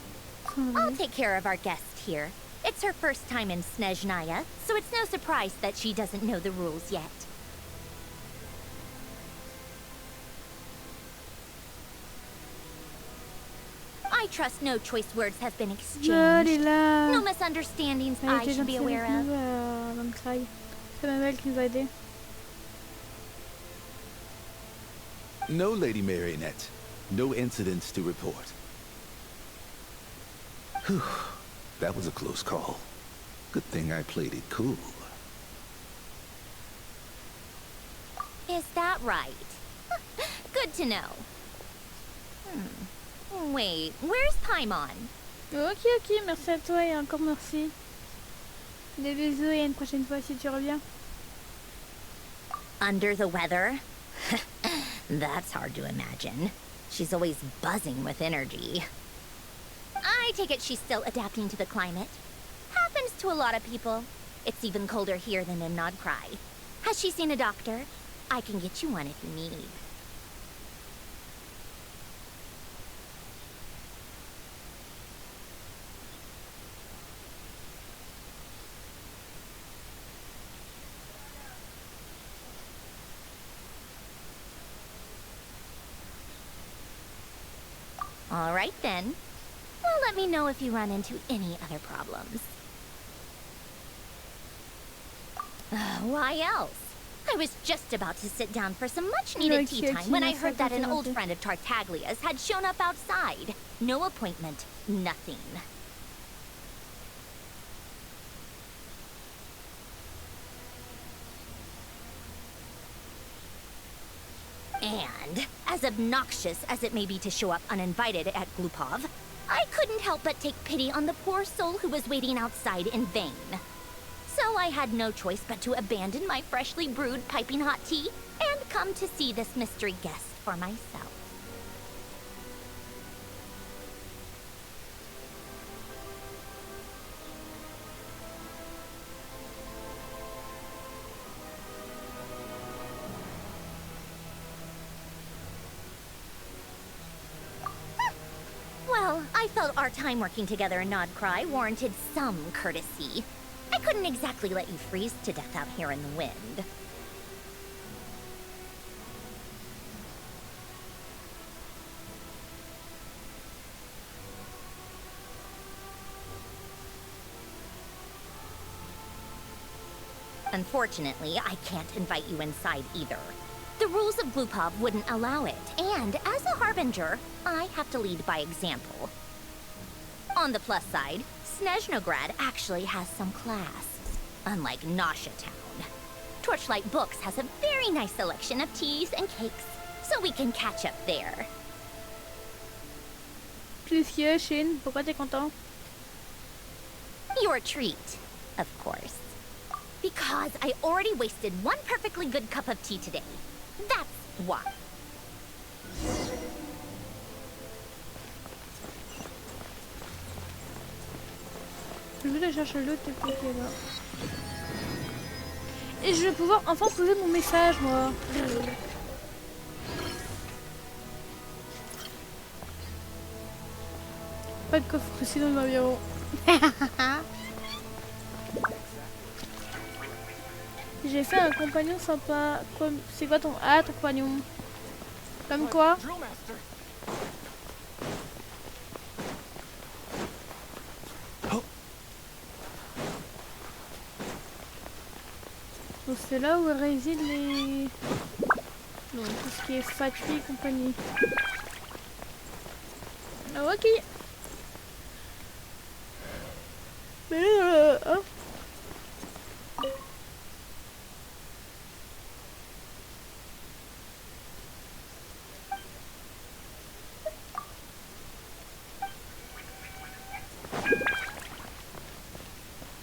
I'll take care of our guest here. It's her first time in Snezhnaya, so it's no surprise that she doesn't know the rules yet. I trust no choice words have been exchanged. No misunderstandings I should be aware of. C'est même elle qui nous a aidés. No, Lady Marionette. No incidents to report. Whew. That was a close call. Good thing I played it cool. Is that right? Good to know. Wait, where's Paimon? Ok, merci à toi et encore merci. Des bisous et à une prochaine fois si tu reviens. Under the weather? That's hard to imagine. She's always buzzing with energy. I take it she's still adapting to the climate. Happens to a lot of people. It's even colder here than in Nodcry. Has she seen a doctor? I can get you one if you need. All right then. Well, let me know if you run into any other problems. Why else? I was just about to sit down for some much-needed tea time when I heard that an old friend of Tartaglia's had shown up outside. No appointment, nothing. And, as obnoxious as it may be to show up uninvited at Glupov, I couldn't help but take pity on the poor soul who was waiting outside in vain. So I had no choice but to abandon my freshly brewed piping hot tea and come to see this mystery guest for myself. Well, I felt our time working together in Nodcry warranted some courtesy. I couldn't exactly let you freeze to death out here in the wind. Unfortunately, I can't invite you inside either. The rules of Glupov wouldn't allow it, and as a Harbinger, I have to lead by example. On the plus side, Snezhnograd actually has some class, unlike Nasha Town. Torchlight Books has a very nice selection of teas and cakes, so we can catch up there. Qu'est-ce qu'il y a, Shin? Pourquoi t'es content? Your treat, of course. Because I already wasted one perfectly good cup of tea today. That's why. Je vais aller chercher le TP qui est là. Et je vais pouvoir enfin poser mon message, moi. Pas de coffre aussi dans ma bureau. J'ai j'ai fait un compagnon sympa. Comme... C'est quoi ton... Ah, ton compagnon. Comme quoi? Donc c'est là où résident les... Donc tout ce qui est fatui et compagnie. Ah, ok. Mais hein.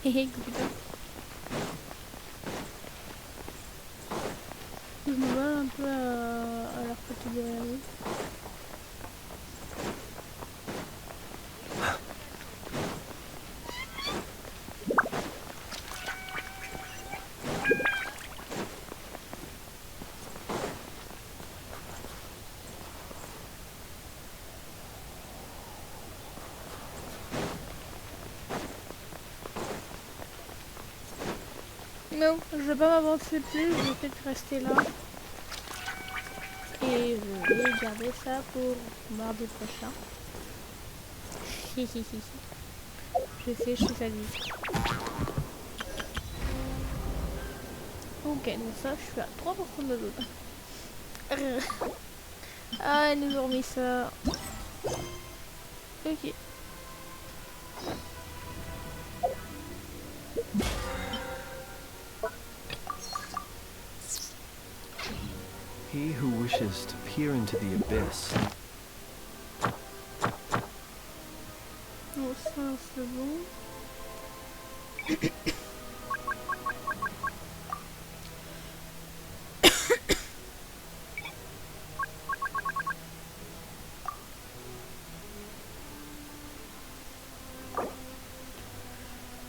Hé putain. Je me vois un peu à leur côté de la rue. Non, je vais pas m'avancer plus, je vais peut-être rester là. Et je vais garder ça pour mardi prochain. Hihihi. Je sais, je suis salie. Ok, donc ça, je suis à 3% de doute. Ah, ils nous ont remis ça. Ok. He who wishes to peer into the abyss. Oh, ça, c'est bon.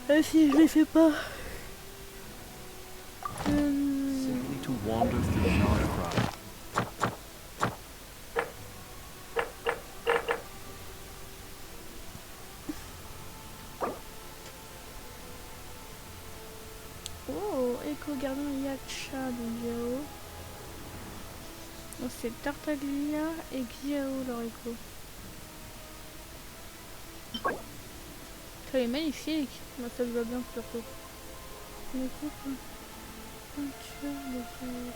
Et si je les fais pas. Simply to wander through Nardcry. Oh, éco-gardien Yacha de Xiao. Donc c'est Tartaglia et Xiao leur écho. Ça est magnifique. Moi ça me va bien surtout. Du coup, peinture de Xiao.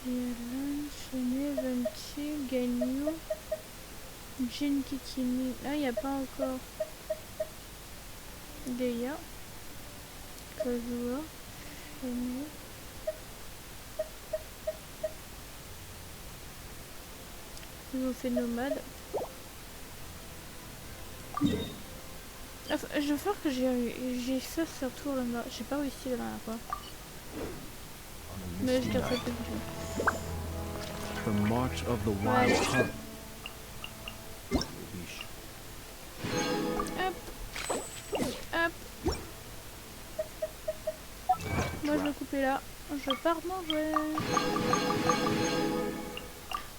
Yalan, Chenet, Venti, Gagnou, Jin Kikini. Ah, il n'y a pas encore. Deya, Kazua, Chenet. Ils ont fait nomade. Enfin, je veux faire que j'ai fait ce tour là-bas. J'ai pas réussi la dernière fois. Mais je garde ça plus. The march of the wild hunt. Hop. Hop. Moi je vais couper là. Je pars manger.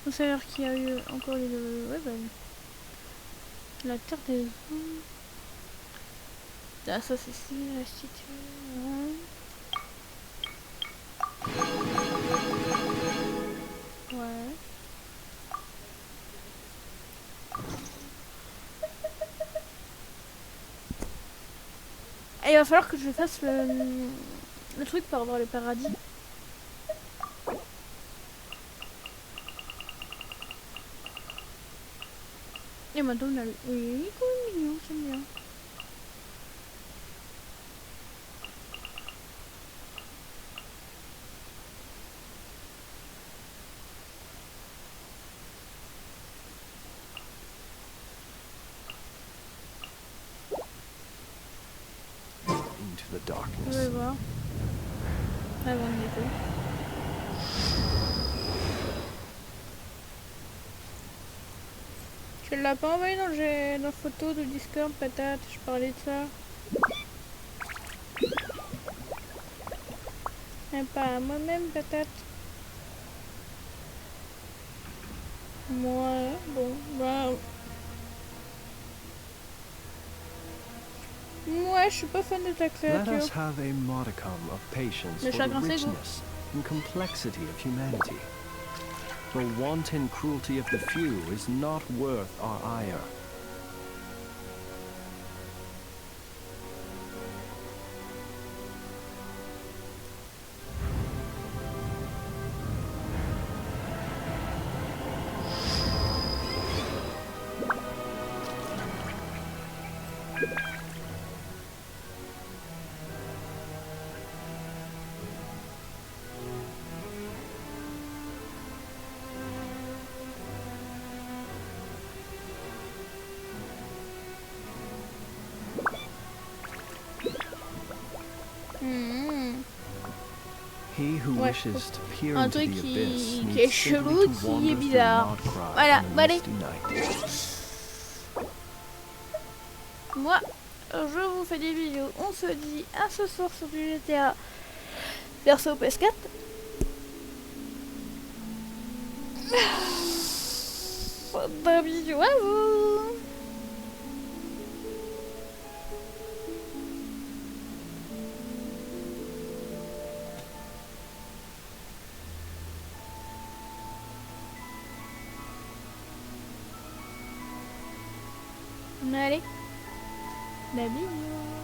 On sait alors qu'il y a eu encore les... Ouais bah... La terre des hommes. Ah ça c'est ici, la cité. Ouais. Et il va falloir que je fasse le truc pour avoir le paradis. Et maintenant on a le... Oui, c'est mignon, c'est bien. Into the darkness. Je vais voir. Avant de l'écho. Tu l'as pas envoyé dans la photo de Discord, patate, je parlais de ça. Et pas à moi-même, patate. Moi, bon, bah... Ouais, je suis pas fan de ta Let us créature. have a modicum of patience Le for the chagrin, c'est goût. richness and complexity of humanity. The wanton cruelty of the few is not worth our ire. He who Ouais, wishes to peer un into truc the qui abyss est needs chelou, simply to qui est wander through bizarre. Nordcry Voilà, on a bah allez. misty night. Moi, je vous fais des vidéos. On se dit à ce soir sur du GTA verso PS4. D'un bisou à vous. Allez, la bisou.